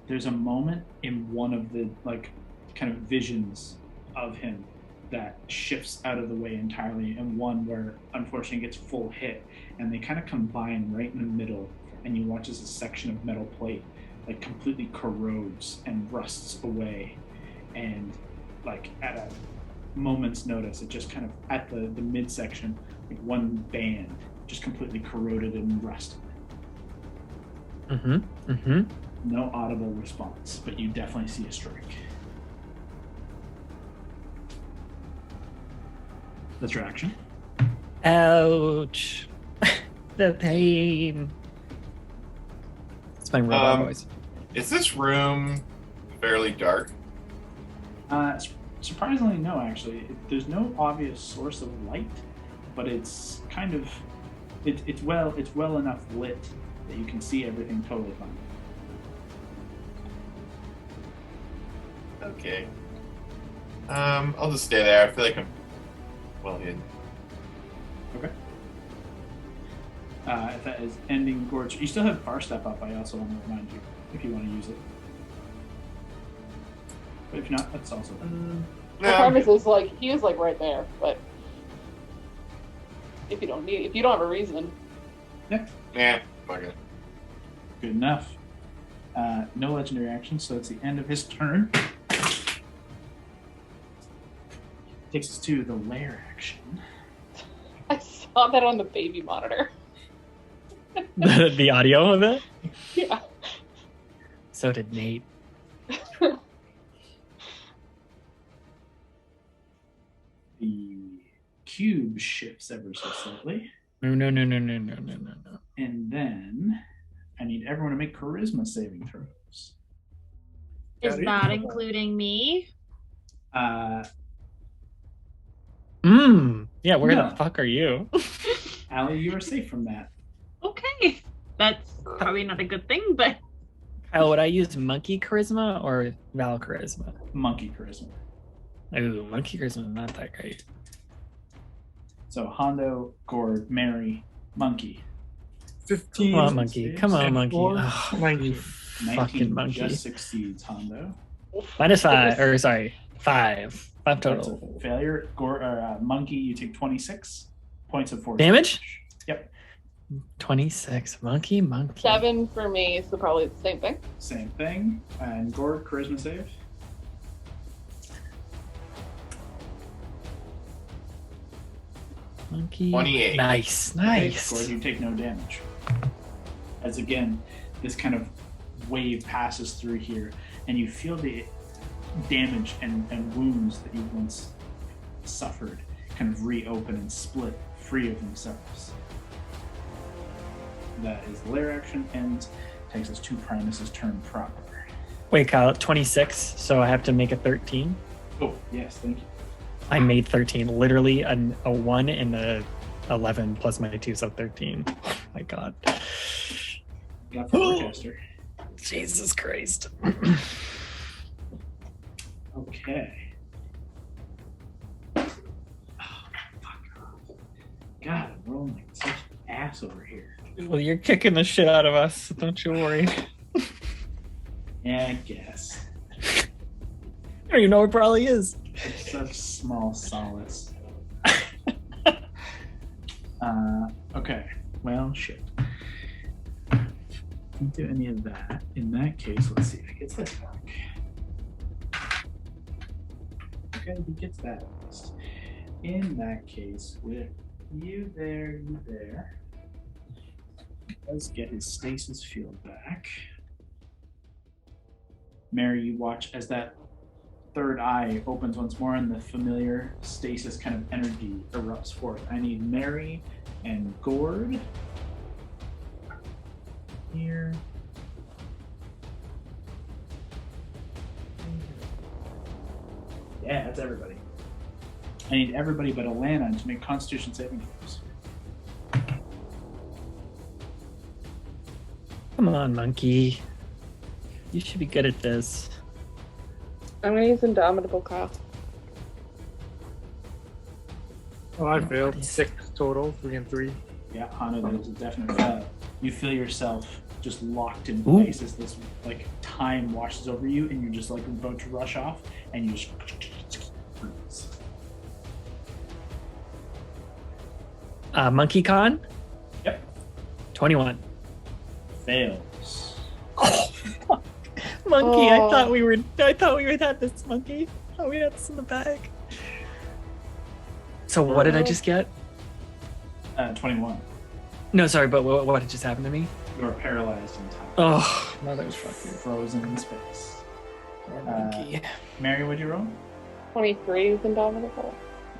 there's a moment in one of the like kind of visions of him that shifts out of the way entirely, and one where unfortunately gets full hit, and they kind of combine right in the middle, and you watch as a section of metal plate like completely corrodes and rusts away, and like at a moment's notice, it just kind of at the midsection, like one band just completely corroded and rusted. No audible response, but you definitely see a strike. That's your action.
Ouch. The pain. It's my robot voice.
Is this room fairly dark?
Surprisingly, no, actually. There's no obvious source of light, but it's kind of it's well enough lit that you can see everything totally fine.
Okay. I'll just stay there. I feel like I'm well hidden.
Okay. If that is ending Gorge, you still have Far Step up. I also want to remind you if you want to use it. But if not, that's also fine.
The premise is like he is like right there, but if you don't have a reason.
Yeah, fuck it.
Good enough. No legendary action, so it's the end of his turn. Takes us to the lair action.
I saw that on the baby monitor.
The audio of it?
Yeah.
So did Nate.
The cube shifts ever so slightly.
No.
And then I need everyone to make charisma saving throws.
Is that including me?
Yeah, where
No.
the fuck are you?
Allie, you are safe from that.
Okay. That's probably not a good thing, but
Kyle, would I use monkey charisma or Val charisma?
Monkey charisma.
Ooh, monkey charisma is not that great.
So Hondo, Gord, Mary, Monkey.
15.
Come on, monkey. Come on, monkey. Oh,
19.
you
19
fucking monkey.
just succeeds Hondo.
-5, 5. 5
That's
total.
a failure. Monkey, you take 26 points of force
Damage?
Yep.
26. Monkey.
7 for me, so probably the same thing.
Same thing. And Gord, charisma save.
Monkey.
28.
Nice.
Gord, you take no damage. As again, this kind of wave passes through here, and you feel the damage and wounds that you once suffered kind of reopen and split free of themselves. That is the lair action, and takes us to Primus's turn proper.
Wait, Kyle, 26, so I have to make a 13.
Oh, yes, thank you.
I made 13, literally a 1 and a 11 plus my 2, so 13. Oh my god.
Got the forecaster.
Jesus Christ.
Okay. Oh, fuck off. God, I'm rolling like such ass over here.
Well, you're kicking the shit out of us, so don't you worry.
Yeah, I guess.
I don't even know where it probably is.
Such small solace. Okay. Well, shit. Can't do any of that. In that case, let's see if he gets this back. Okay, he gets that at least. In that case, with you there, he does get his stasis field back. Mary, you watch as that third eye opens once more, and the familiar stasis kind of energy erupts forth. I need Mary and Gord here. Yeah, that's everybody. I need everybody but Alana to make Constitution saving throws.
Come on, monkey. You should be good at this.
I'm gonna use Indomitable, Kyle.
Oh, I failed. 6 total, 3 and 3.
Yeah, Hana, that is a definite fail. You feel yourself just locked in
Ooh.
place as this like time washes over you, and you're just like about to rush off, and you just freeze.
Monkey Con?
Yep.
21.
Fails.
Oh, fuck. Monkey, I thought we had this, monkey. I thought we had this in the bag. So what did I just get?
21.
No, sorry, but what just happened to me?
You are paralyzed in time.
Oh, motherfucker.
Frozen in space.
Poor monkey.
Mary, what'd you roll?
23 with Indomitable.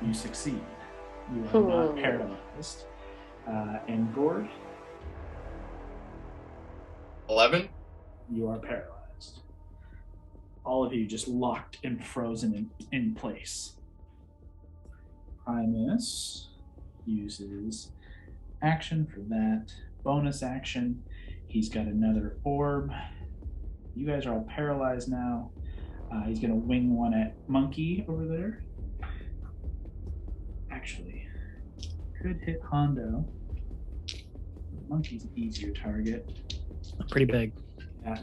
You succeed. You are not paralyzed. And Gord,
11.
you are paralyzed. All of you just locked and frozen in place. Primus uses action for that. Bonus action. He's got another orb. You guys are all paralyzed now. He's going to wing one at Monkey over there. Actually, could hit Hondo. Monkey's an easier target.
Pretty big.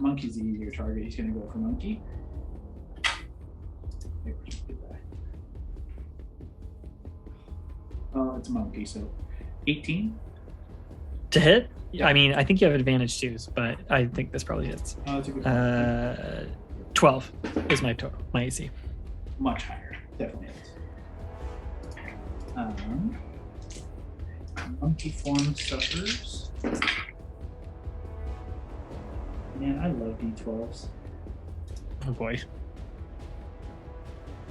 Monkey's the easier target. He's going to go for Monkey. Oh, it's Monkey, so 18.
To hit?
Yeah.
I mean, I think you have advantage too, but I think this probably hits.
Oh, that's a good one.
12 is my total, my AC.
Much higher, definitely. Monkey form suffers. Man, I love D12s.
Oh boy.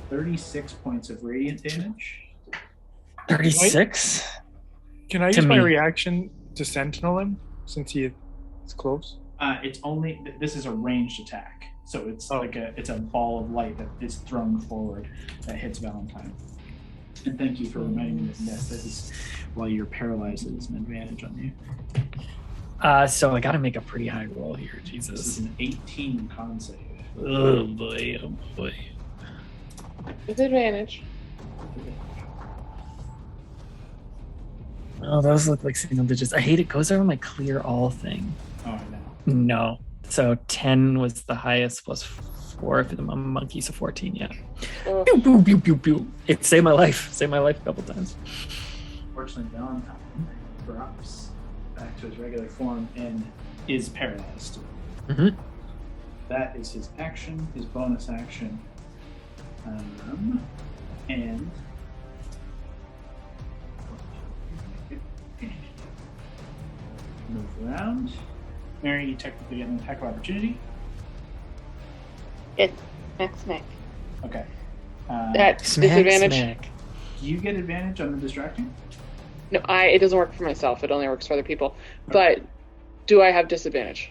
36 points of radiant damage.
36?
Can I
To
use my
me.
reaction to sentinel him since he is close?
It's only this is a ranged attack, so it's it's a ball of light that is thrown forward that hits Valentine. And thank you for reminding me that that is while you're paralyzed, it is an advantage on you.
So I gotta make a pretty high roll here,
This
Jesus.
is an 18 con save.
Oh boy, oh boy.
With advantage.
Oh, those look like single digits. I hate it. Goes over my clear all thing.
Oh, I know.
No. So 10 was the highest plus 4 if I'm a monkey, so 14, yeah.
Ugh.
Pew, pew, pew, pew, pew. It saved my life. Saved my life a couple times.
Fortunately, Valentine drops back to his regular form and is paralyzed.
Mm-hmm.
That is his action, his bonus action. And move around. Mary, you technically get an attack of opportunity.
It's smack.
Okay.
That's
Smack,
disadvantage.
smack.
Do you get advantage on the distracting?
No, it doesn't work for myself. It only works for other people. But do I have disadvantage?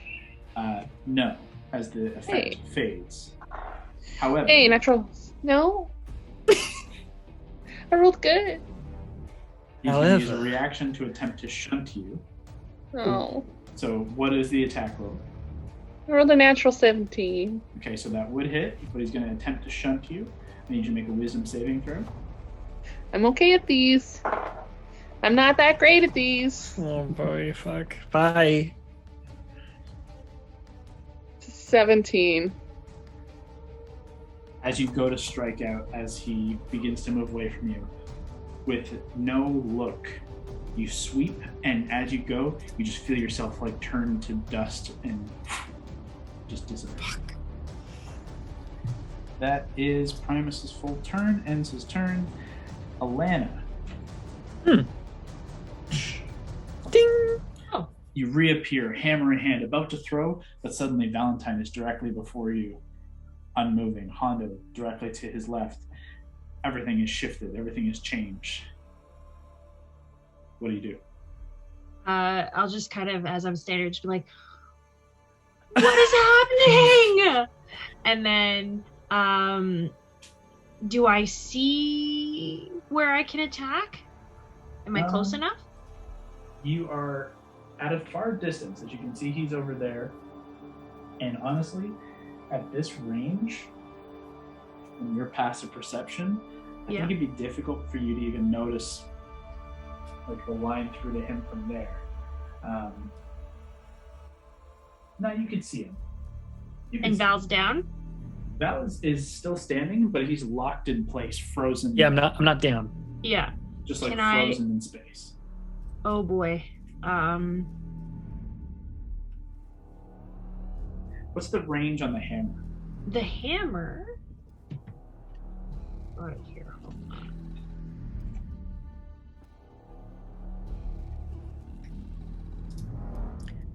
No, as the effect
Hey.
fades. However,
Hey, natural. No. I rolled good.
he's going to use a
However.
reaction to attempt to shunt you.
No.
So what is the attack roll?
I rolled a natural 17.
Okay, so that would hit, but he's going to attempt to shunt you. I need you to make a wisdom saving throw.
I'm okay at these. I'm not that great at these.
Oh boy, fuck. Bye.
17.
As you go to strike out, as he begins to move away from you, with no look, you sweep, and as you go, you just feel yourself like turn to dust and just disappear. That is Primus's full turn, ends his turn. Alana.
Ding!
You reappear, hammer in hand, about to throw, but suddenly Valentine is directly before you. unmoving. Hondo directly to his left. Everything is shifted. Everything is changed. What do you do?
I'll just kind of, as I'm standing, just be like, what is happening? And then, do I see where I can attack? Am I close enough?
You are at a far distance. As you can see, he's over there. And honestly, at this range, in your passive perception, I think it'd be difficult for you to even notice like the line through to him from there. No, you can see him.
And Val's down?
Val is still standing, but he's locked in place, frozen.
Yeah, I'm not down.
Yeah.
Just like frozen in space.
Oh boy.
What's the range on the hammer?
The hammer? Right here. Hold on.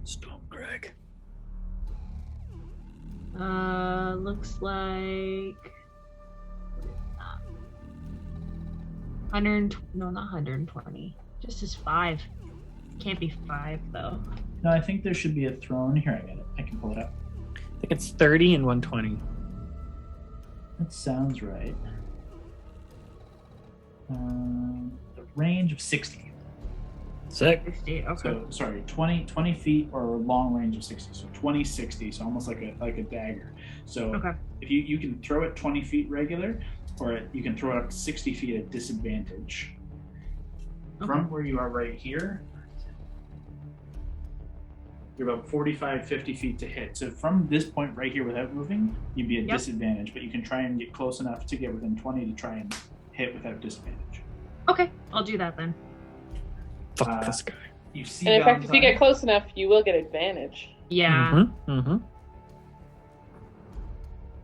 Stone Greg.
Looks like 100. No, not 120. Just as 5. Can't be 5 though.
No, I think there should be a throne. Here, I got it. I can pull it up.
I think it's 30 and 120.
That sounds right. The range of 60.
Sick.
60, okay.
So, sorry, 20 feet or a long range of 60. So 20, 60, so almost like a dagger. So if you can throw it 20 feet regular, or you can throw it up to 60 feet at disadvantage. From where you are right here, you're about 45, 50 feet to hit. So from this point right here without moving, you'd be at disadvantage, but you can try and get close enough to get within 20 to try and hit without disadvantage.
Okay, I'll do that then.
Fuck this guy.
You see,
and in fact, if you get close enough, you will get advantage.
Yeah.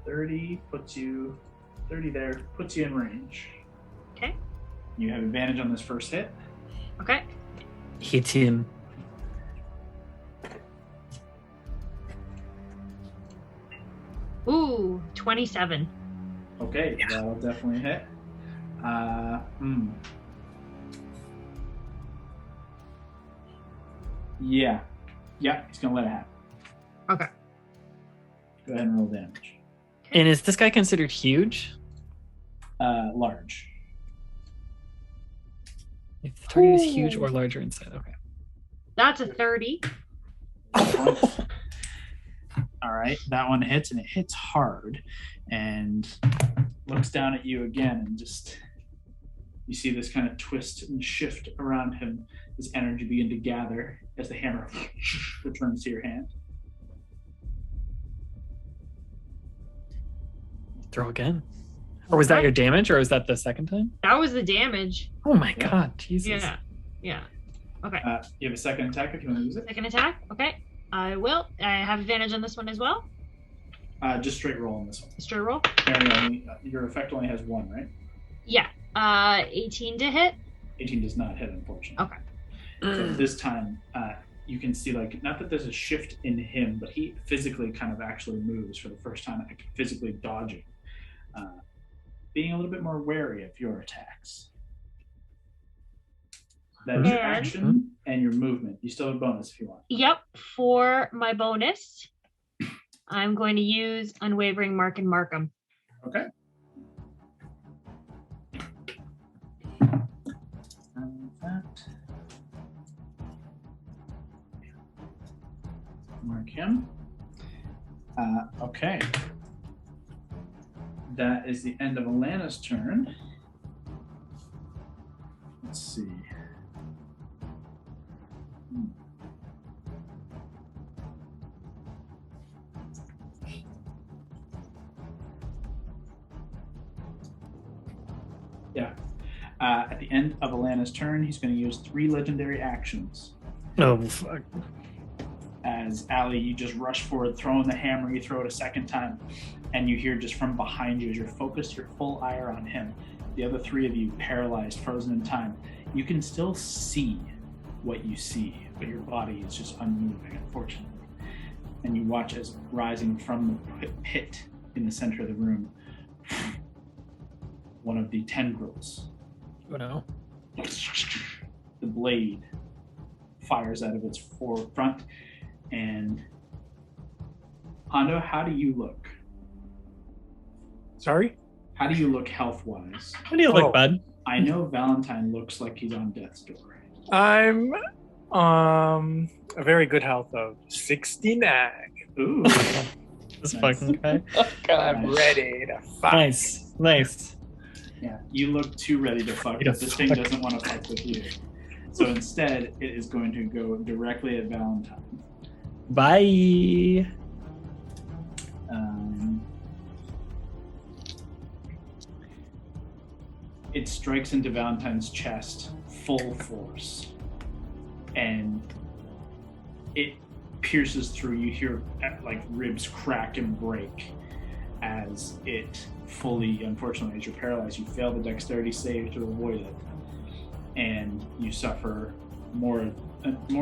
30 puts you, 30 there, puts you in range.
Okay.
You have advantage on this first hit.
Okay.
Hit him.
Ooh, 27.
Okay, that'll definitely hit. Yeah, he's gonna let it happen.
Okay.
Go ahead and roll damage.
And is this guy considered huge?
Large.
If the target is huge or larger inside, okay.
That's a 30.
All right, that one hits, and it hits hard, and looks down at you again, and just you see this kind of twist and shift around him. This energy begin to gather as the hammer returns to your hand.
Throw again. Or was that your damage, or was that the second time?
That was the damage.
Oh my god, Jesus.
Yeah. Okay.
You have a second attack if you want to use it.
Second attack? Okay. I will. I have advantage on this one as well?
Just straight roll on this one.
Straight roll?
Your effect only has 1, right?
Yeah. 18 to hit?
18 does not hit, unfortunately.
Okay.
So this time, you can see, like, not that there's a shift in him, but he physically kind of actually moves for the first time, like, physically dodging. Being a little bit more wary of your attacks. That is your action and your movement. You still have a bonus if you want.
Yep. For my bonus, I'm going to use Unwavering Mark and Markham.
Okay. Mark him. Okay. That is the end of Alana's turn. Let's see. Yeah. At the end of Alana's turn, he's going to use 3 legendary actions.
Oh, fuck.
As Allie, you just rush forward, throwing the hammer, you throw it a second time, and you hear just from behind you, as you're focused your full ire on him, the other 3 of you paralyzed, frozen in time. You can still see what you see, but your body is just unmoving, unfortunately. And you watch as rising from the pit in the center of the room, one of the tendrils.
Oh no.
The blade fires out of its forefront, and Hondo, how do you look?
Sorry?
How do you look health-wise?
How do you look, bud?
I know Valentine looks like he's on death's door.
I'm a very good health of 69.
Ooh.
This
Nice.
fucking guy.
Oh, God.
I'm ready to fight.
Nice.
Yeah, you look too ready to fuck,
Ready to
but this thing
fuck.
doesn't want to fuck with you. So instead, it is going to go directly at Valentine.
Bye.
It strikes into Valentine's chest full force, and it pierces through. You hear like ribs crack and break as it fully, unfortunately, as you're paralyzed, you fail the dexterity save to avoid it, and you suffer more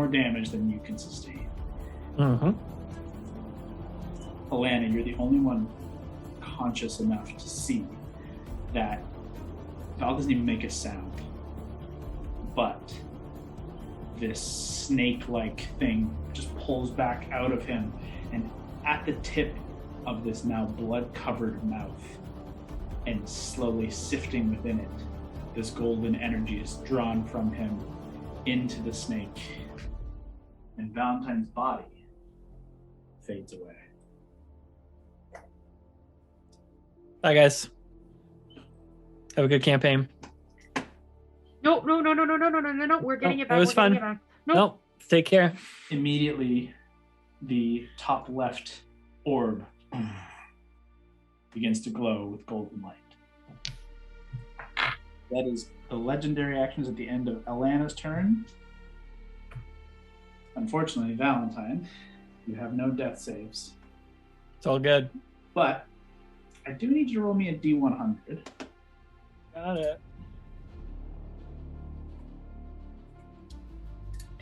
damage than you can sustain.
Mm-hmm.
Alana, you're the only one conscious enough to see that Val doesn't even make a sound, but this snake-like thing just pulls back out of him, and at the tip of this now blood-covered mouth and slowly sifting within it, this golden energy is drawn from him into the snake, and Valentine's body fades away.
Bye, guys. Have a good campaign.
No. We're getting it back.
It was
We're
fun.
getting it back. Nope.
Nope. Take care.
Immediately, the top left orb begins to glow with golden light. That is the legendary actions at the end of Alana's turn. Unfortunately, Valentine, you have no death saves.
It's all good.
But I do need you to roll me a D100.
Got it.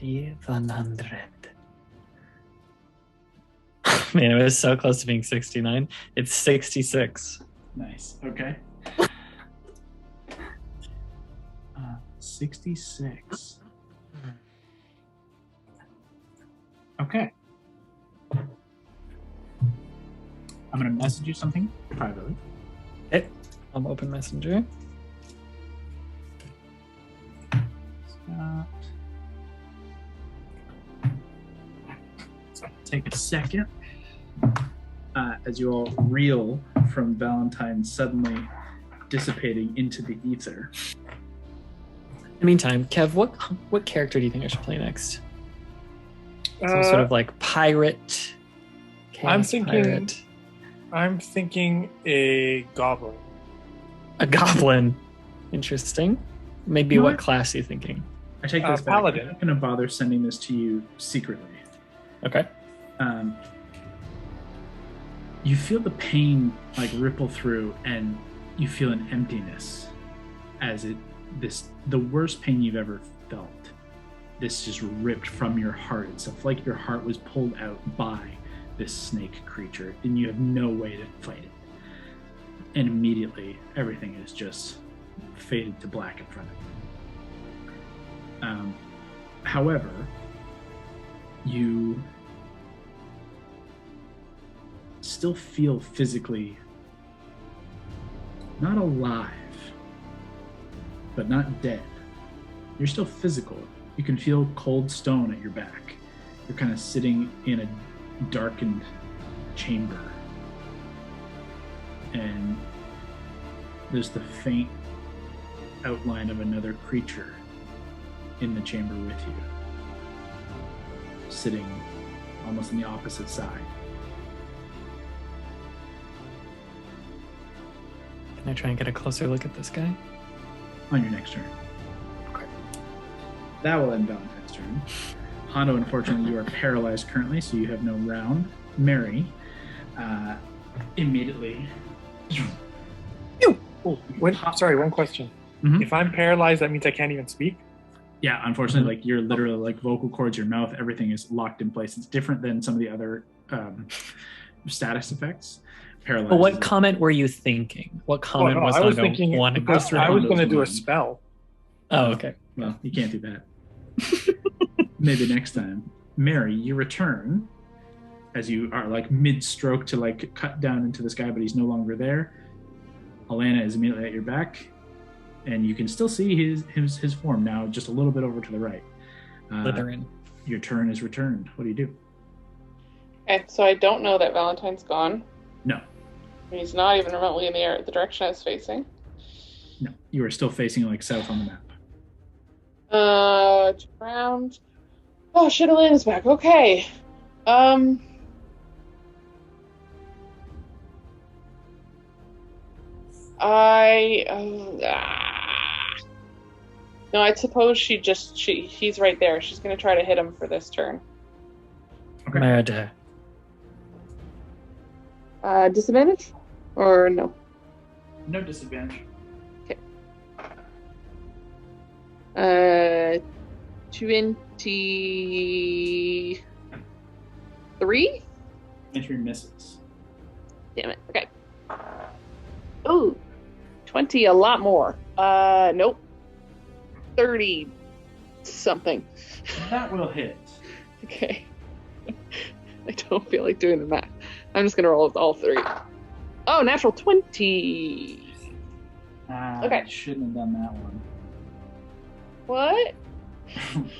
D100. Man, it was so close to being 69. It's 66.
Nice. Okay. 66. Okay. I'm going to message you something privately.
Okay. I'm open messenger.
Take a second as you all reel from Valentine suddenly dissipating into the ether.
In the meantime, Kev, what character do you think I should play next? Some sort of like pirate.
I'm thinking a goblin.
A goblin. Interesting. Maybe what class are you thinking?
I take this back.
Paladin.
I'm not going to bother sending this to you secretly.
Okay.
You feel the pain like ripple through, and you feel an emptiness as the worst pain you've ever felt. This just ripped from your heart. It's like your heart was pulled out by this snake creature, and you have no way to fight it. And immediately, everything is just faded to black in front of you. However, you still feel physically not alive, but not dead. You're still physical. You can feel cold stone at your back. You're kind of sitting in a darkened chamber, and there's the faint outline of another creature in the chamber with you, sitting almost on the opposite side.
Can I try and get a closer look at this guy?
On your next turn.
Okay.
That will end Valentine's turn. Hondo, unfortunately, you are paralyzed currently, so you have no round. Mary, immediately.
Sorry, one question.
Mhm.
If I'm paralyzed, that means I can't even speak?
Yeah, unfortunately, like you're literally like vocal cords, your mouth, everything is locked in place. It's different than some of the other status effects, paralyzes
But what
it.
comment were you thinking? What comment
I
was
was
not
thinking
one?
I was going to do a
mind.
spell.
Oh, okay.
Well, you can't do that. Maybe next time. Mary, you return as you are like mid-stroke to like cut down into this guy, but he's no longer there. Alana is immediately at your back, and you can still see his form now, just a little bit over to the right.
Slytherin.
Your turn is returned. What do you do?
Okay, so I don't know that Valentine's gone.
No.
He's not even remotely in the direction I was facing.
No. You are still facing like south on the map.
Round. Oh shit, Alana's back. Okay. No, I suppose he's right there. She's gonna try to hit him for this turn.
Okay.
Murder.
Disadvantage? Or no?
No disadvantage.
23?
Entry misses.
Damn it. Okay. Ooh. 20, a lot more. Nope. 30 something.
That will hit.
Okay. I don't feel like doing the math. I'm just gonna roll with all three. Oh, natural 20. Okay.
I shouldn't have done that one.
What?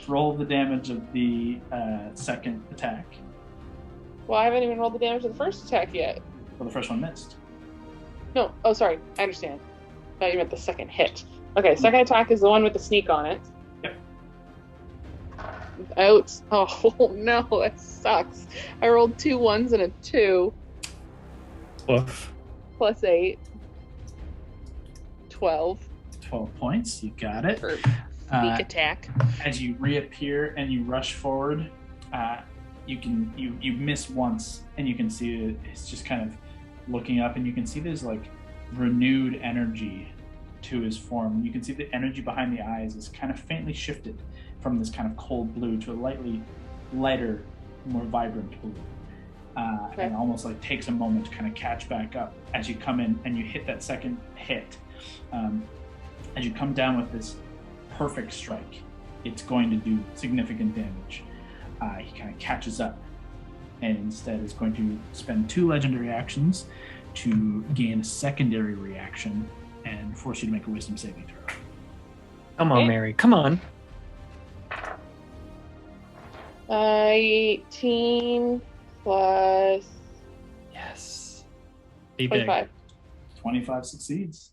Roll the damage of the second attack.
Well, I haven't even rolled the damage of the first attack yet.
Well, the first one missed.
No. Oh, sorry. I understand. I thought you meant the second hit. Okay, second attack is the one with the sneak on it.
Yep.
Out. Oh, no, that sucks. I rolled 2 1s and a 2.
Woof.
Plus 8. 12.
12 points. You got it.
For sneak attack.
As you reappear and you rush forward, you miss once, and you can see it's just kind of looking up, and you can see there's like renewed energy to his form. You can see the energy behind the eyes is kind of faintly shifted from this kind of cold blue to a lighter, more vibrant blue.
Okay.
And almost like takes a moment to kind of catch back up as you come in and you hit that second hit. As you come down with this perfect strike, it's going to do significant damage. He kind of catches up and instead is going to spend 2 legendary actions to gain a secondary reaction and force you to make a wisdom saving throw.
Come on, Mary. Come on.
18 plus
Yes. Be big.
25.
25 succeeds.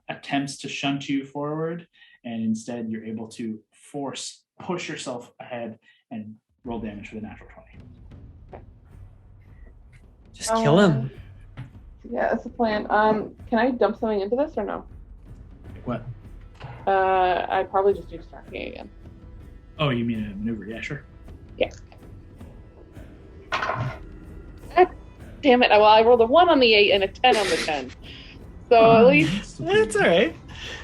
Attempts to shunt you forward, and instead you're able to push yourself ahead and roll damage for the natural 20.
Just kill him.
Yeah, that's the plan. Can I dump something into this or no?
What?
I'd probably just do distracting again.
Oh, you mean a maneuver? Yeah, sure.
Yeah. Damn it. Well, I rolled a 1 on the 8 and a 10 on the 10. So at least...
That's all right.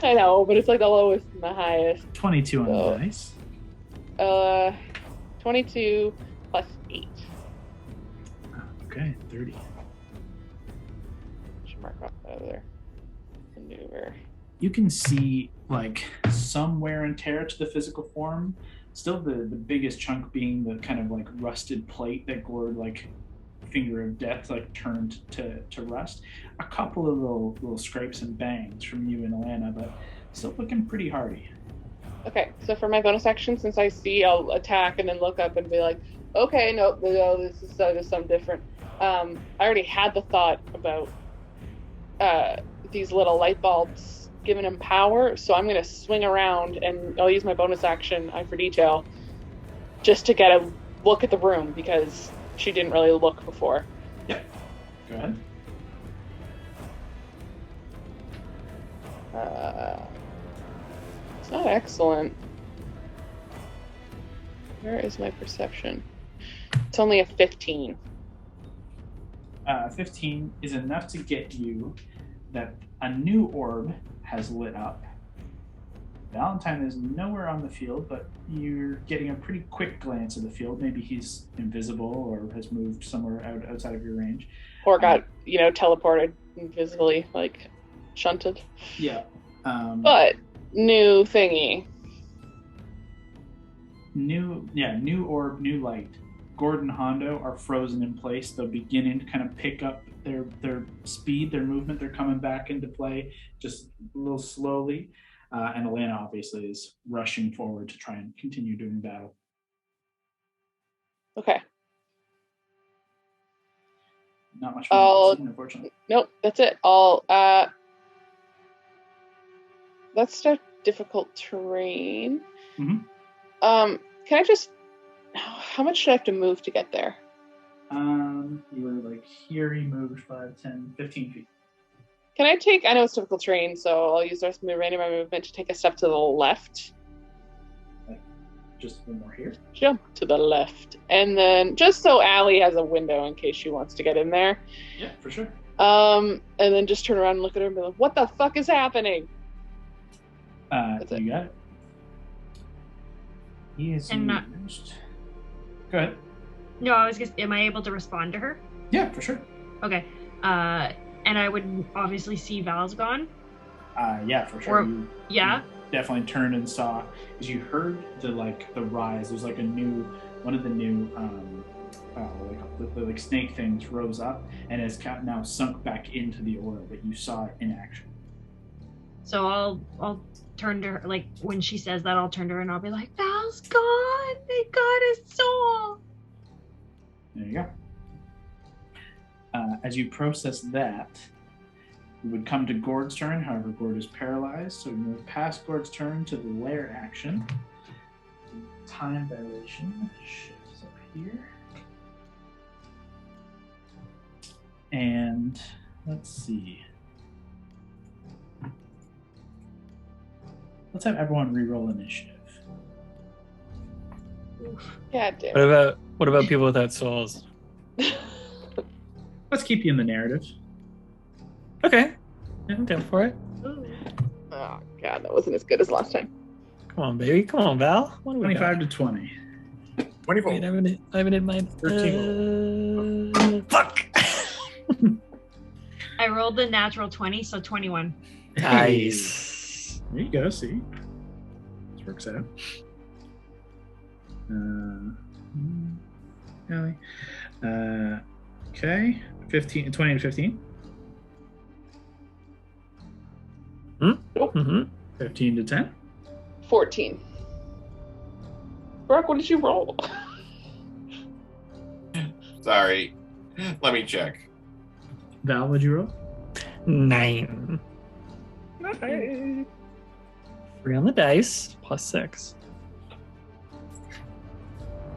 I know, but it's like the lowest and the highest.
22 on the dice.
22 plus 8.
Okay, 30.
Should mark off that there. Maneuver.
You can see like some wear and tear to the physical form. Still the biggest chunk being the kind of like rusted plate that Gord like finger of death like turned to rust. A couple of little scrapes and bangs from you and Alana, but still looking pretty hardy.
Okay, so for my bonus action, since I see, I'll attack and then look up and be like, okay, no, this is something different. I already had the thought about these little light bulbs giving him power, so I'm going to swing around and I'll use my bonus action, Eye for Detail, just to get a look at the room, because she didn't really look before.
Yep. Go ahead.
It's not excellent. Where is my perception? It's only a 15.
15 is enough to get you that a new orb has lit up Valentine is nowhere on the field, but you're getting a pretty quick glance of the field. Maybe he's invisible or has moved somewhere outside of your range.
Or got, teleported invisibly, like shunted.
Yeah.
But new thingy.
New orb, new light. Gordon Hondo are frozen in place. They're beginning to kind of pick up their speed, their movement. They're coming back into play just a little slowly. And Elena obviously is rushing forward to try and continue doing battle.
Okay.
Not much more to see, unfortunately.
Nope, that's it. Let's start difficult terrain.
Mm-hmm.
Can I just... How much should I have to move to get there?
You were like here, he moved 5, 10, 15 feet.
Can I take... I know it's difficult terrain, so I'll use the rest of my random movement to take a step to the left.
Like, just one more here?
Jump to the left. And then, just so Allie has a window in case she wants to get in there.
Yeah, for sure.
And then just turn around and look at her and be like, what the fuck is happening?
You got it. He is used. Go ahead.
No, I was just, am I able to respond to her?
Yeah, for sure.
Okay. And I would obviously see Val's gone.
Yeah, for sure.
You
definitely turned and saw, as you heard the rise. There's like one of the new snake things rose up and has now sunk back into the oil, but you saw it in action.
So I'll turn to her, like when she says that, I'll turn to her and I'll be like, Val's gone. They got his soul.
There you go. As you process that, we would come to Gord's turn. However, Gord is paralyzed, so we move past Gord's turn to the lair action. Time dilation shifts up here. And let's see. Let's have everyone re-roll initiative.
God damn.
What about people without souls?
Let's keep you in the narrative.
Okay. Yeah, I'm down for it.
Oh god, that wasn't as good as last time.
Come on, baby. Come on, Val. What do we
25 to 20.
24.
Wait, I haven't hit mine.
13.
Fuck.
I rolled the natural 20, so 21.
Nice.
There you go, see? This works out. Okay. 20 to 15.
Mm-hmm.
15 to 10.
14. Brock, what did you roll?
Sorry. Let me check.
Val, what'd you roll?
9. 3 on the dice, plus 6.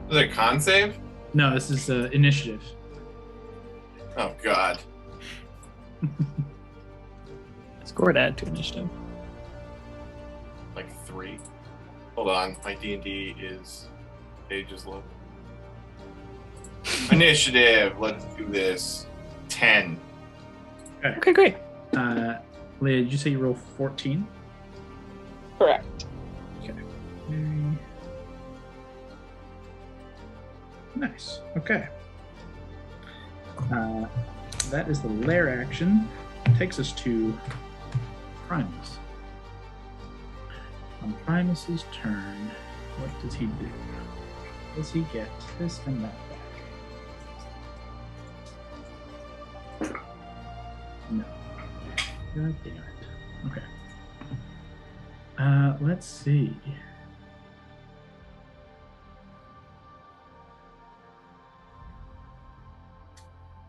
Is it a con save?
No, this is initiative.
Oh, God.
Scored add to initiative.
Like 3. Hold on. My D&D is... page is low. Initiative. Let's do this. 10.
Okay, great.
Leah, did you say you roll 14?
Correct.
Okay. Nice. Okay. That is the lair action. Takes us to Primus. On Primus's turn, what does he do? Does he get this and that back? No. God damn it. Okay. Let's see.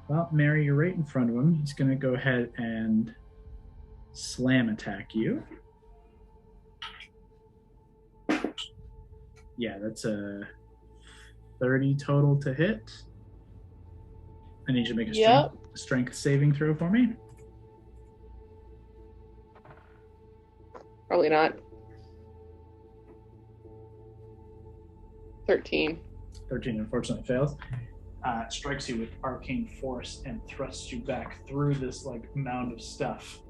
Well, Mary, you're right in front of him. He's going to go ahead and slam attack you. Yeah, that's a 30 total to hit. I need you to make a strength saving throw for me.
Probably not. 13.
13 unfortunately fails. Strikes you with arcane force and thrusts you back through this mound of stuff.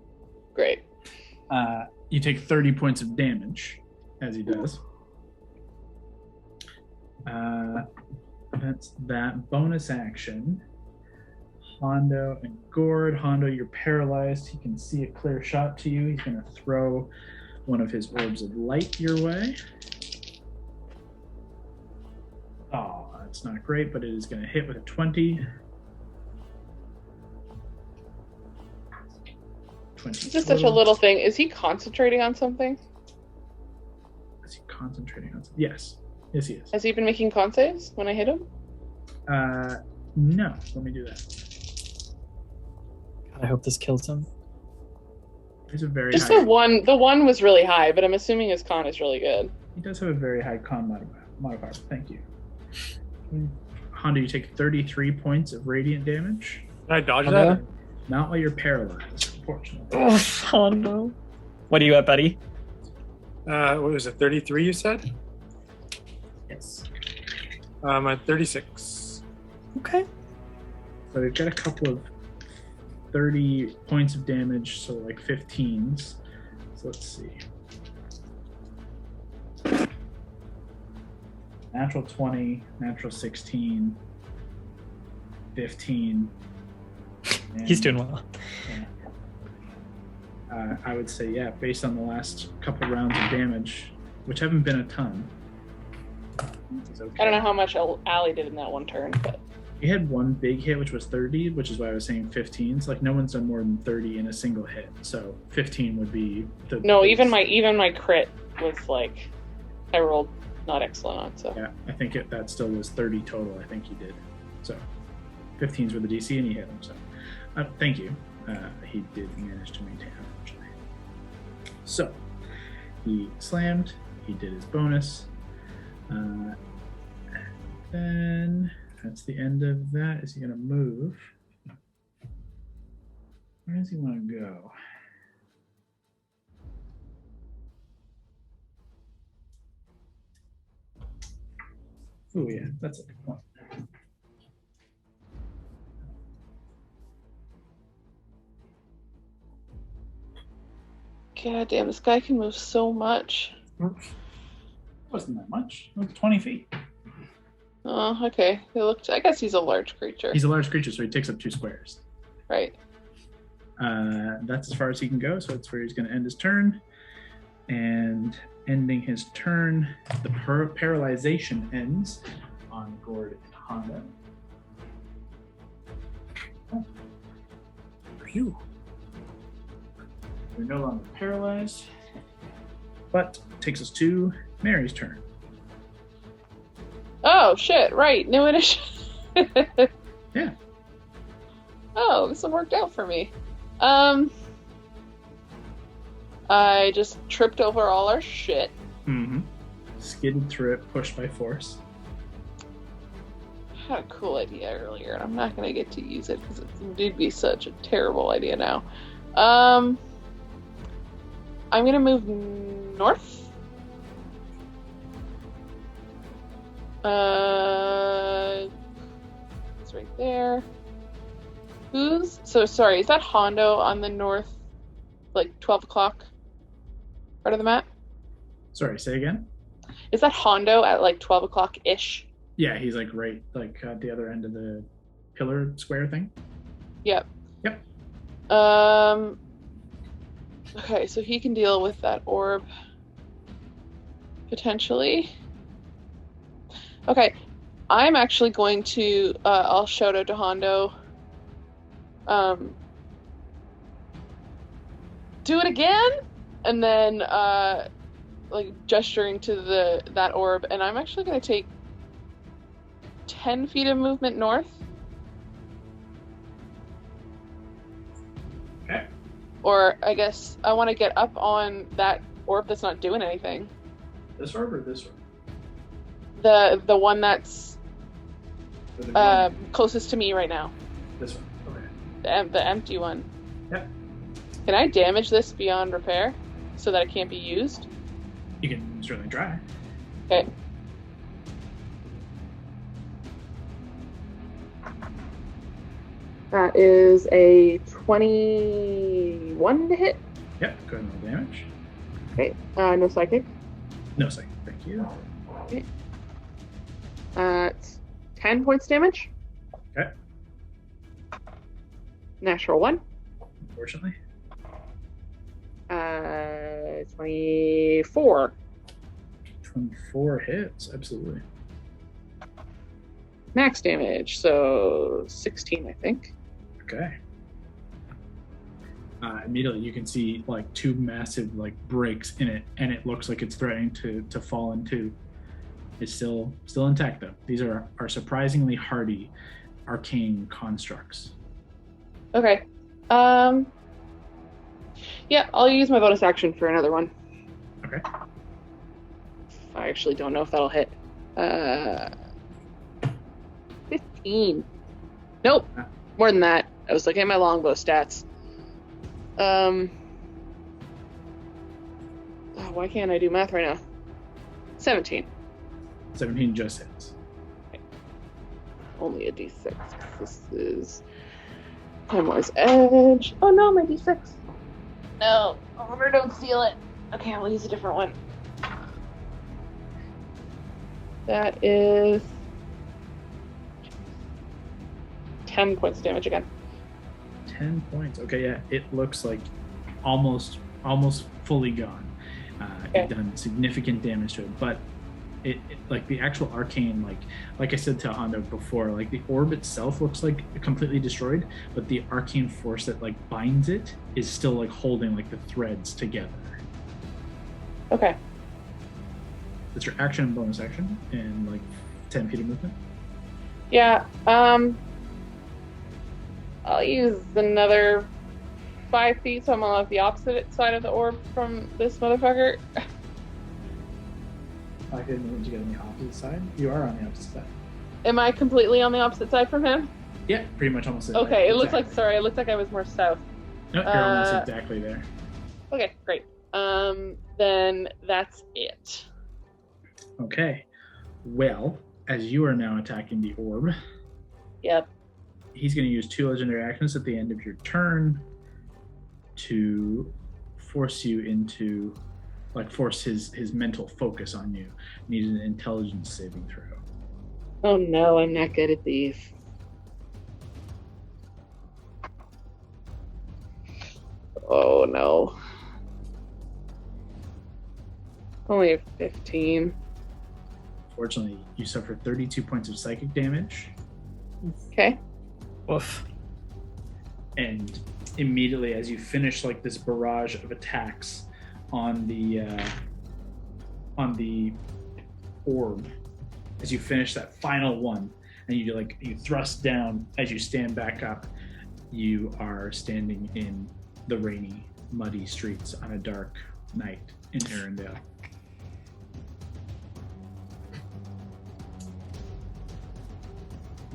Great.
You take 30 points of damage. as he does. That's that. Bonus action. Hondo and Gord. Hondo, you're paralyzed. He can see a clear shot to you. He's going to throw one of his orbs of light your way. Oh, that's not great, but it is going to hit with a 20. 20
It's just such a little thing. Is he concentrating on something?
Is he concentrating on something? Yes. Yes, he is.
Has he been making con saves when I hit him?
No. Let me do that.
God, I hope this kills him.
He's a very
Just
high...
the one was really high, but I'm assuming his con is really good.
He does have a very high con modifier. Thank you. Hondo, you take 33 points of radiant damage.
Can I dodge that?
Not while you're paralyzed, unfortunately.
Oh, Hondo. What are you at, buddy?
What was it, 33 you said?
Yes.
I'm at 36.
Okay.
So we've got a couple of 30 points of damage, so like 15s. So let's see. Natural 20, natural 16, 15.
He's doing well.
Yeah. I would say, yeah, based on the last couple rounds of damage, which haven't been a ton. Okay.
I don't know how much Allie did in that one turn, but
he had one big hit, which was 30, which is why I was saying 15s. Like no one's done more than 30 in a single hit, so 15 would be the.
No, even my crit was like, I rolled not excellent on. So
yeah, I think that still was 30 total. I think he did. So 15s were the DC, and he hit him. So thank you. He did manage to maintain, unfortunately. So he slammed. He did his bonus. And then that's the end of that. Is he going to move? Where does he want to go? Oh yeah, that's a good point.
God damn, this guy can move so much.
Wasn't that much? It was 20 feet.
Oh, okay. I guess he's a large creature.
He's a large creature, so he takes up 2 squares.
Right.
That's as far as he can go, so that's where he's going to end his turn. And ending his turn, the paralyzation ends on Gord and Honda. Oh. Phew. We're no longer paralyzed, but takes us to Mary's turn.
Oh shit! Right, new initiative.
Yeah.
Oh, this one worked out for me. I just tripped over all our shit.
Mm-hmm. Skidded through it, pushed by force.
I had a cool idea earlier, and I'm not going to get to use it because it'd be such a terrible idea now. I'm going to move north. It's right there. Sorry, is that Hondo on the north, like 12 o'clock part of the map?
Sorry, say again?
Is that Hondo at like 12 o'clock-ish?
Yeah, he's like right at the other end of the pillar square thing.
Yep.
Yep.
Okay, so he can deal with that orb. Potentially. Okay, I'm actually going to, I'll shout out to Hondo. Do it again? And then, like, gesturing to that orb. And I'm actually going to take 10 feet of movement north.
Okay.
Or, I guess, I want to get up on that orb that's not doing anything.
This orb or this orb?
The one that's closest to me right now.
This one. Okay.
The empty one.
Yep.
Can I damage this beyond repair so that it can't be used?
You can certainly try.
Okay. That is a 21 to hit.
Yep, go ahead and roll damage.
Okay, no psychic.
No psychic, thank you.
Okay. It's 10 points damage.
Okay.
Natural 1.
Unfortunately.
24.
24 hits, absolutely.
Max damage, so 16, I think.
Okay. Immediately you can see like two massive like breaks in it, and it looks like it's threatening to fall in two. It's still intact though. These are surprisingly hardy arcane constructs.
Okay. Yeah, I'll use my bonus action for another one.
Okay.
I actually don't know if that'll hit. 15. Nope. More than that. I was looking at my longbow stats. Why can't I do math right now? 17.
17 just hits.
Okay. Only a d6. This is Timewar's Edge. Oh no, my d6. No, Homer, don't steal it. Okay, I'll use a different one. That is 10 points damage again.
10 points. Okay, yeah, it looks like almost fully gone. It done significant damage to it, but it like the actual arcane, like I said to Ando before, like the orb itself looks like completely destroyed, but the arcane force that like binds it is still like holding like the threads together.
Okay.
That's your action and bonus action and like 10 feet of movement.
Yeah. I'll use another 5 feet, so I'm on the opposite side of the orb from this motherfucker.
I couldn't move to get on the opposite side. You are on the opposite side.
Am I completely on the opposite side from him?
Yeah, pretty much almost.
Okay, it looks like, sorry, it looked like I was more south.
No, you're almost exactly there.
Okay, great. Then that's it.
Okay. Well, as you are now attacking the orb.
Yep.
He's going to use 2 legendary actions at the end of your turn to force you into, like, force his mental focus on you. Need an intelligence saving throw.
Oh no, I'm not good at these. Oh no. Only a 15.
Fortunately, you suffer 32 points of psychic damage.
Okay.
Woof.
And immediately as you finish like this barrage of attacks on the orb, as you finish that final one and you thrust down, as you stand back up, you are standing in the rainy, muddy streets on a dark night in Arendelle.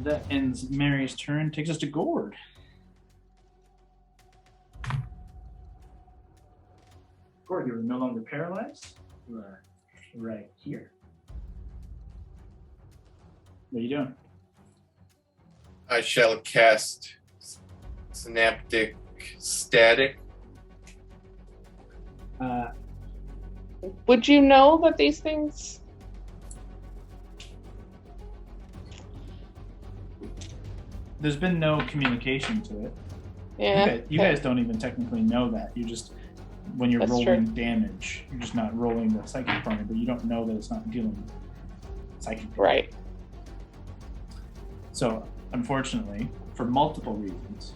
That ends Mary's turn. Takes us to Gord. Gord, you are no longer paralyzed. You are right here. What are you doing?
I shall cast Synaptic Static.
Would you know that these things...
There's been no communication to it.
Yeah.
You guys don't even technically know that. You just, when you're
That's
rolling
true.
damage, you're just not rolling the psychic component, but you don't know that it's not dealing with psychic damage.
Right.
So, unfortunately, for multiple reasons,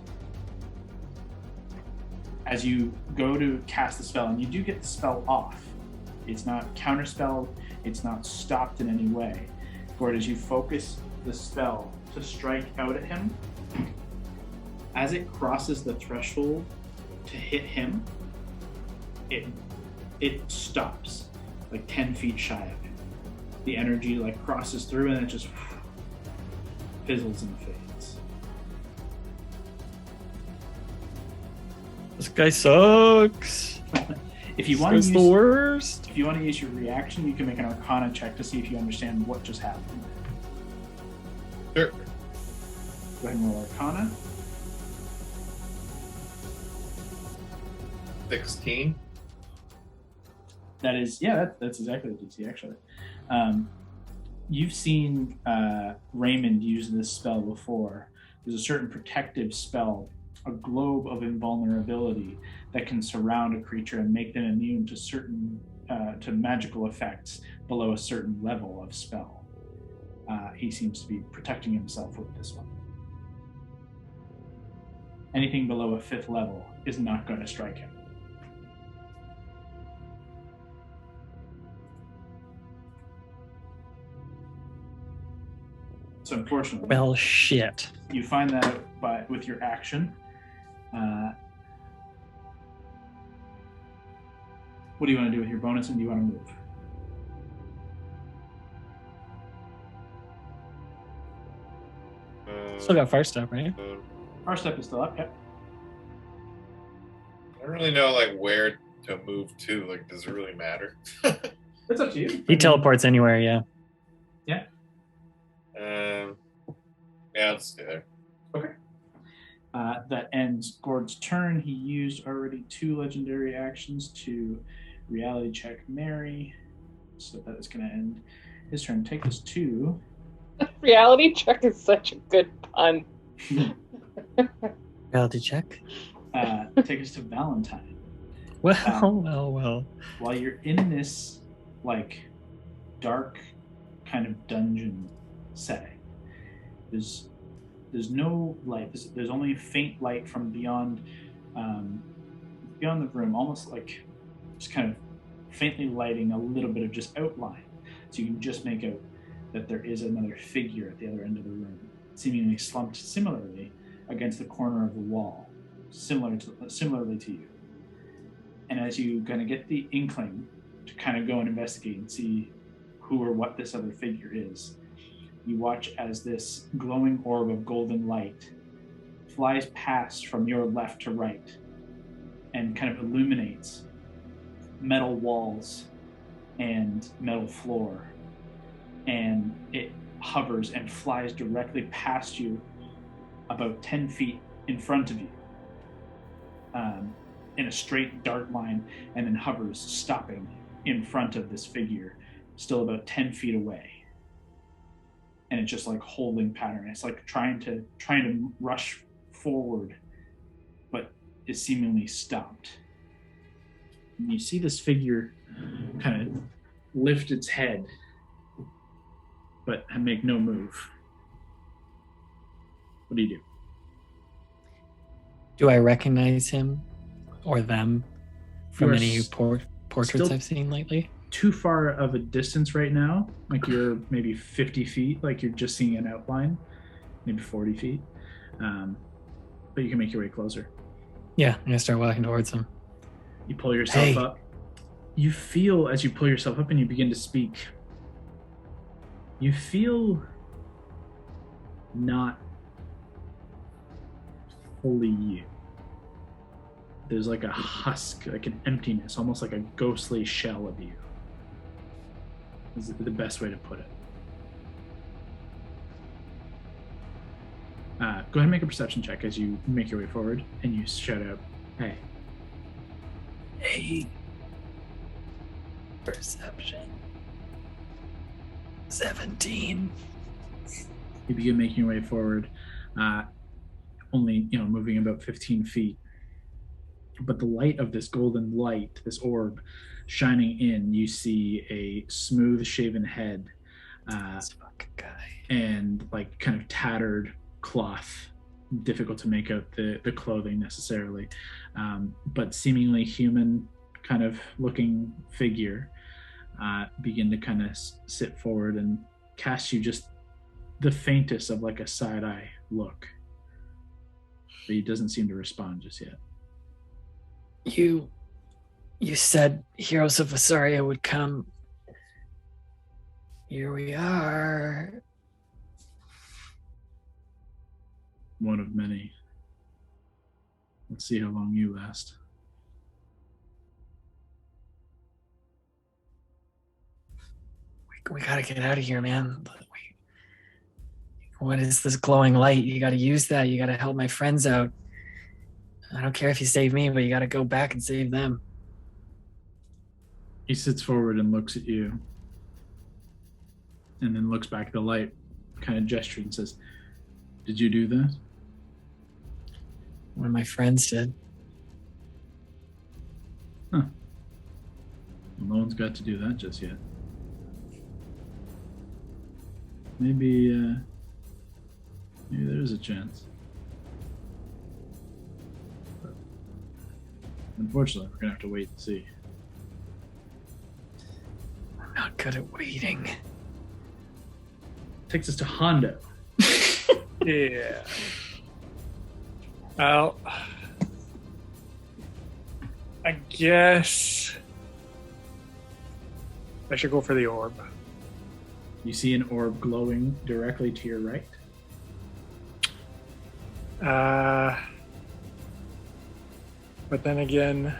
as you go to cast the spell, and you do get the spell off, it's not counterspelled, it's not stopped in any way. Gord, as you focus the spell to strike out at him, as it crosses the threshold to hit him, it stops like 10 feet shy of him. The energy like crosses through and it just fizzles and fades.
This guy sucks.
If you want to use
the worst.
If you want to use your reaction, you can make an Arcana check to see if you understand what just happened.
Sure.
Go ahead and roll Arcana.
16.
That is, that's exactly the DC, actually. You've seen Raymond use this spell before. There's a certain protective spell, a globe of invulnerability that can surround a creature and make them immune to certain to magical effects below a certain level of spell. He seems to be protecting himself with this one. Anything below a 5th level is not going to strike him. So unfortunately,
Well, shit.
you find that out with your action. What do you want to do with your bonus, and do you want to move?
Still got fire step, right?
Our step is still up. Yep.
I don't really know where to move to. Does it really matter?
It's up to you.
He teleports anywhere, yeah.
Yeah.
Yeah, let's stay there.
Okay. That ends Gord's turn. He used already 2 legendary actions to reality check Mary. So that is going to end his turn. Take us to...
Reality check is such a good pun.
Reality check.
Take us to Valentine.
Well.
While you're in this, dark kind of dungeon setting, there's no light. There's only faint light from beyond the room, almost just kind of faintly lighting a little bit of just outline, so you can just make out that there is another figure at the other end of the room, seemingly slumped similarly against the corner of the wall, similarly to you. And as you kind of get the inkling to kind of go and investigate and see who or what this other figure is, you watch as this glowing orb of golden light flies past from your left to right and kind of illuminates metal walls and metal floor. And it hovers and flies directly past you about 10 feet in front of you in a straight dart line, and then hovers, stopping in front of this figure, still about 10 feet away. And it's just holding pattern. It's trying to rush forward, but is seemingly stopped. And you see this figure kind of lift its head, but make no move. What do you do?
Do I recognize him or them from any portraits
still
I've seen lately?
Too far of a distance right now. You're maybe 50 feet, you're just seeing an outline, maybe 40 feet. But you can make your way closer.
Yeah, I'm gonna start walking towards him.
You pull yourself up. You feel, as you pull yourself up and you begin to speak, you feel not fully you. There's a husk, an emptiness, almost like a ghostly shell of you. Is the best way to put it. Go ahead and make a perception check as you make your way forward, and you shout out, "Hey."
Hey. Perception. 17.
You begin making your way forward, only moving about 15 feet. But the light of this golden light, this orb shining in, you see a smooth shaven head,
This fucking guy.
and kind of tattered cloth, difficult to make out the clothing necessarily, but seemingly human kind of looking figure, begin to kind of sit forward and cast you just the faintest of a side-eye look. But he doesn't seem to respond just yet.
You said heroes of Vesaria would come. Here we are.
One of many. Let's see how long you last.
We gotta get out of here, man. What is this glowing light? You gotta use that. You gotta help my friends out. I don't care if you save me, but you gotta go back and save them.
He sits forward and looks at you, and then looks back at the light, kind of gesturing and says, "Did you do that?"
One of my friends did.
Huh. Well, no one's got to do that just yet. Maybe there's a chance. But unfortunately, we're gonna have to wait and see.
I'm not good at waiting.
Takes us to Hondo.
Yeah. Well, I guess I should go for the orb.
You see an orb glowing directly to your right.
But then again,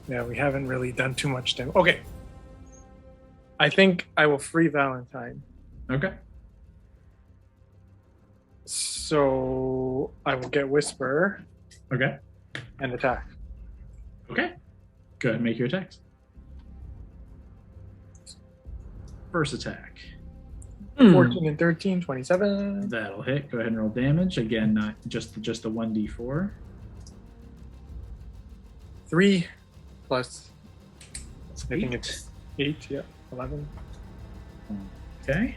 yeah, we haven't really done too much damage. Okay. I think I will free Valentine.
Okay.
So I will get Whisper
Okay.
and attack.
Okay. Go ahead and make your attacks. First attack.
14 and 13, 27.
That'll hit. Go ahead and roll damage. Again, not just the 1d4.
3 plus, I think
8.
it's 8, yeah, 11.
Okay.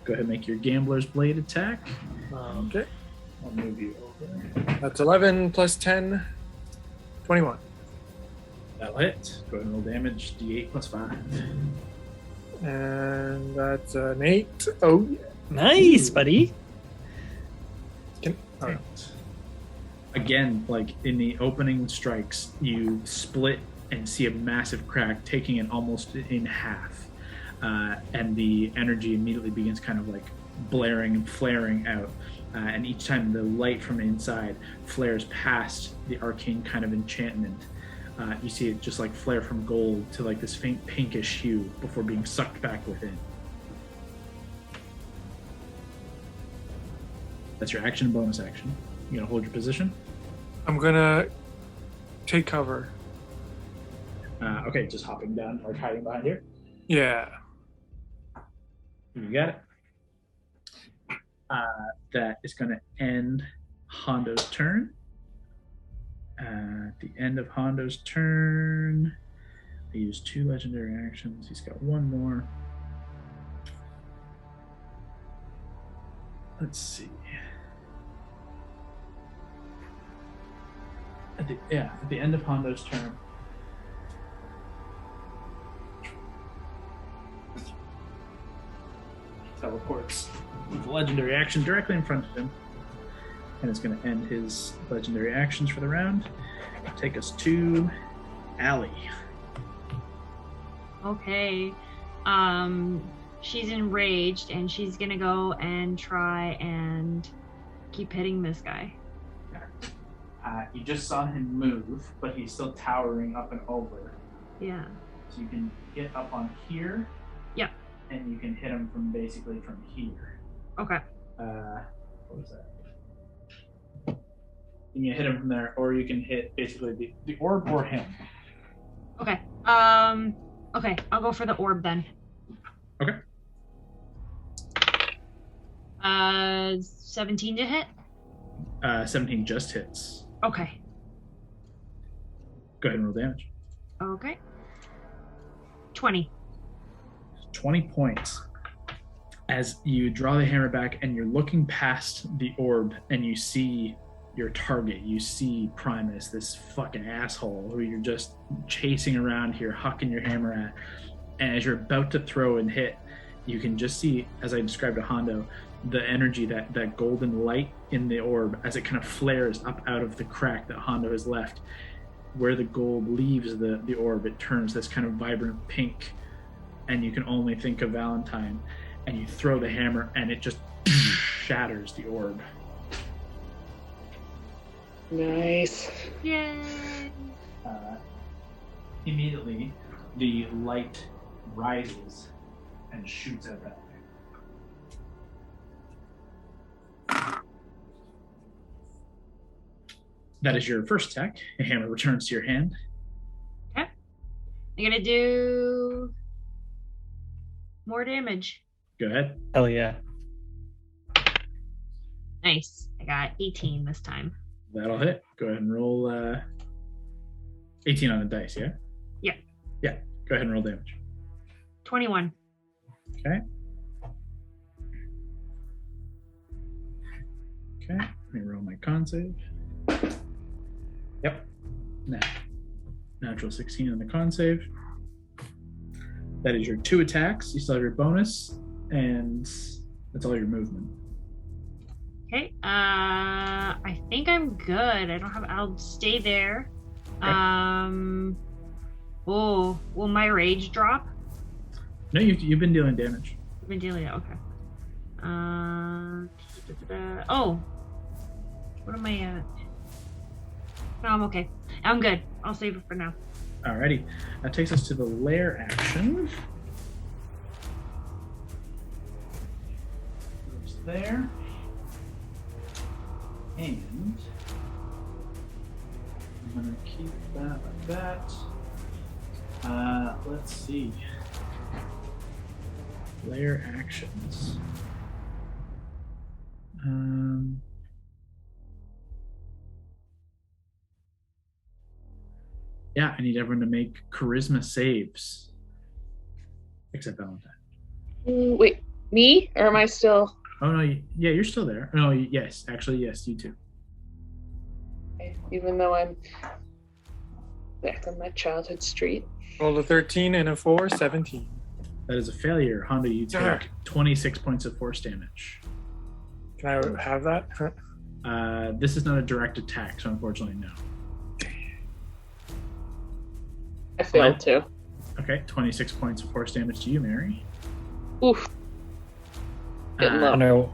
Go ahead and make your Gambler's Blade attack.
Okay.
I'll move you over.
That's 11 plus 10, 21.
That'll hit. Go ahead and roll damage. D8 plus 5.
And that's an 8. Oh, yeah.
Nice, buddy.
Oh, no.
Again, like in the opening strikes, you split and see a massive crack, taking it almost in half. And the energy immediately begins kind of like blaring and flaring out. And each time the light from inside flares past the arcane kind of enchantment, you see it just like flare from gold to like this faint pinkish hue before being sucked back within. That's your action and bonus action. You gonna hold your position?
I'm gonna take cover.
Okay, just hopping down, like hiding behind here.
Yeah.
You got it. That is going to end Hondo's turn. At the end of Hondo's turn, I use 2 legendary actions. He's got 1 more. Let's see. At the end of Hondo's turn, teleports with a legendary action directly in front of him, and it's going to end his legendary actions for the round. Take us to Allie.
Okay. She's enraged and she's gonna go and try and keep hitting this guy.
You just saw him move, but he's still towering up and over.
Yeah.
So you can get up on here.
Yeah.
And you can hit him from basically from here.
Okay.
What was that? You can hit him from there, or you can hit basically the orb or him.
Okay. Okay, I'll go for the orb then.
Okay.
17 to hit?
17 just hits.
Okay.
Go ahead and roll damage.
Okay. 20.
20 points. As you draw the hammer back and you're looking past the orb and you see your target, you see Primus, this fucking asshole who you're just chasing around here, hucking your hammer at. And as you're about to throw and hit, you can just see, as I described to Hondo, the energy, that golden light in the orb as it kind of flares up out of the crack that Hondo has left. Where the gold leaves the orb, it turns this kind of vibrant pink, and you can only think of Valentine. And you throw the hammer and it just shatters the orb.
Nice.
Yay!
Immediately, the light rises and shoots out that way. That is your first attack. The hammer returns to your hand.
Okay. I'm gonna do more damage.
Go ahead.
Hell yeah.
Nice. I got 18 this time.
That'll hit. Go ahead and roll 18 on the dice, yeah?
Yeah.
Yeah. Go ahead and roll damage.
21.
Okay. Okay. Let me roll my con save. Yep. Natural 16 on the con save. That is your 2 attacks. You still have your bonus, and that's all your movement.
Okay. I think I'm good. I'll stay there.
Okay.
Oh, will my rage drop?
No, you've been dealing damage.
I've been dealing it. Okay. Oh. What am I at? No, I'm okay. I'm good. I'll save it for now.
Alrighty. That takes us to the lair action. Goes there. And I'm going to keep that like that. Let's see. Lair actions. Yeah, I need everyone to make charisma saves. Except Valentine.
Wait, me? Or am I still...
Oh, no, yeah, you're still there. No, yes, actually, yes, you too.
Okay, even though I'm back on my childhood street.
Roll a 13 and a 4, 17.
That is a failure. Honda, you take 26 points of force damage.
Can I have that?
This is not a direct attack, so unfortunately, no.
I failed too.
Okay, 26 points of force damage to you, Mary.
Oof.
No.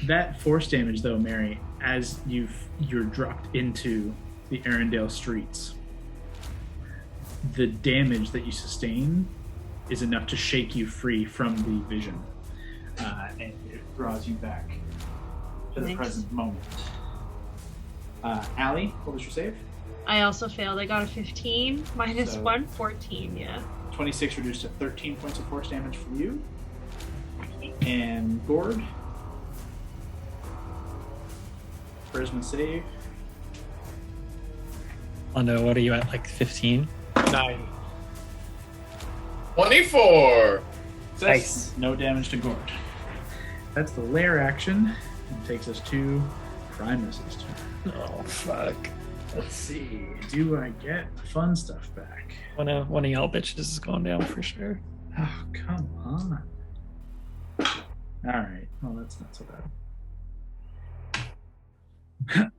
That force damage, though, Mary, as you're dropped into the Arendelle streets, the damage that you sustain is enough to shake you free from the vision, and it draws you back to the present moment. Allie, what was your save?
I also failed. I got a 15 minus
So-
1, 14, yeah.
26 reduced to 13 points of force damage for you. And Gord. Charisma save.
Oh no, what are you at, like 15?
9.
24.
Nice.
No damage to Gord. That's the lair action. It takes us to Primus's turn.
Oh, fuck.
Let's see. Do I get the fun stuff back?
One of y'all bitches is going down for sure.
Oh, come on. Alright. Well, that's not so bad.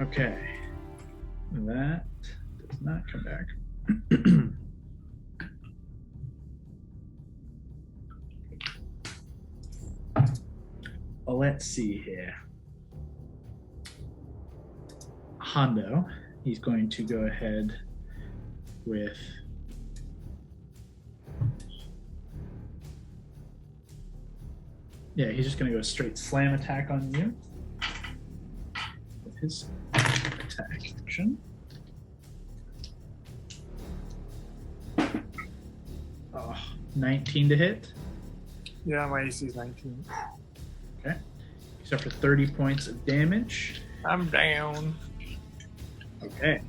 Okay. That does not come back. Well, let's see here. Hondo, he's going to go ahead with he's just going to go straight slam attack on you with his attack action. Oh, 19 to hit.
Yeah, my AC is 19.
Okay. Except for 30 points of damage.
I'm down.
Okay.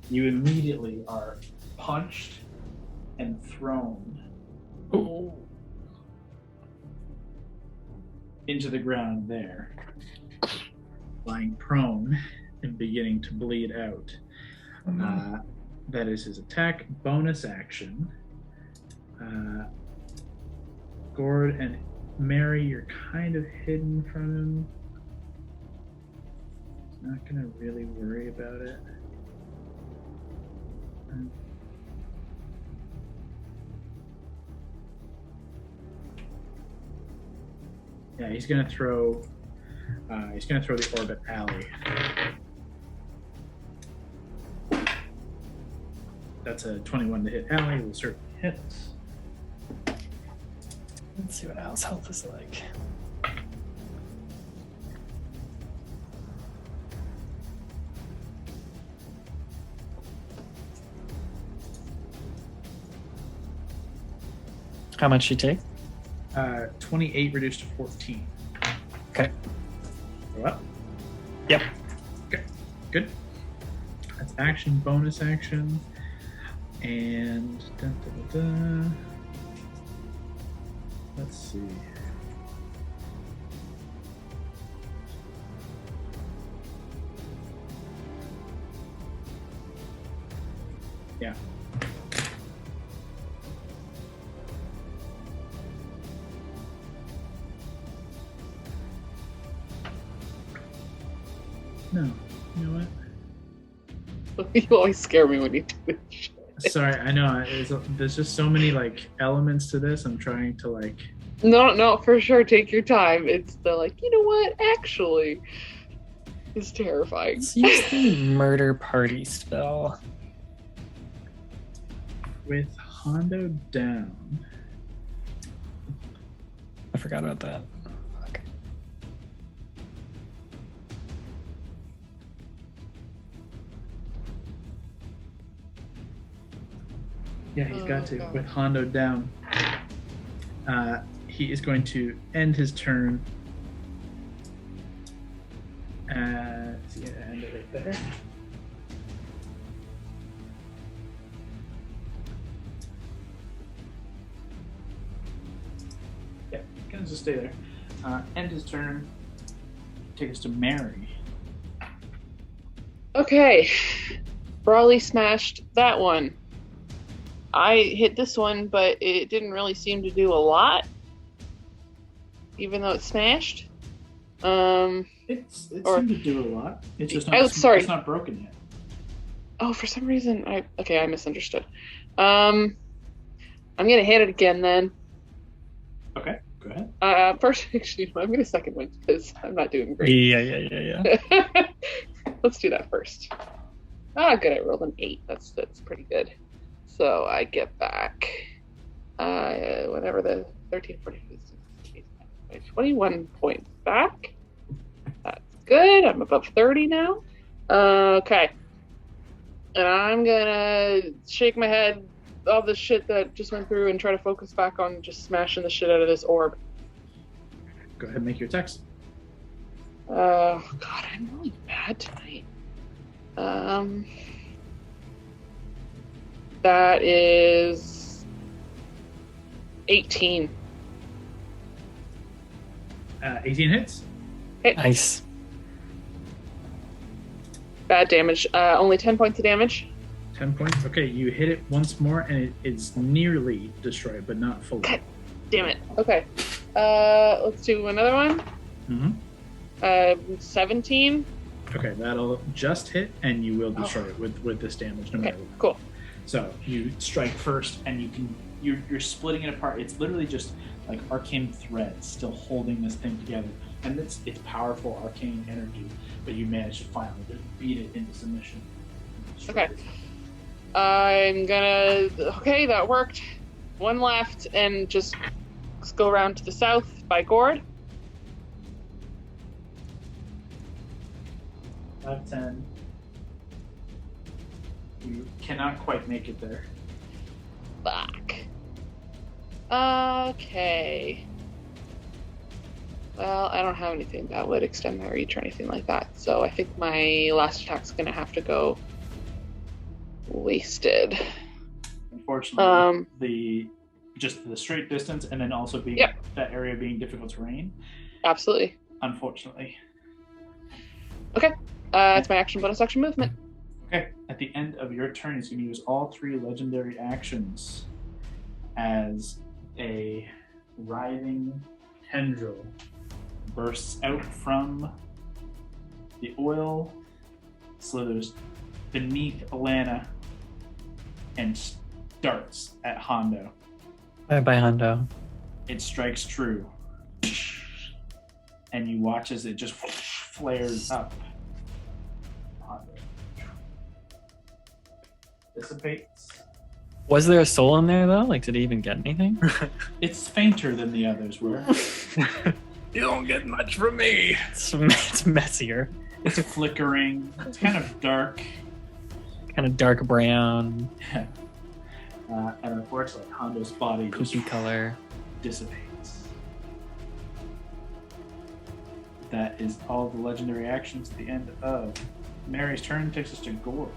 You immediately are punched and thrown into the ground there, lying prone and beginning to bleed out. That is his attack. Bonus action. Gord and Mary, you're kind of hidden from him. Not gonna really worry about it. Yeah, he's gonna throw the orb at Allie. That's a 21 to hit Allie. Will certainly hit.
Let's see what Al's health is like. How much you take?
28 reduced to 14.
Okay.
Go up.
Yep.
Okay, good. That's action, bonus action. And let's see. Yeah. No, you know what?
You always scare me when you do this shit.
Sorry, I know. There's just so many elements to this. I'm trying to
No, for sure. Take your time. It's the you know what? Actually, it's terrifying.
Let's use the murder party spell.
With Hondo down.
I forgot about that. Okay.
Yeah, he's got to. God. With Hondo down, he is going to end his turn. Is he going to end it right there? Yeah, he's going to just stay there. End his turn. Take us to Mary.
Okay. Brawly smashed that one. I hit this one, but it didn't really seem to do a lot, even though it smashed.
It seemed to do a lot. It's just not. It's not broken yet.
Oh, for some reason, I misunderstood. I'm gonna hit it again then.
Okay, go ahead.
First, actually, I'm gonna second one because I'm not doing great.
Yeah.
Let's do that first. Good. I rolled an 8. That's pretty good. So I get back, whatever the 13, 14, 15, 21 points back. That's good. I'm above 30 now. Okay. And I'm gonna shake my head, all the shit that just went through, and try to focus back on just smashing the shit out of this orb.
Go ahead and make your attacks.
God, I'm really bad tonight. That is 18.
18 hits.
Hit.
Nice.
Bad damage. Only 10 points of damage.
10 points. Okay, you hit it once more, and it's nearly destroyed, but not fully.
God damn it. Okay. Let's do another one.
Mm-hmm.
17.
Okay, that'll just hit, and you will destroy it with this damage, no matter what.
Cool.
So you strike first, and you're splitting it apart. It's literally just like arcane threads still holding this thing together, and it's powerful arcane energy. But you managed to finally just beat it into submission.
Okay. I'm gonna. Okay, that worked. One left, and just go around to the south by Gord.
5, 10. You cannot quite make it there.
Fuck. Okay. Well, I don't have anything that would extend my reach or anything like that, so I think my last attack's gonna have to go wasted.
Unfortunately, the straight distance, and then also being that area being difficult terrain.
Absolutely.
Unfortunately.
Okay. It's my action, bonus action movement.
Okay. At the end of your turn, he's going to use all 3 legendary actions as a writhing tendril bursts out from the oil, slithers beneath Alana, and darts at Hondo.
Bye, Hondo.
It strikes true. And you watch as it just flares up. Hondo dissipates.
Was there a soul in there, though? Like, did he even get anything?
It's fainter than the others were.
You don't get much from me.
It's messier.
It's flickering. It's kind of dark.
Kind of dark brown.
And unfortunately, Hondo's body just
Poopy color.
dissipates. That is all the legendary actions at the end of Mary's turn. Takes us to Gord.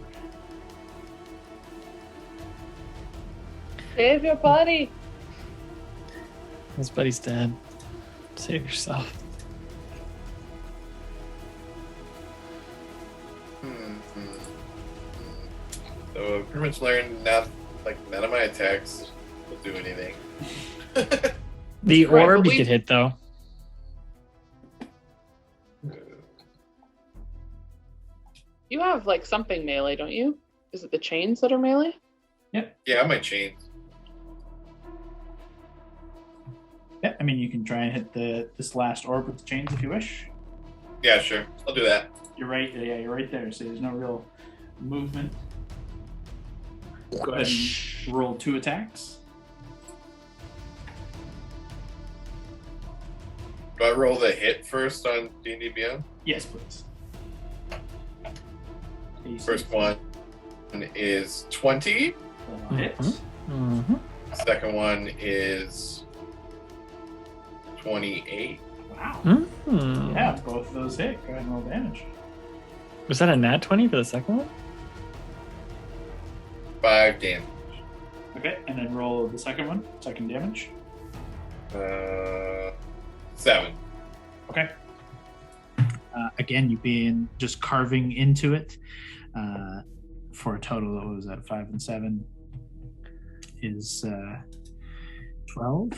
Save your body.
His buddy's dead. Save yourself.
So I've pretty much learned none of my attacks will do anything.
The
Right,
orb
but
you could hit though.
You have like something melee, don't you? Is it the chains that are melee?
Yeah, my chains.
Yeah, I mean, you can try and hit this last orb with the chains if you wish.
Yeah, sure. I'll do that.
You're right. Yeah, you're right there. So there's no real movement. Go ahead and roll 2 attacks.
Do I roll the hit first on D&D Beyond?
Yes, please.
First one is 20.
Hit.
Mm-hmm.
Second one is 28.
Wow.
Mm-hmm.
Yeah, both of those hit. Go ahead and roll damage.
Was that a nat 20 for the second one?
5 damage.
Okay, and then roll the second one. Second damage.
7.
Okay. Again, you've been just carving into it for a total of, what was that, 5 and 7 is 12.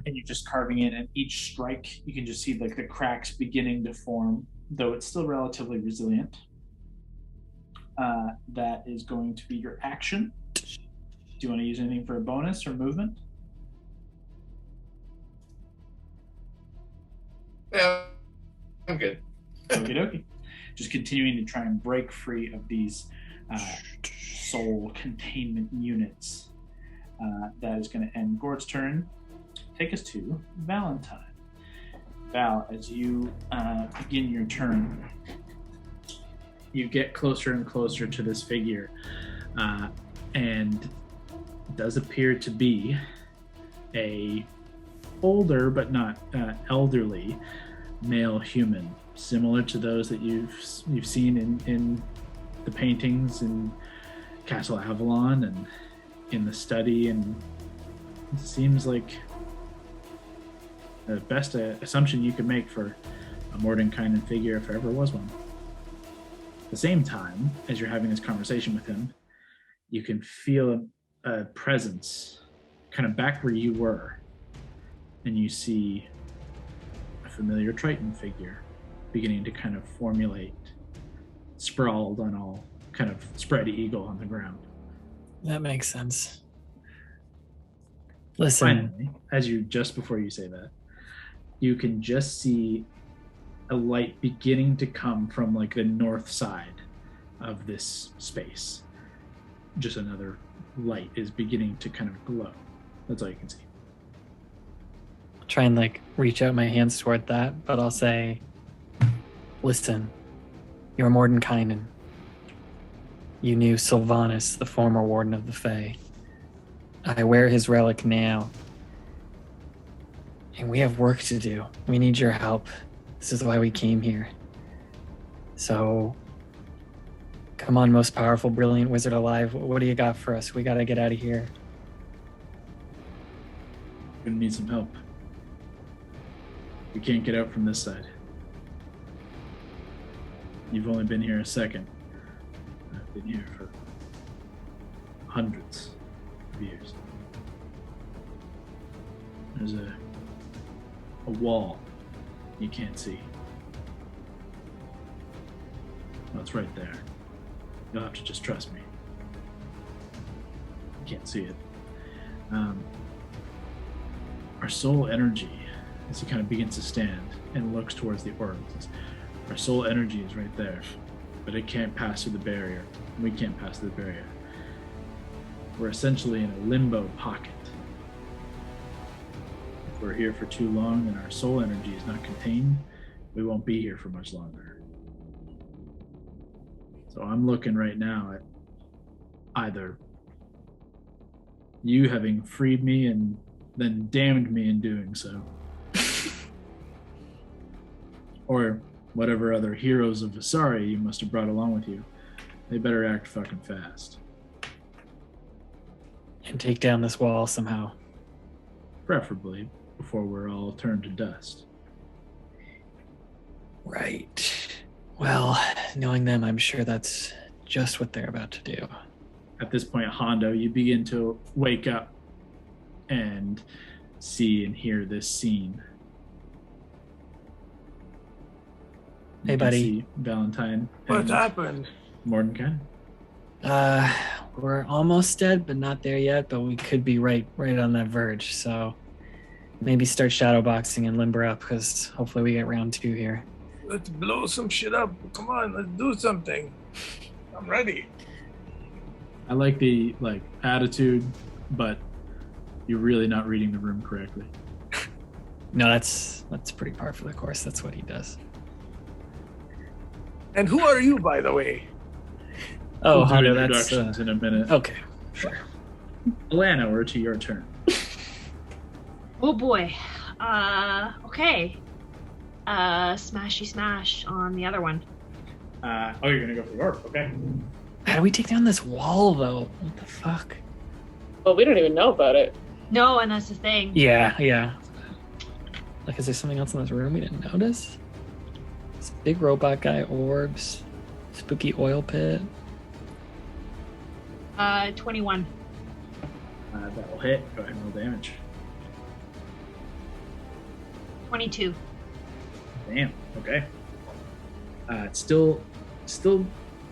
And you're just carving in, and each strike, you can just see like the cracks beginning to form, though it's still relatively resilient. That is going to be your action. Do you want to use anything for a bonus or movement?
Yeah, I'm good.
Okie dokie. Just continuing to try and break free of these soul containment units. That is going to end Gord's turn. Take us to Valentine. Val, as you begin your turn, you get closer and closer to this figure, and it does appear to be a older but not elderly male human, similar to those that you've seen in the paintings in Castle Avalon and in the study, and it seems like the best assumption you could make for a Mordenkainen figure if there ever was one. At the same time, as you're having this conversation with him, you can feel a presence kind of back where you were, and you see a familiar Triton figure beginning to kind of formulate, sprawled on all kind of spread eagle on the ground.
That makes sense. Listen.
Finally, just before you say that, you can just see a light beginning to come from like the north side of this space. Just another light is beginning to kind of glow. That's all you can see.
I'll try and like reach out my hands toward that, but I'll say, listen, you're Mordenkainen. You knew Sylvanas, the former warden of the Fae. I wear his relic now. And we have work to do. We need your help. This is why we came here. So, come on, most powerful, brilliant wizard alive. What do you got for us? We gotta get out of here.
We're gonna need some help. We can't get out from this side. You've only been here a second. I've been here for hundreds of years. There's a wall you can't see. Well, it's right there. You'll have to just trust me. You can't see it. Our soul energy, as he kind of begins to stand and looks towards the orbs, our soul energy is right there, but it can't pass through the barrier. We can't pass through the barrier. We're essentially in a limbo pocket. If we're here for too long and our soul energy is not contained, we won't be here for much longer. So I'm looking right now at either you having freed me and then damned me in doing so, or whatever other heroes of Vesaria you must have brought along with you. They better act fucking fast.
And take down this wall somehow.
Preferably before we're all turned to dust.
Right. Well, knowing them, I'm sure that's just what they're about to do.
At this point, Hondo, you begin to wake up and see and hear this scene.
Hey,
You can
buddy.
see Valentine.
What
and
happened?
Mordenkainen.
We're almost dead, but not there yet. But we could be right on that verge. So maybe start shadowboxing and limber up, because hopefully we get round 2 here.
Let's blow some shit up. Come on, let's do something. I'm ready.
I like the attitude, but you're really not reading the room correctly.
No, that's pretty par for the course. That's what he does.
And who are you, by the way?
Oh,
We'll do
Hondo, that's
introductions in a minute.
okay. Sure.
Alana, we're to your turn.
Oh boy. Okay. Smashy smash on the other one.
You're gonna go for the orb. Okay.
How do we take down this wall, though? What the fuck?
Well, we don't even know about it.
No, and that's the thing.
Yeah. Like, is there something else in this room we didn't notice? This big robot guy, orbs, spooky oil pit.
21.
That will hit. Go ahead and roll damage.
22.
Damn. Okay. It's still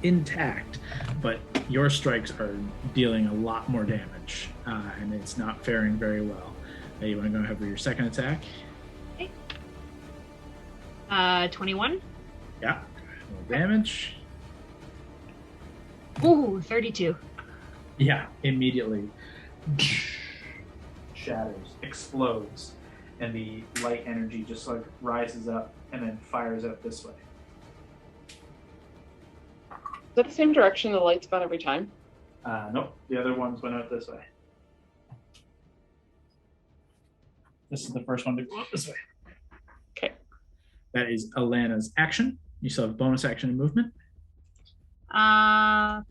intact, but your strikes are dealing a lot more damage, and it's not faring very well. You want to go ahead with your second attack?
Okay. 21.
Yeah. Roll damage.
Ooh, 32.
Yeah. Immediately shatters, explodes, and the light energy just rises up and then fires out this way.
Is that the same direction the light's gone every time?
Nope. The other ones went out this way. This is the first one to go out this way.
Okay.
That is Alana's action. You still have bonus action and movement.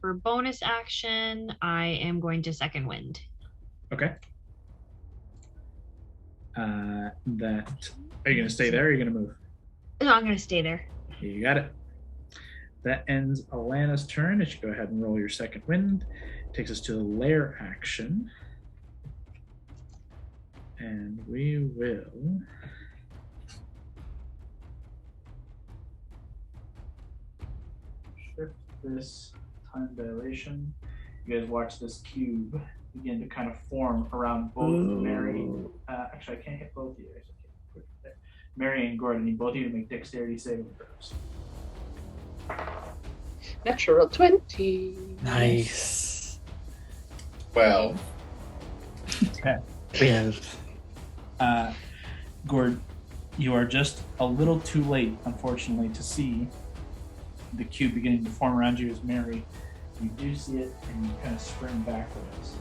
For bonus action, I am going to second wind.
Okay. Are you going to stay there or are you going to move?
No, I'm going to stay there.
You got it. That ends Alana's turn. You should go ahead and roll your second wind. Takes us to the lair action. And we will... shift this time dilation. You guys watch this cube begin to kind of form around both Mary. Actually, I can't hit both of you. Mary and Gordon, you both need to make dexterity saving throws.
Natural 20.
Nice.
12.
Okay.
We have
Gord, you are just a little too late, unfortunately, to see the cube beginning to form around you as Mary. You do see it, and you kind of spring backwards.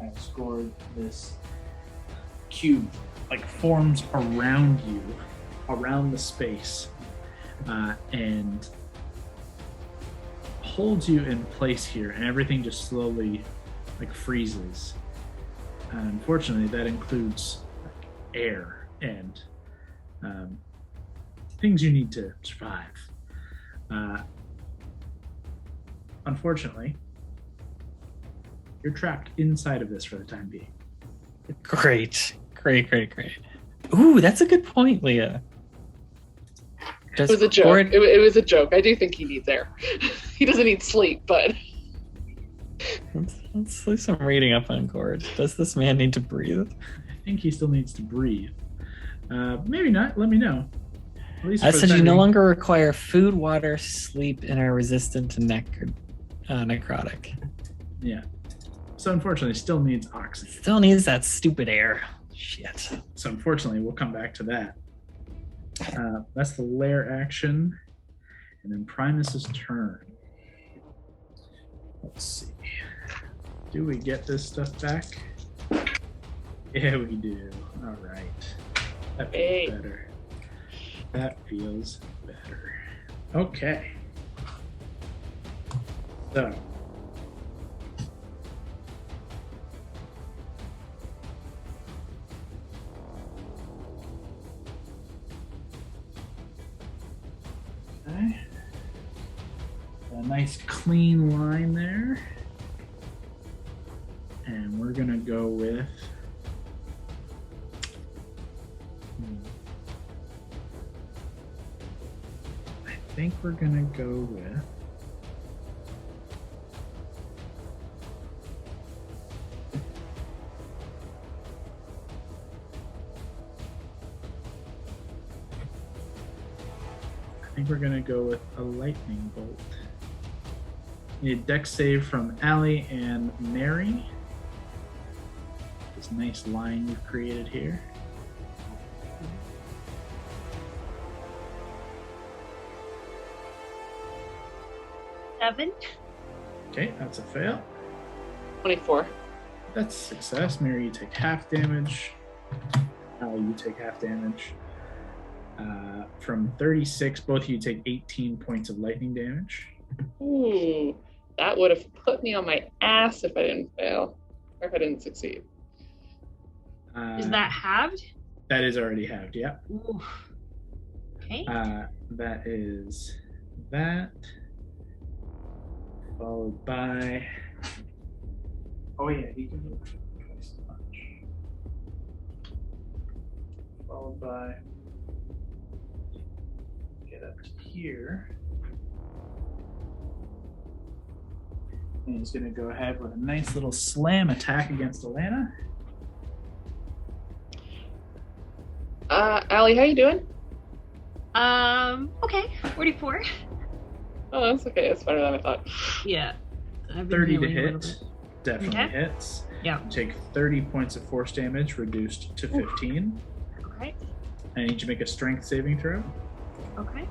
I've scored this cube, forms around you, around the space, and holds you in place here, and everything just slowly freezes. Unfortunately, that includes air and things you need to survive. Unfortunately, you're trapped inside of this for the time being.
great. Ooh, that's a good point, Leah.
It was a joke. It was a joke. I do think he needs air. He doesn't need sleep, but...
Let's do some reading up on Gord. Does this man need to breathe?
I think he still needs to breathe. Maybe not. Let me know. At least
That says you no longer require food, water, sleep, and are resistant to necrotic.
Yeah. So unfortunately, still needs oxygen.
Still needs that stupid air. Shit.
So unfortunately, we'll come back to that. That's the lair action. And then Primus's turn. let's see. Do we get this stuff back? Yeah, we do. All right. That feels better. That feels better. Okay. So. Okay. A nice clean line there. And we're gonna go with I think we're gonna go with a lightning bolt. Need a dex save from Allie and Mary. This nice line you've created here.
Seven.
Okay, that's a fail.
24.
That's success. Mary, you take half damage. Allie, you take half damage. From 36, both of you take 18 points of lightning damage.
Ooh, that would have put me on my ass if I didn't fail, or if I didn't succeed.
Is that halved?
That is already halved, yeah.
Oof. Okay.
That is that. Followed by... Oh yeah, he can move twice as much. Followed by... Get up to here. And he's going to go ahead with a nice little slam attack against Alana.
Allie, how you doing?
Okay. 44.
Oh, that's okay. It's better than I thought.
Yeah.
30 to hit. Definitely
Okay.
hits.
Yeah.
You take 30 points of force damage, reduced to 15.
Okay.
I need you to make a strength saving throw.
Okay.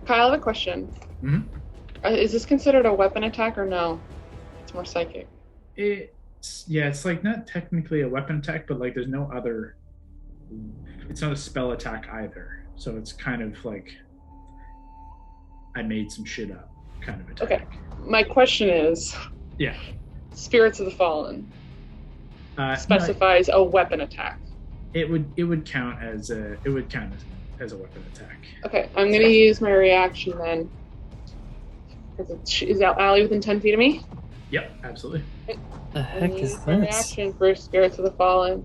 Kyle, I have a question.
Mm-hmm.
Is this considered a weapon attack or no? It's more psychic.
It's like not technically a weapon attack, but like there's no other. It's not a spell attack either. So it's kind of like I made some shit up kind of attack.
Okay. My question is.
Yeah.
Spirits of the Fallen specifies a weapon attack.
It would count as a weapon attack.
Okay, I'm gonna use my reaction then. Is Allie within 10 feet of me?
Yep, absolutely.
The heck is
my
this?
reaction for Spirits of the Fallen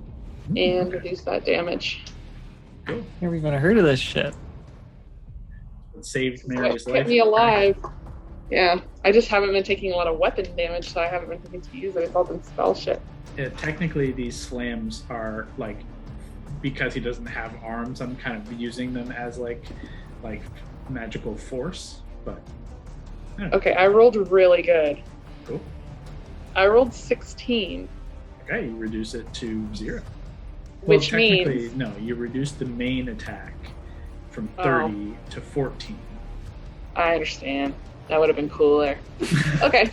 and reduce that damage.
Cool.
Never even heard of this shit.
It saved Mary's life.
Kept me alive. Yeah, I just haven't been taking a lot of weapon damage, so I haven't been thinking to use it. It's all been spell shit.
Yeah, technically, these slams are like, because he doesn't have arms, I'm kind of using them as like magical force. But
okay, I rolled really good.
Cool.
I rolled 16.
Okay, you reduce it to 0.
Which
means no, you reduce the main attack from 30 to 14.
I understand. That would have been cooler. Okay.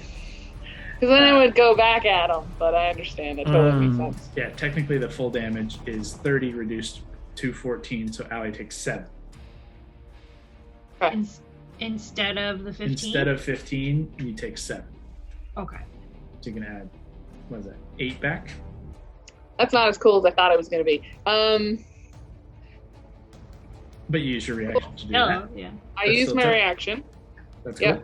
Because then I would go back at him, but I understand. That totally makes sense.
Yeah, technically the full damage is 30 reduced to 14, so Allie takes 7.
Okay.
Instead of the 15?
Instead of 15, you take 7.
Okay.
So you can add, what is that, 8 back?
That's not as cool as I thought it was going to be.
But you use your reaction to do that.
Yeah.
I use my reaction.
That's cool.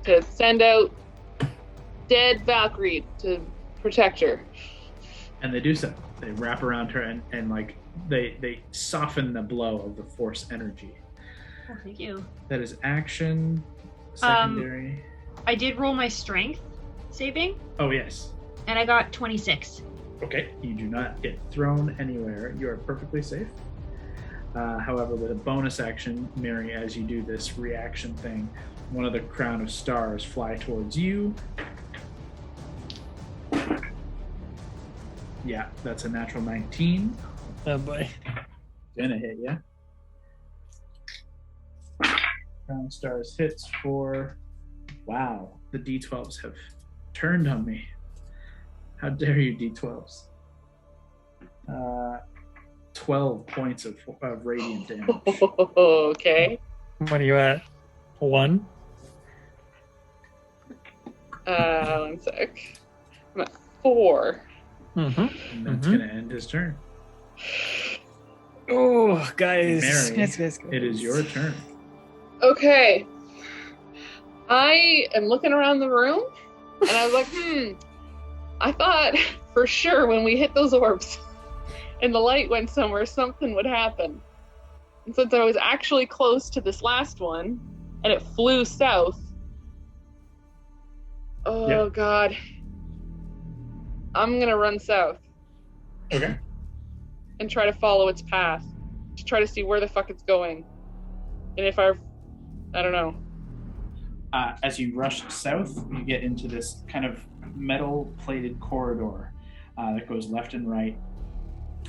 To send out dead Valkyrie to protect her.
And they do so. They wrap around her and like they soften the blow of the force energy.
Oh, thank you.
That is action, secondary.
I did roll my strength saving.
Oh yes.
And I got 26.
Okay, you do not get thrown anywhere. You are perfectly safe. However, with a bonus action, Mary, as you do this reaction thing, one of the crown of stars fly towards you. Yeah, that's a natural 19.
Oh boy.
Gonna hit ya. Crown of stars hits for Wow, the D12s have turned on me. How dare you, D12s? 12 points of radiant damage.
Okay.
What are you at? 1?
1 sec. I'm at 4.
Mm-hmm.
And that's going to end his turn.
Oh, guys.
Mary,
Guys.
it is your turn.
Okay. I am looking around the room, and I was like, I thought for sure when we hit those orbs and the light went somewhere, something would happen. And since I was actually close to this last one, and it flew south, God, I'm going to run south.
Okay.
And try to follow its path to try to see where the fuck it's going. And if I don't know.
As you rush south, you get into this kind of metal-plated corridor that goes left and right,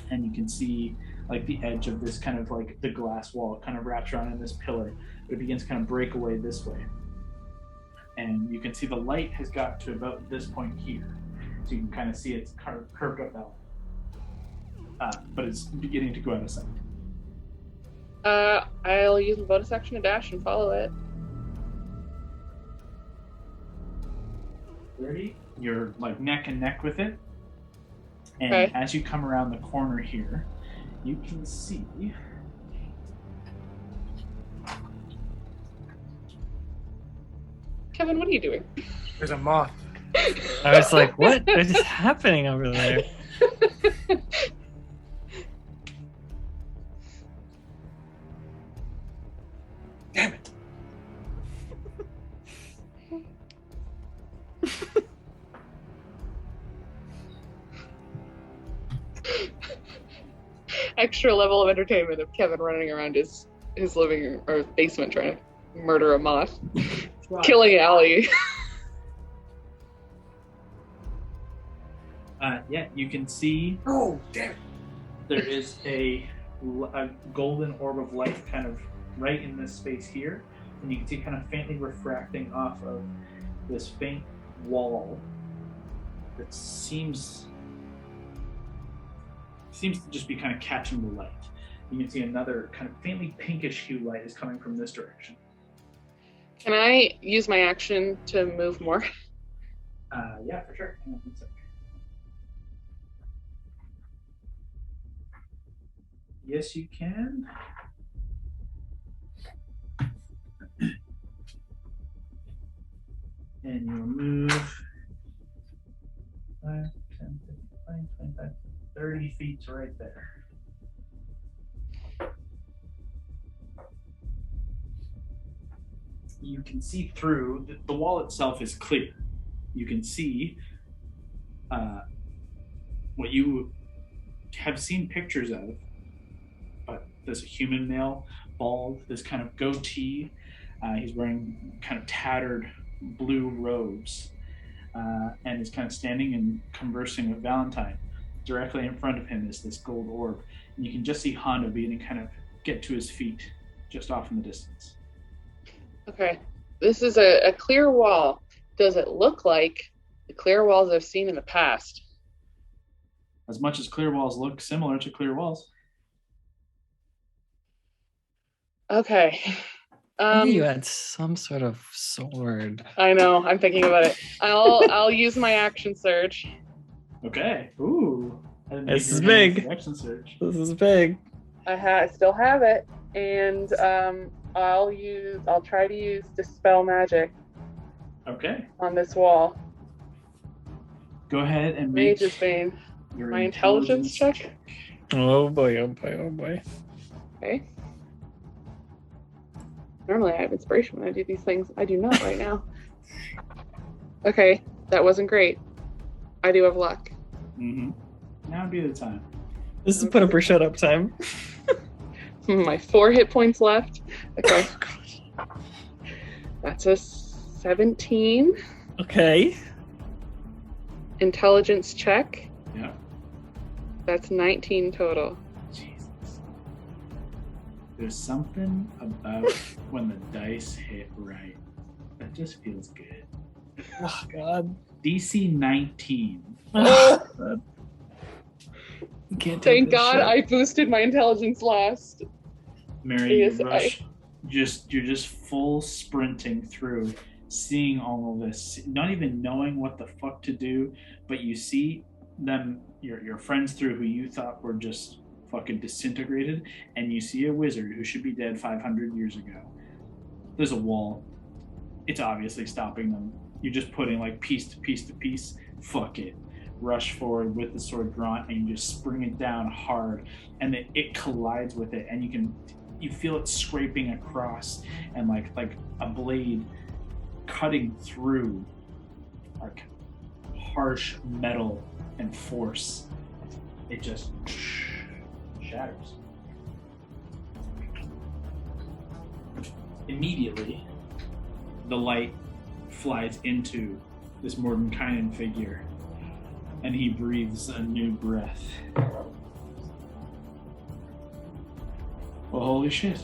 and you can see like the edge of this kind of like the glass wall. It kind of wraps around in this pillar, but it begins to kind of break away this way. And you can see the light has got to about this point here, so you can kind of see it's curved up that way. But it's beginning to go out of sight.
I'll use a bonus action to dash and follow it.
30. You're like neck and neck with it. And
Okay.
as you come around the corner here, you can see
Kevin, what are you doing?
There's a moth.
I was like, what is happening over there?
Damn it.
Extra level of entertainment of Kevin running around his living room or basement trying to murder a moth. Killing Allie.
Yeah, you can see.
Oh, damn it.
There is a golden orb of light kind of right in this space here, and you can see kind of faintly refracting off of this faint wall that seems to just be kind of catching the light. You can see another kind of faintly pinkish hue light is coming from this direction.
Can I use my action to move more?
Yeah, for sure. Hang on one second. Yes, you can. And you'll move 5, 10, 15, 20, 25, 30 feet to right there. You can see through, the wall itself is clear. You can see what you have seen pictures of, but there's a human male, bald, this kind of goatee. He's wearing kind of tattered blue robes, and is kind of standing and conversing with Valentine. Directly in front of him is this gold orb, and you can just see Hondo beginning to kind of get to his feet just off in the distance.
Okay. This is a clear wall. Does it look like the clear walls I've seen in the past?
As much as clear walls look similar to clear walls.
Okay.
You had some sort of sword.
I know. I'm thinking about it. I'll use my action surge.
Okay. Ooh.
This is big.
Action surge.
This is big.
I still have it, and I'll try to use dispel magic.
Okay.
On this wall.
Go ahead and make
Mage's Bane.
your
My intelligence check.
Oh boy, oh boy, oh boy.
Okay. Normally I have inspiration when I do these things. I do not right now. Okay, that wasn't great. I do have luck.
Mm-hmm. Now would be the time.
This is put up or shut up time.
My 4 hit points left. Okay. That's a 17.
Okay.
Intelligence check.
Yeah.
That's 19 total.
Jesus. There's something about when the dice hit right. That just feels good.
Oh God.
DC 19.
You can't take
Thank
this
God
shit.
I boosted my intelligence last.
Mary,
Yes,
you rush. You're just full sprinting through, seeing all of this, not even knowing what the fuck to do, but you see them, your friends through who you thought were just fucking disintegrated, and you see a wizard who should be dead 500 years ago. There's a wall. It's obviously stopping them. You're just putting like piece to piece to piece. Fuck it. Rush forward with the sword drawn, and you just spring it down hard, and it collides with it, and you feel it scraping across, and like a blade cutting through like harsh metal and force. It just shatters. Immediately, the light flies into this Mordenkainen figure, and he breathes a new breath. Well, holy shit.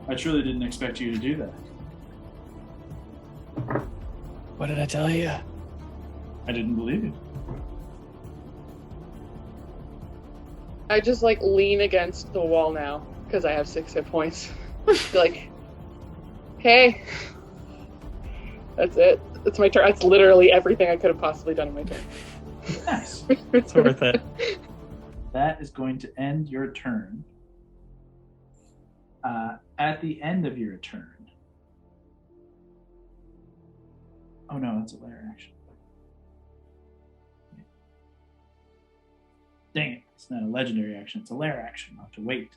I truly didn't expect you to do that.
What did I tell you?
I didn't believe it.
I just like lean against the wall now because I have 6 hit points. Like, okay, that's it. That's my turn. That's literally everything I could have possibly done in my turn.
Nice.
It's worth it.
That is going to end your turn. At the end of your turn. Oh no, that's a lair action. Dang it, it's not a legendary action, it's a lair action. I'll have to wait.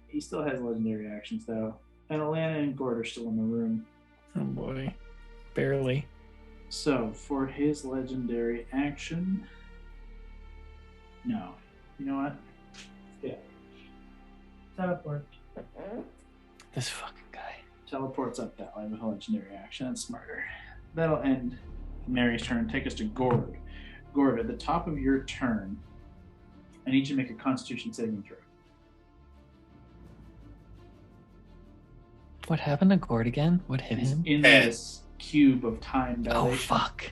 He still has legendary actions though. And Alana and Gord are still in the room.
Oh boy. Barely.
So, for his legendary action... No. You know what? Yeah. Teleport.
This fucking guy.
Teleports up that way with a legendary action. That's smarter. That'll end Mary's turn. Take us to Gord. Gord, at the top of your turn, I need you to make a Constitution saving throw.
What happened to Gord again? What hit him?
In this cube of time dilation.
Oh fuck.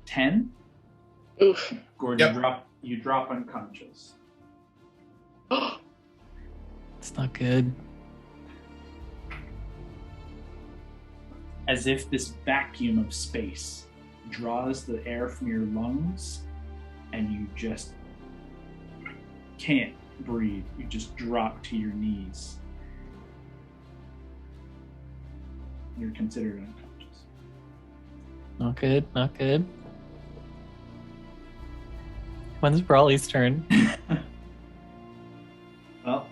10?
Oof.
Gord,
Yep.
you drop unconscious.
It's not good.
As if this vacuum of space draws the air from your lungs and you just can't breathe. You just drop to your knees. You're considered unconscious.
Not good, not good. When's Brawley's turn?
Well,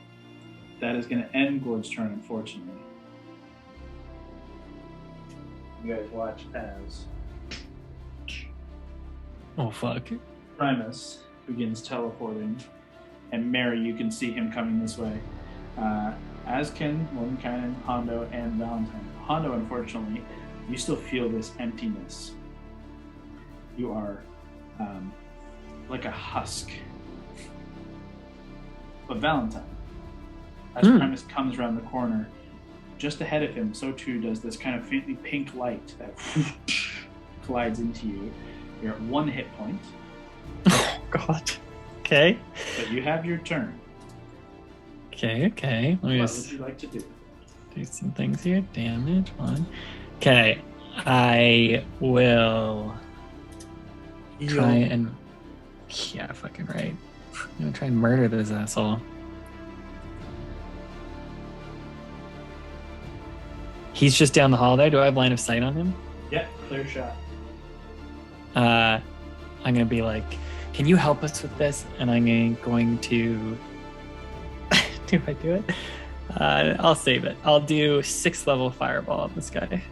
that is going to end Gord's turn, unfortunately. You guys watch as
Oh fuck.
Primus begins teleporting, and Mary, you can see him coming this way. As can Mordenkainen, Hondo, and Valentine. Hondo, unfortunately, you still feel this emptiness. You are like a husk. But Valentine, as Primus comes around the corner, just ahead of him, so too does this kind of faintly pink light that collides into you. You're at 1 hit point.
Oh god. Okay.
But you have your turn.
Okay. Let me
What
just
would you like to do?
do some things here. Damage 1. Okay. I will try and yeah, fucking right. I'm gonna try and murder this asshole. He's just down the hall there. Do I have line of sight on him?
Yeah, clear shot.
I'm gonna be like, can you help us with this? And I'm going to do I do it? I'll save it. I'll do 6th level fireball on this guy.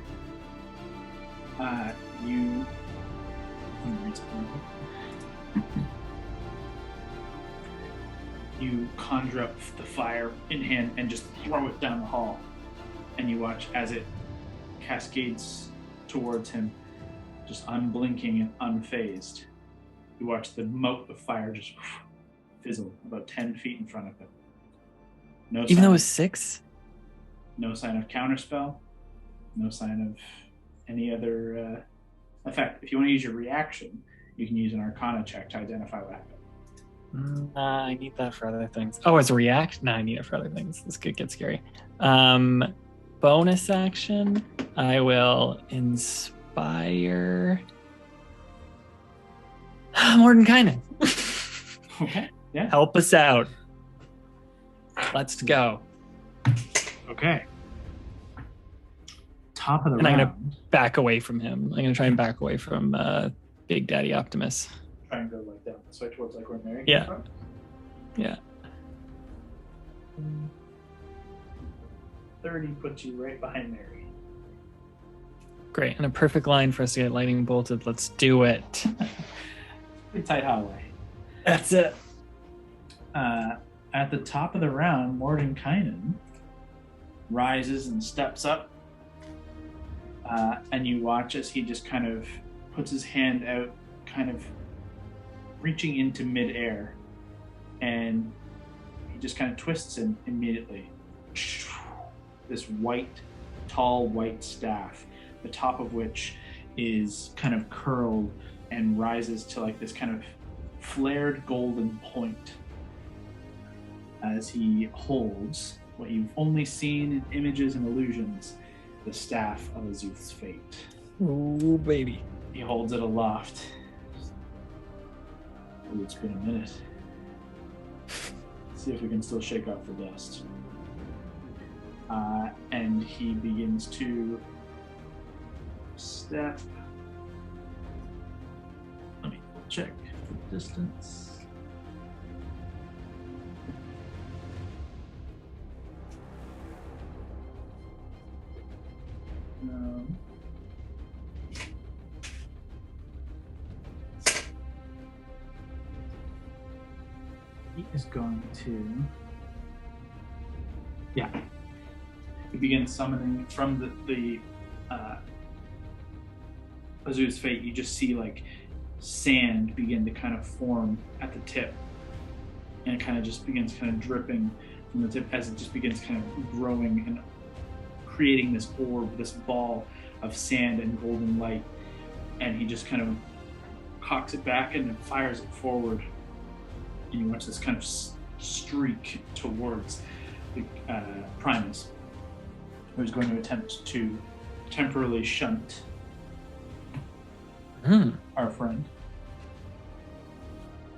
You conjure up the fire in hand and just throw it down the hall. And you watch as it cascades towards him, just unblinking and unfazed. You watch the mote of fire just fizzle about 10 feet in front of him. No
Even though it
sound.
was 6?
No sign of counterspell. No sign of any other effect. If you want to use your reaction, you can use an Arcana check to identify what happened.
I need that for other things. Oh, as a react? No, I need it for other things. This could get scary. Bonus action, I will inspire Mordenkainen.
Okay, yeah.
Help us out. Let's go.
Okay. Top of the
And
round.
I'm going to back away from him. I'm going to try and back away from Big Daddy Optimus.
Try and go like down this way towards like where Mary
Yeah.
came from.
Yeah.
30 puts you right behind Mary.
Great. And a perfect line for us to get lightning bolted. Let's do it.
Pretty tight hallway.
That's it.
At the top of the round, Mordenkainen rises and steps up. And you watch as he just kind of puts his hand out, kind of reaching into midair. And he just kind of twists him immediately. This white, tall white staff, the top of which is kind of curled and rises to like this kind of flared golden point as he holds what you've only seen in images and illusions, the staff of Azuth's fate.
Ooh, baby.
He holds it aloft. Ooh, it's been a minute. See if we can still shake off the dust. And he begins to step. Let me check the distance. He is going to. Yeah. He begins summoning from the Azu's fate. You just see like sand begin to kind of form at the tip, and it kind of just begins kind of dripping from the tip as it just begins kind of growing and creating this orb, this ball of sand and golden light. And he just kind of cocks it back and then fires it forward, and you watch this kind of streak towards the Primus, who's going to attempt to temporarily shunt our friend,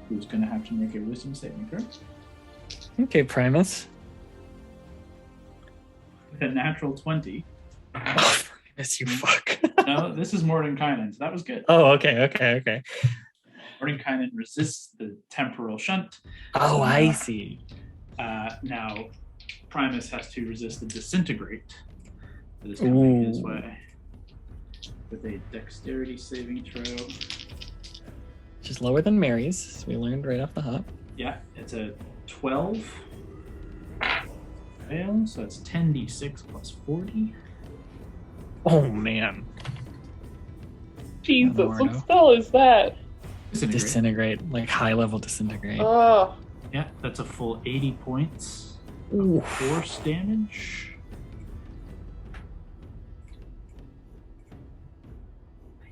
who's going to have to make a wisdom saving throw.
Okay, Primus.
With a natural 20.
Oh, Primus, you fuck.
No, this is Mordenkainen, so that was good.
Oh, okay.
Mordenkainen resists the temporal shunt.
Oh, I see.
Now, Primus has to resist the disintegrate that is coming his way with a dexterity saving throw.
Which is lower than Mary's, as we learned right off the hop.
Yeah, it's a 12. Fail, so it's 10d6 plus 40.
Oh, man.
Jesus, what spell is that?
Disintegrate, like high-level disintegrate.
Oh.
Yeah, that's a full 80 points
Ooh.
of force damage.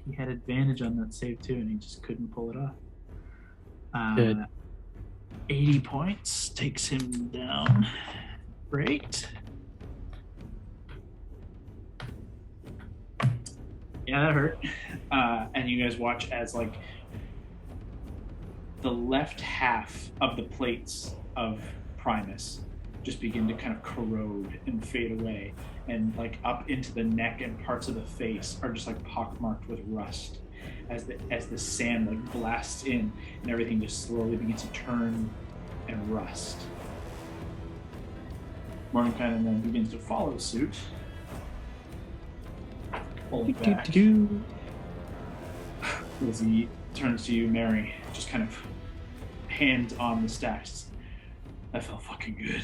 He had advantage on that save too, and he just couldn't pull it off.
Good.
80 points takes him down. Great. Yeah, that hurt. And you guys watch as like the left half of the plates of Primus just begin to kind of corrode and fade away, and like up into the neck and parts of the face are just like pockmarked with rust as the sand like blasts in, and everything just slowly begins to turn and rust. Mordenkainen then begins to follow suit. Pulling back as he turns to you, Mary, just kind of hands on the stacks. That felt fucking good.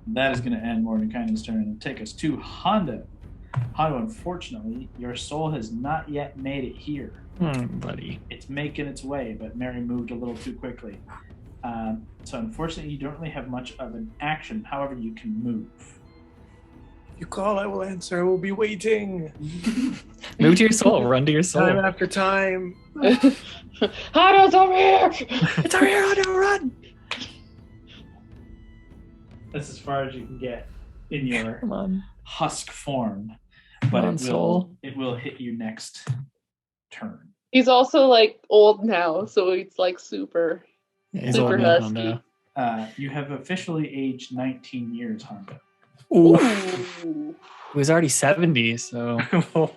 That is going to end Mordenkainen's turn and take us to Hondo. Hondo, unfortunately, your soul has not yet made it here.
Buddy.
It's making its way, but Mary moved a little too quickly. So unfortunately, you don't really have much of an action. However, you can move.
If you call, I will answer. I will be waiting.
Move to your soul. Run to your soul.
Time after time.
Hanno's over here!
It's over here. Hano, run!
That's as far as you can get in your
Come on.
husk form. But
on, soul.
it will hit you next turn.
He's also like old now, so he's like super.
He's
Super
old now,
husky.
Hondo.
You have officially aged 19 years, Hondo.
Ooh.
Ooh.
He was already 70, so.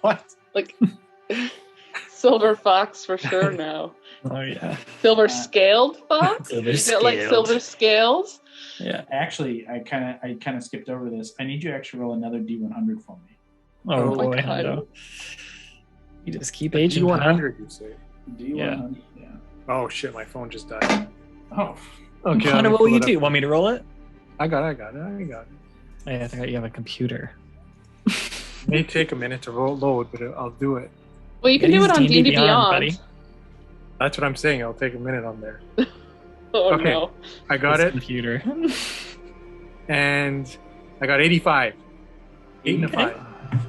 What?
Like silver fox for sure now.
Oh, yeah.
Silver scaled fox?
Silver
Is it like
scaled.
silver scales?
Yeah.
Actually, I kind of skipped over this. I need you to actually roll another D100 for me.
Oh,
my
boy,
God.
Hondo. You just keep aging.
D100, you say?
D100. Yeah.
Oh shit, my phone just died.
Oh.
Okay.
Hondo, what will you do? Want me to roll it?
I got it.
Oh, yeah, I forgot you have a computer.
It may take a minute to load, but I'll do it.
Well, you can do it on D&D Beyond.
buddy.
That's what I'm saying. It'll take a minute on there.
Oh
Okay.
no.
I got
This
it,
computer.
and I got 85. 8 and a 5.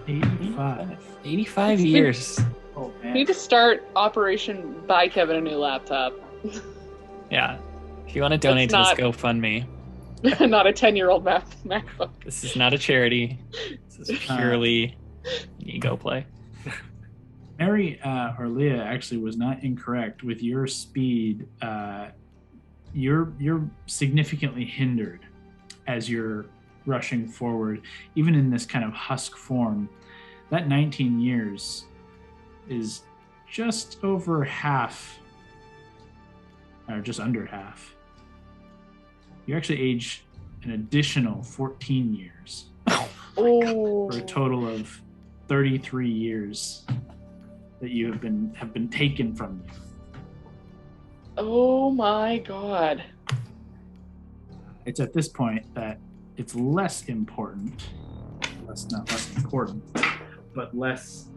85.
85 years.
Oh,
We
man.
need to start Operation Buy Kevin a New Laptop.
Yeah. If you want to donate to
That's
this GoFundMe,
Not a 10-year-old MacBook.
this is not a charity. This is purely ego play.
Mary or Leah actually was not incorrect. With your speed, you're significantly hindered as you're rushing forward, even in this kind of husk form. That 19 years is just over half, or just under half. You actually age an additional 14 years
Oh.
for a total of 33 years that you have been taken from you.
Oh my god.
It's at this point that it's less important, not less important, but less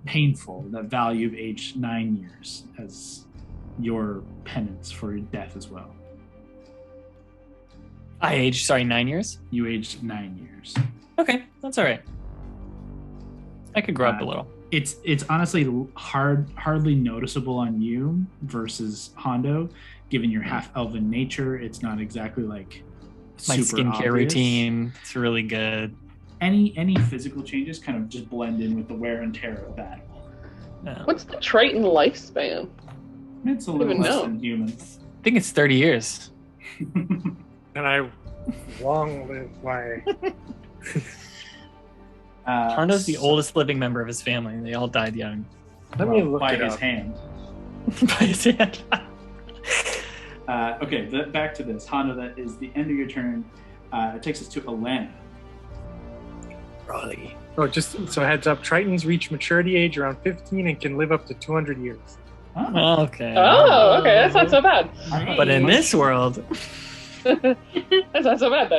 painful, that value of age 9 years as your penance for your death as well.
I aged, 9 years?
You aged 9 years.
Okay, that's all right. I could grow up a little.
It's honestly hardly noticeable on you versus Hondo, given your half-elven nature. It's not exactly like
My
super
skincare
obvious.
routine, it's really good.
Any physical changes kind of just blend in with the wear and tear of battle.
What's the Triton lifespan?
It's a little
even
less
know.
than humans.
I think it's 30 years.
And I long live my.
Hondo's the oldest living member of his family. They all died young.
Let me look
by
it
his
up.
hand.
By his hand.
Okay, back to this. Hondo, that is the end of your turn. It takes us to Alana.
Raleigh.
Oh, just so heads up, Tritons reach maturity age around 15 and can live up to 200 years.
Okay.
Oh, okay, that's not so bad.
But in this world,
That's not so bad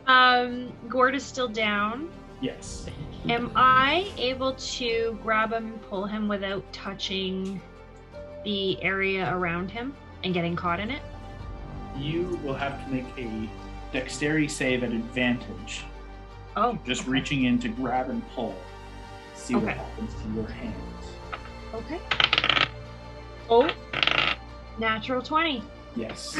then.
Gord is still down.
Yes.
Am I able to grab him and pull him without touching the area around him and getting caught in it?
You will have to make a dexterity save at advantage.
Oh,
Just
okay.
reaching in to grab and pull. See what
Okay.
happens to your hands.
Okay. Oh, natural 20.
Yes.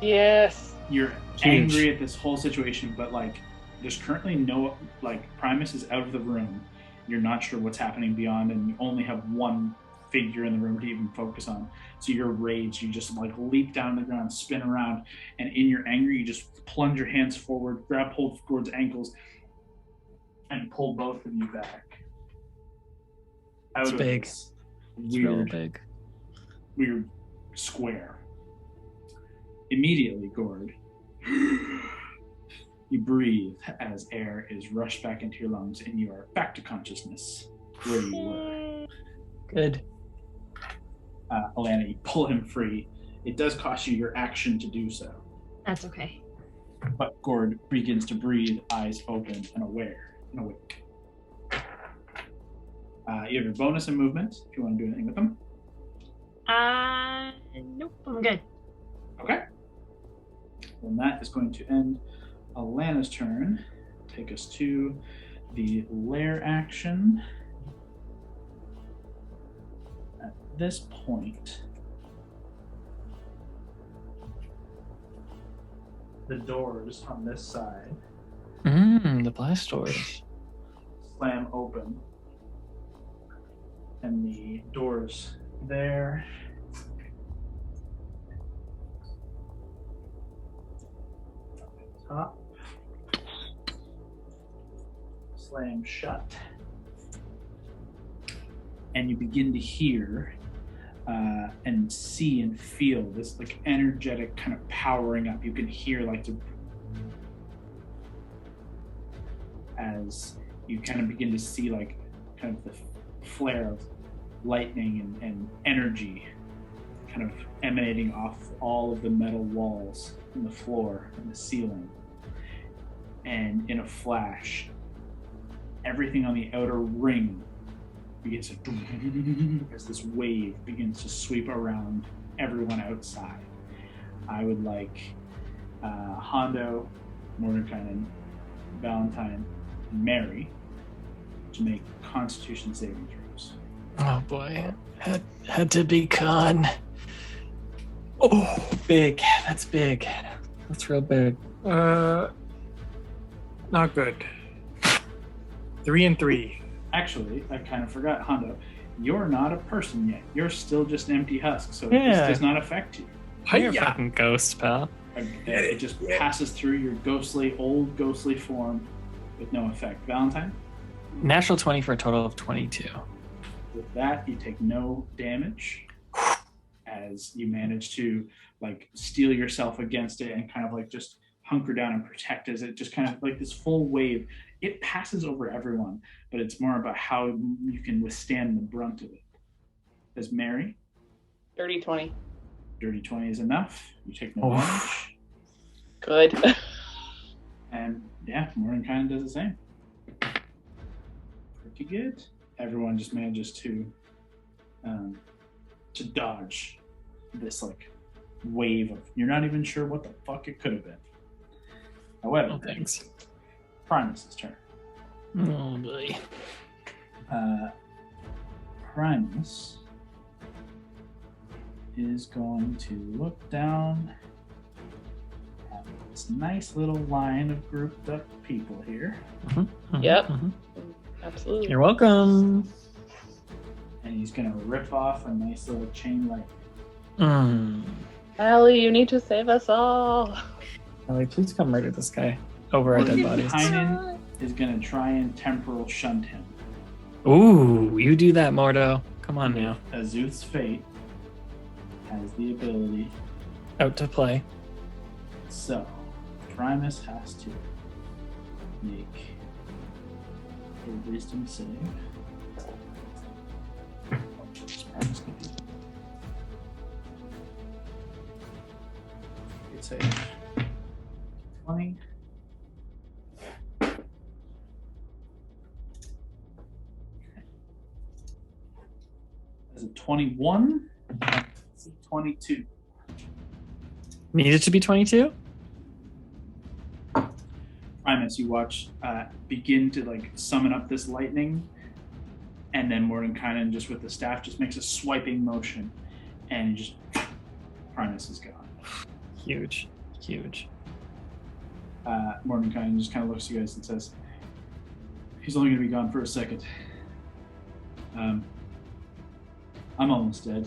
Yes.
You're
Huge.
angry at this whole situation, but there's currently no, Primus is out of the room. You're not sure what's happening beyond, and you only have one figure in the room to even focus on. So you're raged. You just leap down to the ground, spin around, and in your anger, you just plunge your hands forward, grab hold of Gord's ankles, and pull both of you back. Out
It's
of
big.
this
it's real
weird,
big.
weird square. Immediately, Gord, you breathe as air is rushed back into your lungs, and you are back to consciousness where you were.
Good.
Alana, you pull him free. It does cost you your action to do so,
That's okay.
but Gord begins to breathe, eyes open and aware and awake. You have your bonus and movement if you want to do anything with them.
Nope, I'm good.
Okay. Then that is going to end Alana's turn. Take us to the lair action. At this point, the doors on this side
The blast doors.
slam open, and the doors there top slam shut, and you begin to hear and see and feel this like energetic kind of powering up. You can hear like as you kind of begin to see like kind of the flare of lightning and energy kind of emanating off all of the metal walls and the floor and the ceiling. And in a flash, everything on the outer ring begins to as this wave begins to sweep around everyone outside. I would like Hondo, Mordekainen, Valentine, and Mary to make Constitution saving throws.
Oh boy, had to be con. Oh, big. That's big. That's real big.
Not good. 3 and 3.
Actually, I kind of forgot, Hondo. You're not a person yet. You're still just an empty husk, so
Yeah.
this does not affect you.
You're a fucking ghost, pal.
It just passes through your old ghostly form with no effect. Valentine?
Natural 20 for a total of 22.
With that, you take no damage as you manage to like steel yourself against it and kind of like just hunker down and protect as it just kind of like this full wave. It passes over everyone, but it's more about how you can withstand the brunt of it. As Mary?
Dirty 20.
Dirty 20 is enough. You take no damage.
Good.
And yeah, Morgan kind of does the same. Pretty good. Everyone just manages to dodge this like wave of, you're not even sure what the fuck it could have been. However,
Oh, thanks.
Primus' turn.
Oh boy.
Primus is going to look down at this nice little line of grouped up people here.
Yep. Absolutely.
You're welcome.
And he's going to rip off a nice little chain light.
Allie, you need to save us all.
Ellie, please come murder this guy over our dead bodies.
Tynan is going to try and temporal shunt him.
Ooh, you do that, Mordo. Come on now.
Azuth's Fate has the ability.
Out to play.
So, Primus has to make a wisdom save. Primus can do that. Good save. 20. Is it 21? It's 22.
Needed to be 22?
Primus, you watch begin to like summon up this lightning, and then Mordenkainen just with the staff just makes a swiping motion, and just Primus is gone.
Huge.
Mordenkainen just kind of looks at you guys and says, "He's only going to be gone for a second. I'm almost dead.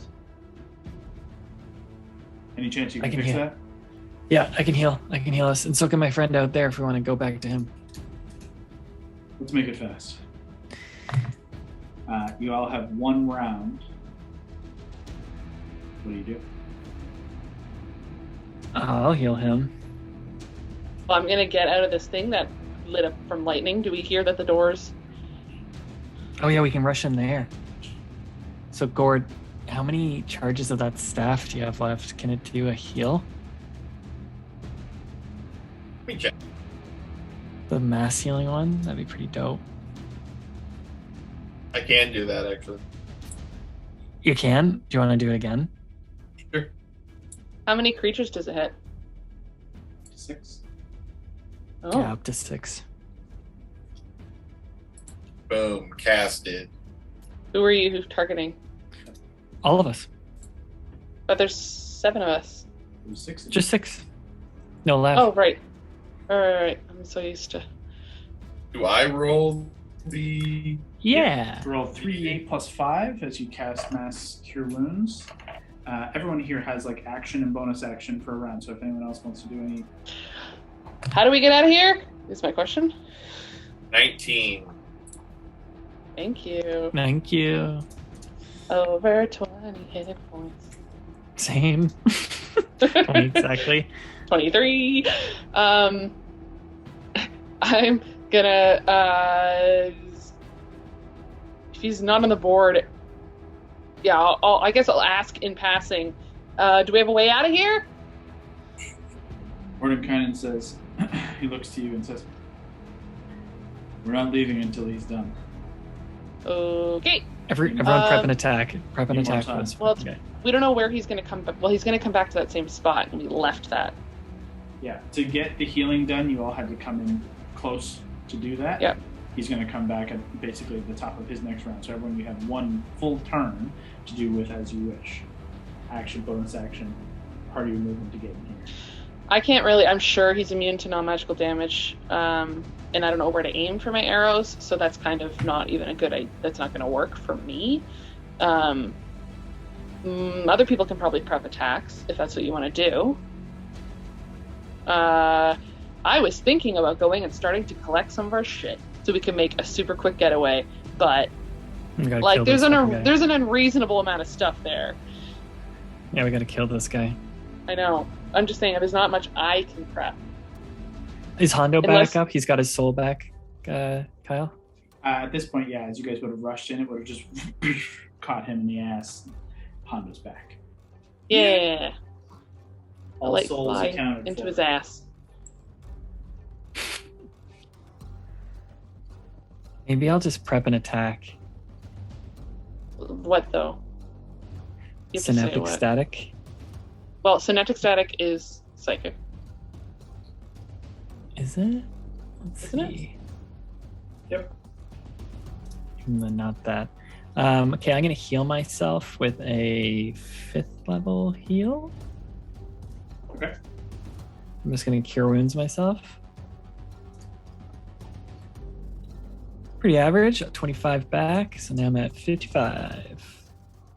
Any chance you can fix that?"
Yeah, I can heal us, and so can my friend out there if we want to go back to him.
Let's make it fast. You all have one round. What do you do?
I'll heal him.
Well, I'm gonna get out of this thing that lit up from lightning. Do we hear that the doors?
Oh yeah, we can rush in there. So Gord, how many charges of that staff do you have left? Can it do a heal?
Let me check.
The mass healing one? That'd be pretty dope.
I can do that, actually.
You can? Do you want to do it again?
Sure.
How many creatures does it hit?
6.
Oh.
Yeah, up to 6.
Boom, casted.
Who are you targeting?
All of us.
But there's 7 of us.
It was 6.
Just 6. No left.
Oh, right. All right. I'm so used to.
Do I roll the...
Yeah.
Roll 3d8 plus 5 as you cast Mass Cure Wounds. Everyone here has like action and bonus action for a round, so if anyone else wants to do any...
How do we get out of here? Is my question.
19.
Thank you.
Thank you.
Over 20 hit points.
Same. 20 exactly.
23. I'm gonna if he's not on the board, yeah, I guess I'll ask in passing. Do we have a way out of here?
Mordenkainen says, he looks to you and says, "We're not leaving until he's done."
Okay.
Everyone prep an attack. Prep an
Need more
attack.
time.
Was
Well,
okay.
we don't know where he's gonna come back. Well, he's gonna come back to that same spot, and we left that.
Yeah, to get the healing done, you all had to come in close to do that.
Yep.
He's going to come back at basically the top of his next round. So everyone, you have one full turn to do with as you wish. Action, bonus action, part of your movement to get in here.
I can't really. I'm sure he's immune to non-magical damage, and I don't know where to aim for my arrows, so that's kind of not even a good idea. That's not going to work for me. Other people can probably prep attacks if that's what you want to do. I was thinking about going and starting to collect some of our shit so we can make a super quick getaway, but like there's an unreasonable amount of stuff there.
Yeah, we gotta kill this guy.
I know. I'm just saying there's not much I can prep.
Is Hondo
Unless-
back up? He's got his soul back, Kyle?
At this point, yeah, as you guys would have rushed in, it would have just caught him in the ass. Honda's back.
Yeah.
All
like
souls
fly
accounted
into
for.
his ass.
Maybe I'll just prep an attack.
What though? You have to say
Synaptic
what.
static.
Well, synaptic static is psychic.
Is it? Let's
Isn't it?
see.
Yep.
Not that. Okay, I'm gonna heal myself with a 5th level heal.
Okay.
I'm just gonna cure wounds myself. Pretty average, 25 back, so now I'm at 55.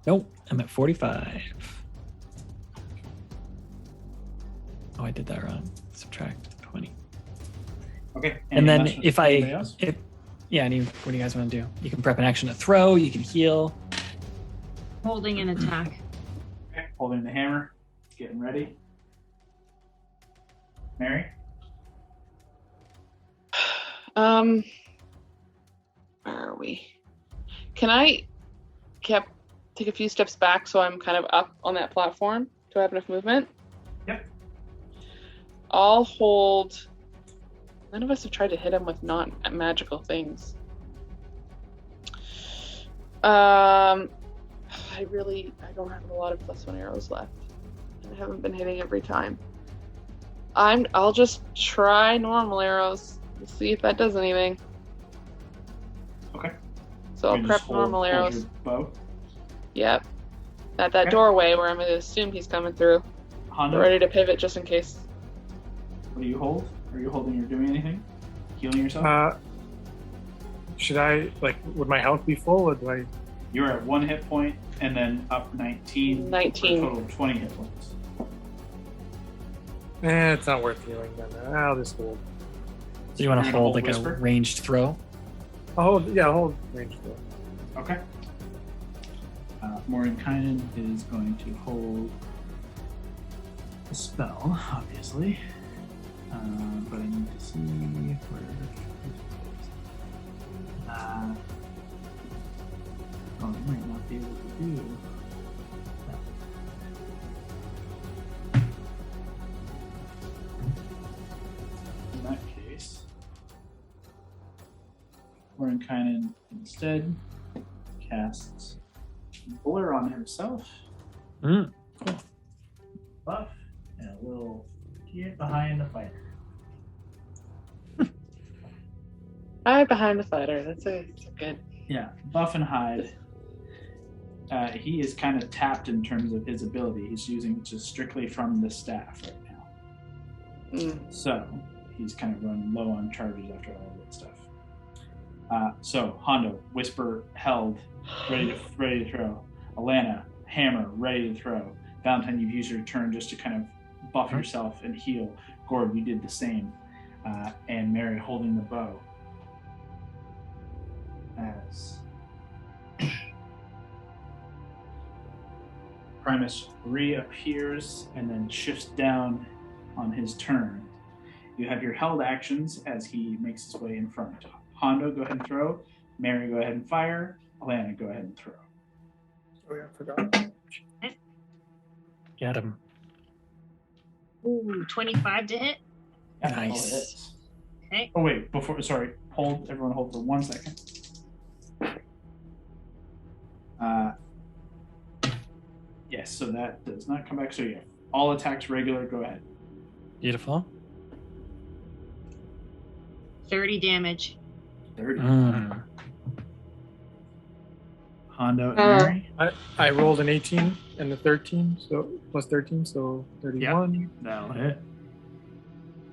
Nope, I'm at 45. Oh, I did that wrong. Subtract 20.
Okay.
And then
last one?
if
Anybody else?
what do you guys want to do? You can prep an action to throw, you can heal.
Holding an attack.
Okay. Holding the hammer, getting ready. Mary?
Where are we? Can I take a few steps back so I'm kind of up on that platform? Do I have enough movement?
Yep.
I'll hold. None of us have tried to hit him with non-magical things. I don't have a lot of +1 arrows left. And I haven't been hitting every time. I'll just try normal arrows. We'll see if that does anything.
Okay.
So I'll
You
prep
just hold
normal arrows.
your bow.
Yep. At that
Okay.
doorway where I'm going to assume he's coming through.
Honda,
Ready to pivot just in case.
what do you hold? Are you holding or doing anything? Healing yourself?
Should I, would my health be full, or do I?
You're at 1 hit point and then up 19.
19.
For a total of 20 hit points.
It's not worth healing then. I'll just hold.
So you want to
You're gonna
hold
hold
like
Whisper?
a ranged throw?
I'll hold range throw.
Okay. Mordenkainen is going to hold a spell, obviously. But I need to see where it I might not be able to do that. In that case, Mordenkainen instead casts blur on himself.
Cool.
Buff and a little get behind the fighter.
Hide behind the fighter. That's a good.
Yeah, buff and hide. He is kind of tapped in terms of his ability. He's using just strictly from the staff right now. So he's kind of running low on charges after all that stuff. So Hondo, Whisper held, ready to throw. Alana, Hammer, ready to throw. Valentine, you've used your turn just to kind of buff yourself and heal. Gord, you did the same. And Mary holding the bow. As Primus reappears and then shifts down on his turn. You have your held actions as he makes his way in front. Hondo, go ahead and throw. Mary, go ahead and fire. Alana, go ahead and throw.
Oh yeah, I forgot.
Get him.
Ooh, 25 to hit.
Yeah,
Nice.
Okay.
Oh wait, everyone hold for 1 second. Yes, so that does not come back. So yeah, all attacks regular, go ahead.
Beautiful.
30 damage.
30. Hondo and Mary.
I rolled an 18 and a 13, so plus 13, so 31.
Yep, that'll hit.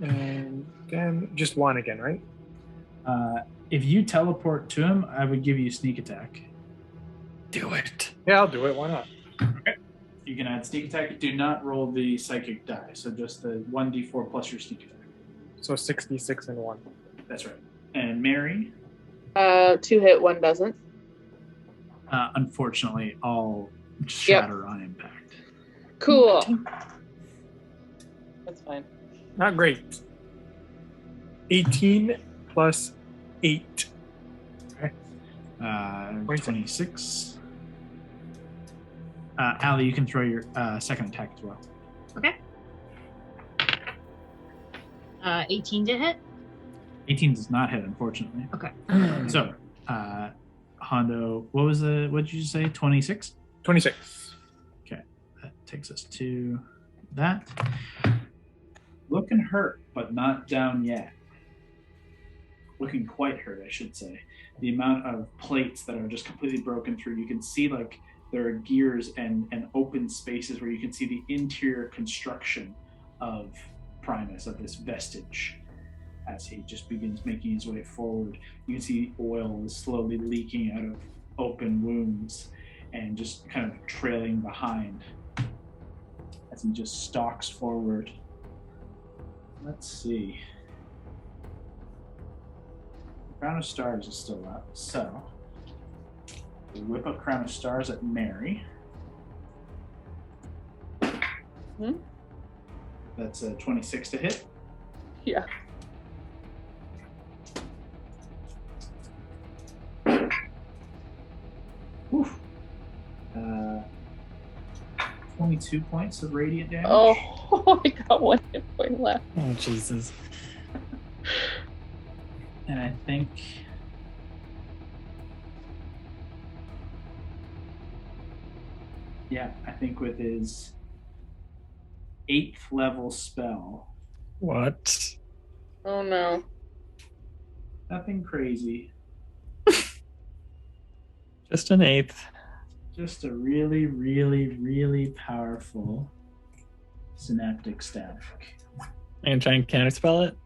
And then just 1 again, right?
If you teleport to him, I would give you sneak attack.
Do it.
Yeah, I'll do it. Why not?
Okay. You can add sneak attack. Do not roll the psychic die, so just the 1d4 plus your sneak attack.
So 66 and 1.
That's right. And Mary?
2 hit, 1 doesn't.
Unfortunately, all shatter on impact.
Cool. That's fine.
Not great. 18 plus 8.
Okay. 26. Allie, you can throw your second attack as well.
Okay. 18 to hit.
18 does not hit, unfortunately.
Okay.
So, Hondo, what did you say? 26?
26.
Okay. That takes us to that. Looking hurt, but not down yet. Looking quite hurt, I should say. The amount of plates that are just completely broken through. You can see like there are gears and open spaces where you can see the interior construction of Primus, of this vestige. As he just begins making his way forward, you can see oil is slowly leaking out of open wounds and just kind of trailing behind as he just stalks forward. Let's see. Crown of Stars is still up, so we whip up Crown of Stars at Mary. That's a 26 to hit.
Yeah.
Oof. 22 points of radiant damage.
Oh, I got 1 hit point left.
Oh, Jesus.
And I think... Yeah, I think with his 8th level spell...
What?
Oh, no.
Nothing crazy.
Just an 8th.
Just a really, really, really powerful synaptic static.
I'm gonna try and counterspell it.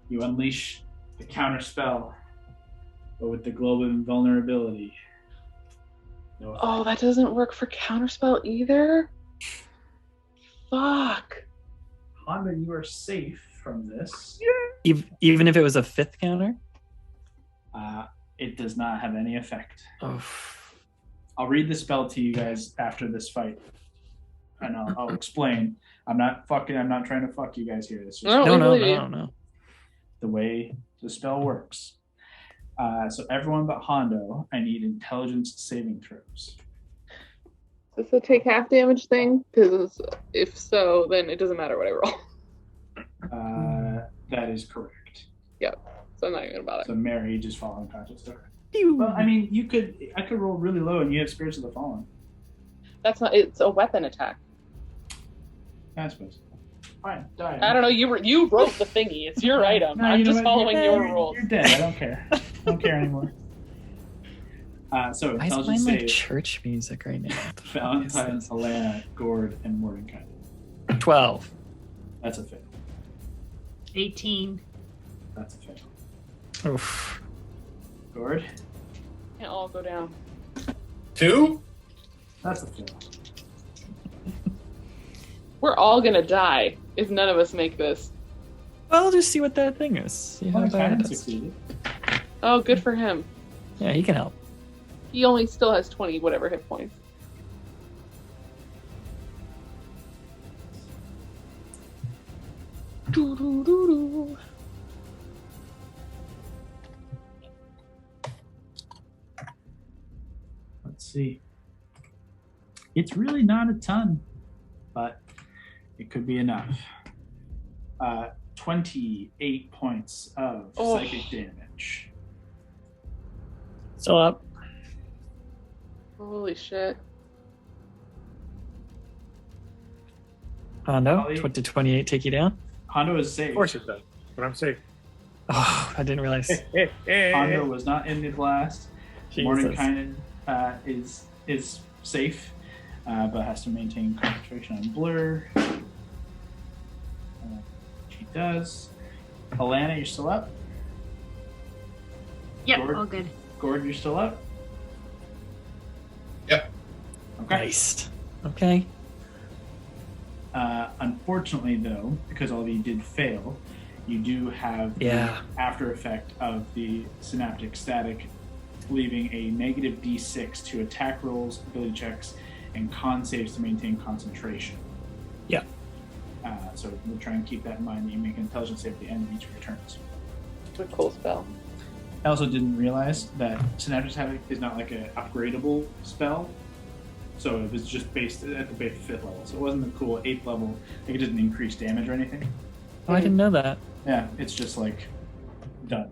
You unleash the counter spell, but with the globe of invulnerability. No effect.
Oh, that doesn't work for counterspell either? Fuck.
Honda, you are safe from this.
Even if it was a 5th counter?
It does not have any effect.
Oh.
I'll read the spell to you guys after this fight, and I'll explain. I'm not trying to fuck you guys here. This is
No.
the way the spell works. So everyone but Hondo, I need intelligence saving throws.
Does it take half damage thing? Because if so, then it doesn't matter what I roll.
That is correct.
Yep. So I'm not even gonna bother.
So Mary, just fall unconscious. Well, I mean, I could roll really low, and you have Spirits of the Fallen.
That's not. It's a weapon attack.
I suppose. Fine, die.
I don't know. You wrote the thingy. It's your item.
No,
I'm
you know
just
what?
following your rules.
You're dead. I don't care. I don't care anymore. So
Why is
I'll
mine
just
like
say
church music right now?
Valentine, Alana, Gord, and Mordenkainen.
12.
That's a fail.
18.
That's a fail.
Oof.
Gord.
Can't all go down.
2?
That's a fail.
We're all gonna die if none of us make this.
Well, I'll just see what that thing is. See how bad
Mordenkainen
it is.
succeeded.
Oh, good for him.
Yeah, he can help.
He only still has 20 whatever hit points.
Let's see. It's really not a ton, but it could be enough. 28 points of psychic damage.
Still up.
Holy shit.
Oh no,
Ollie?
what did 28 take you down?
Hondo is safe.
Of course it does, but I'm safe.
Oh, I didn't realize.
Hondo was not in the blast.
Jesus.
Mordenkainen is safe, but has to maintain concentration on blur. She does. Alana, you're still up?
Yep,
Gord?
all good.
Gord, you're still up?
Yep.
Okay.
Nice. Okay.
Unfortunately, though, because all of you did fail, you do have the after effect of the synaptic static, leaving a negative d6 to attack rolls, ability checks, and con saves to maintain concentration.
Yeah.
So we'll try and keep that in mind that you make an intelligence save at the end of each of your turns.
It's a cool spell.
I also didn't realize that synaptic static is not like an upgradable spell. So it was just based at the base 5th level. So it wasn't a cool 8th level. Like it didn't increase damage or anything.
Oh, I didn't know that.
Yeah, it's just like done.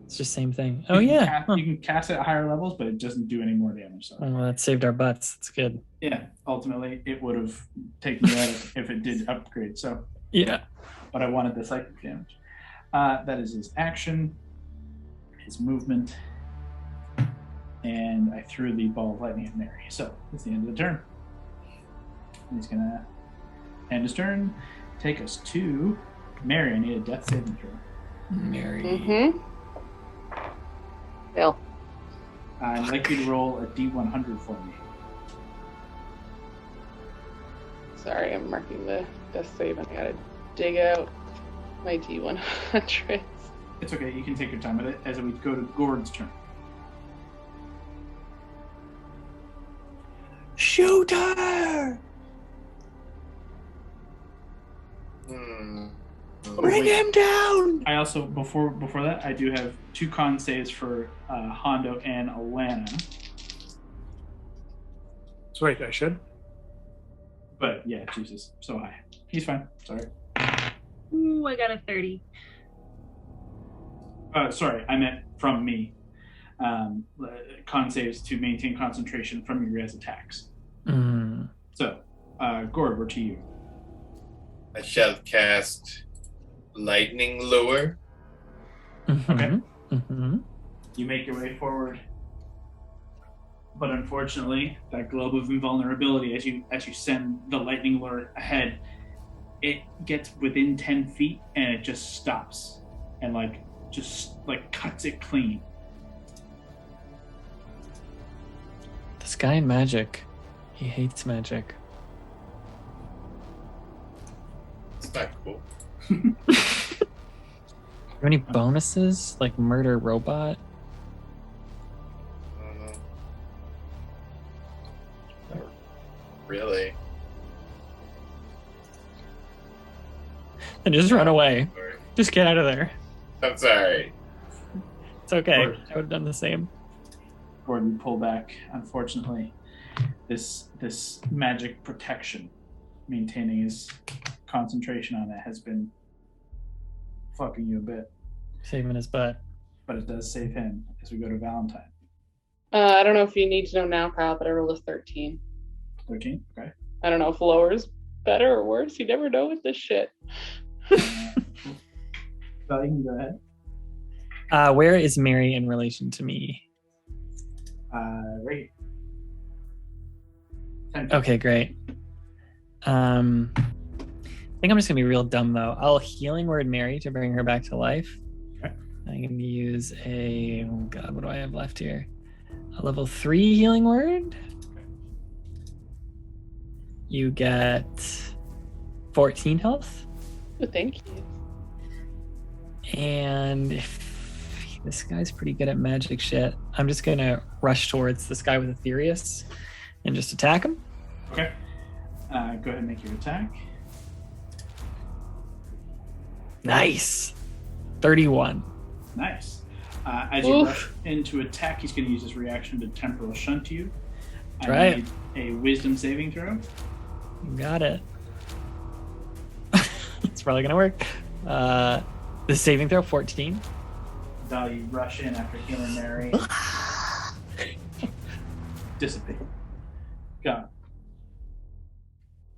It's just same thing.
You
Oh
can
yeah.
You can cast it at higher levels, but it doesn't do any more damage. So
Oh, that saved our butts. That's good.
yeah, ultimately it would have taken you out if it did upgrade. So
Yeah.
but I wanted the psychic damage. That is his action, his movement, and I threw the ball of lightning at Mary. So it's the end of the turn. And he's gonna end his turn. Take us to Mary. I need a death saving throw.
Mary.
Mm-hmm. Fail.
I'd like you to roll a d100 for me.
Sorry, I'm marking the death save and I gotta dig out my D100s.
It's okay, you can take your time with it as we go to Gord's turn.
Shoot her! Bring him down!
I also, before that, I do have 2 con saves for Hondo and Alana.
So wait, I should?
But yeah, Jesus, so high. He's fine, sorry.
Ooh, I got a 30.
Sorry, I meant from me. Con saves to maintain concentration from your guys' attacks.
Mm.
So, Gord, we're to you.
I shall cast Lightning Lure.
Mm-hmm.
Okay.
Mm-hmm.
You make your way forward. But unfortunately, that globe of invulnerability, as you send the lightning lure ahead, it gets within 10 feet and it just stops and just cuts it clean.
This guy in magic. He hates magic.
It's not cool.
Are there any bonuses? Like murder robot?
Not really.
And just run away.
Sorry.
Just get out of there.
I'm sorry.
It's okay.
Or-
I would have done the same.
Gordon, pull back. Unfortunately, this magic protection, maintaining his concentration on it, has been fucking you a bit.
Saving his butt.
but it does save him as we go to Valentine.
I don't know if you need to know now, Kyle, but I rolled a 13.
13? Okay.
I don't know if lower is better or worse. You never know with this shit.
Val, you can go ahead.
Where is Mary in relation to me?
Right.
Okay, great. I think I'm just gonna be real dumb though. I'll healing word Mary to bring her back to life.
Okay.
I'm gonna use a what do I have left here? A level 3 healing word. You get 14 health.
Oh, thank you.
And if this guy's pretty good at magic shit, I'm just gonna rush towards this guy with Aetherius and just attack him.
Okay. Go ahead and make your attack.
Nice. 31.
Nice. As you rush into attack, he's going to use his reaction to temporal shunt you.
Try it.
A wisdom saving throw.
Got it. It's probably going to work. The saving throw, 14.
Val, you rush in after healing Mary. Dissipate. Gone.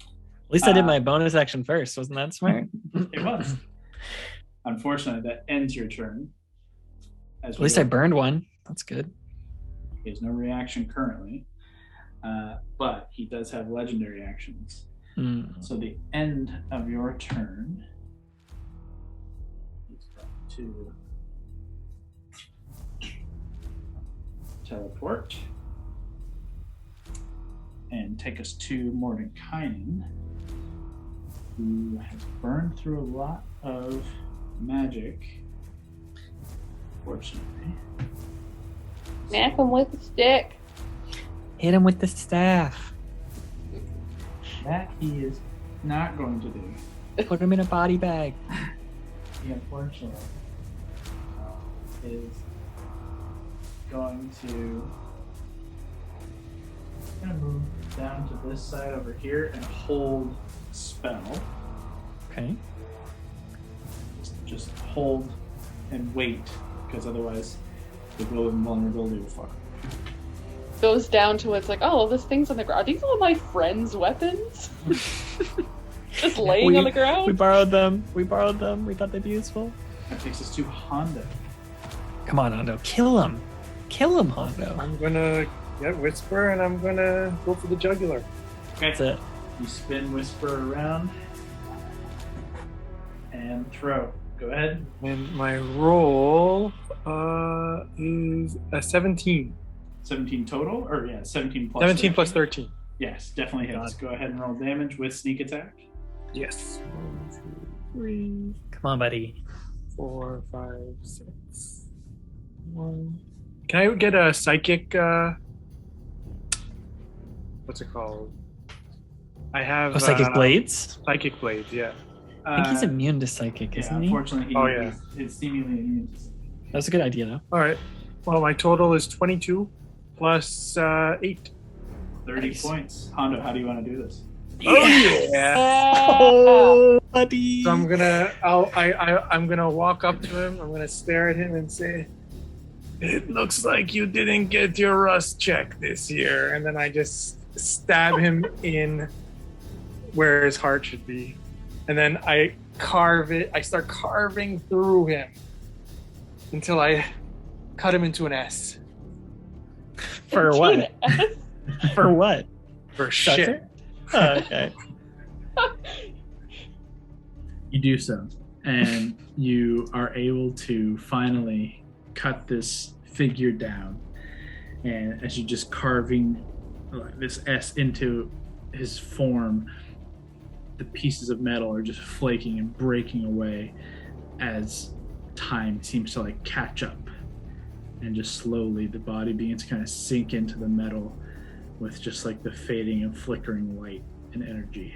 At least I did my bonus action first. Wasn't that smart?
It was. Unfortunately, that ends your turn.
At least I burned one. That's good.
He has no reaction currently, but he does have legendary actions. So the end of your turn, he's going to teleport and take us to Mordenkainen, who has burned through a lot of magic. Fortunately.
Smack him with a stick.
Hit him with the staff.
That he is not going to do.
Put him in a body bag.
He unfortunately is going to move down to this side over here and hold spell.
Okay.
Just hold and wait, because otherwise the golden vulnerability will fuck.
Goes down to it's like, oh, this thing's on the ground. Are these all my friends' weapons? Just laying on the ground?
We borrowed them. We thought they'd be useful.
That takes us to Hondo.
Come on, Hondo. Kill him. Kill him, Hondo.
I'm gonna get Whisper and I'm gonna go for the jugular.
Okay.
That's it.
You spin Whisper around and throw. Go ahead.
And my roll is a 17.
17 total? Or 17 plus
17 plus 13.
Yes, definitely hits. Go ahead and roll damage with sneak attack.
Yes. 1, 2, 3.
Come on, buddy.
4, 5, 6. 1. Can I get a psychic? What's it called? I have
psychic blades.
Psychic blades, yeah.
I think he's immune to psychic, isn't he?
Unfortunately, he's seemingly immune to psychic.
That's a good idea, though.
All right. Well, my total is 22 plus 8.
30 points. Hondo, how do you want to do this?
Oh, buddy.
So I'm gonna walk up to him. I'm gonna stare at him and say, "It looks like you didn't get your rust check this year." And then I just stab him in where his heart should be, and then I carve it. I start carving through him until I cut him into an S.
For what? For what?
For shit.
Oh, okay.
You do so, and you are able to finally cut this figure down. And as you're just carving this S into his form, the pieces of metal are just flaking and breaking away as time seems to catch up. And just slowly the body begins to kind of sink into the metal with just the fading and flickering light and energy.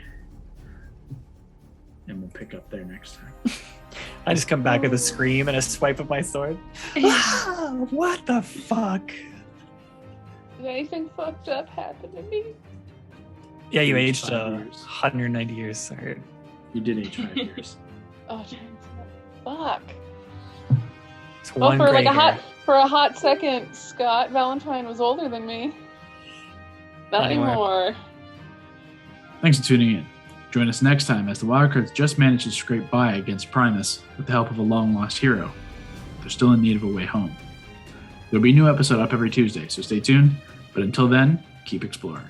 And we'll pick up there next time.
I just come back with a scream and a swipe of my sword. What the fuck?
Did anything fucked up happen to me?
Yeah, you aged
5 years.
190 years, I heard.
You did age 5 years.
Oh, fuck.
It's one
for
gray
like
hair.
for a hot second, Scott Valentine was older than me. Not anymore.
Thanks for tuning in. Join us next time as the Wildcards just managed to scrape by against Primus with the help of a long-lost hero. They're still in need of a way home. There'll be a new episode up every Tuesday, so stay tuned. But until then, keep exploring.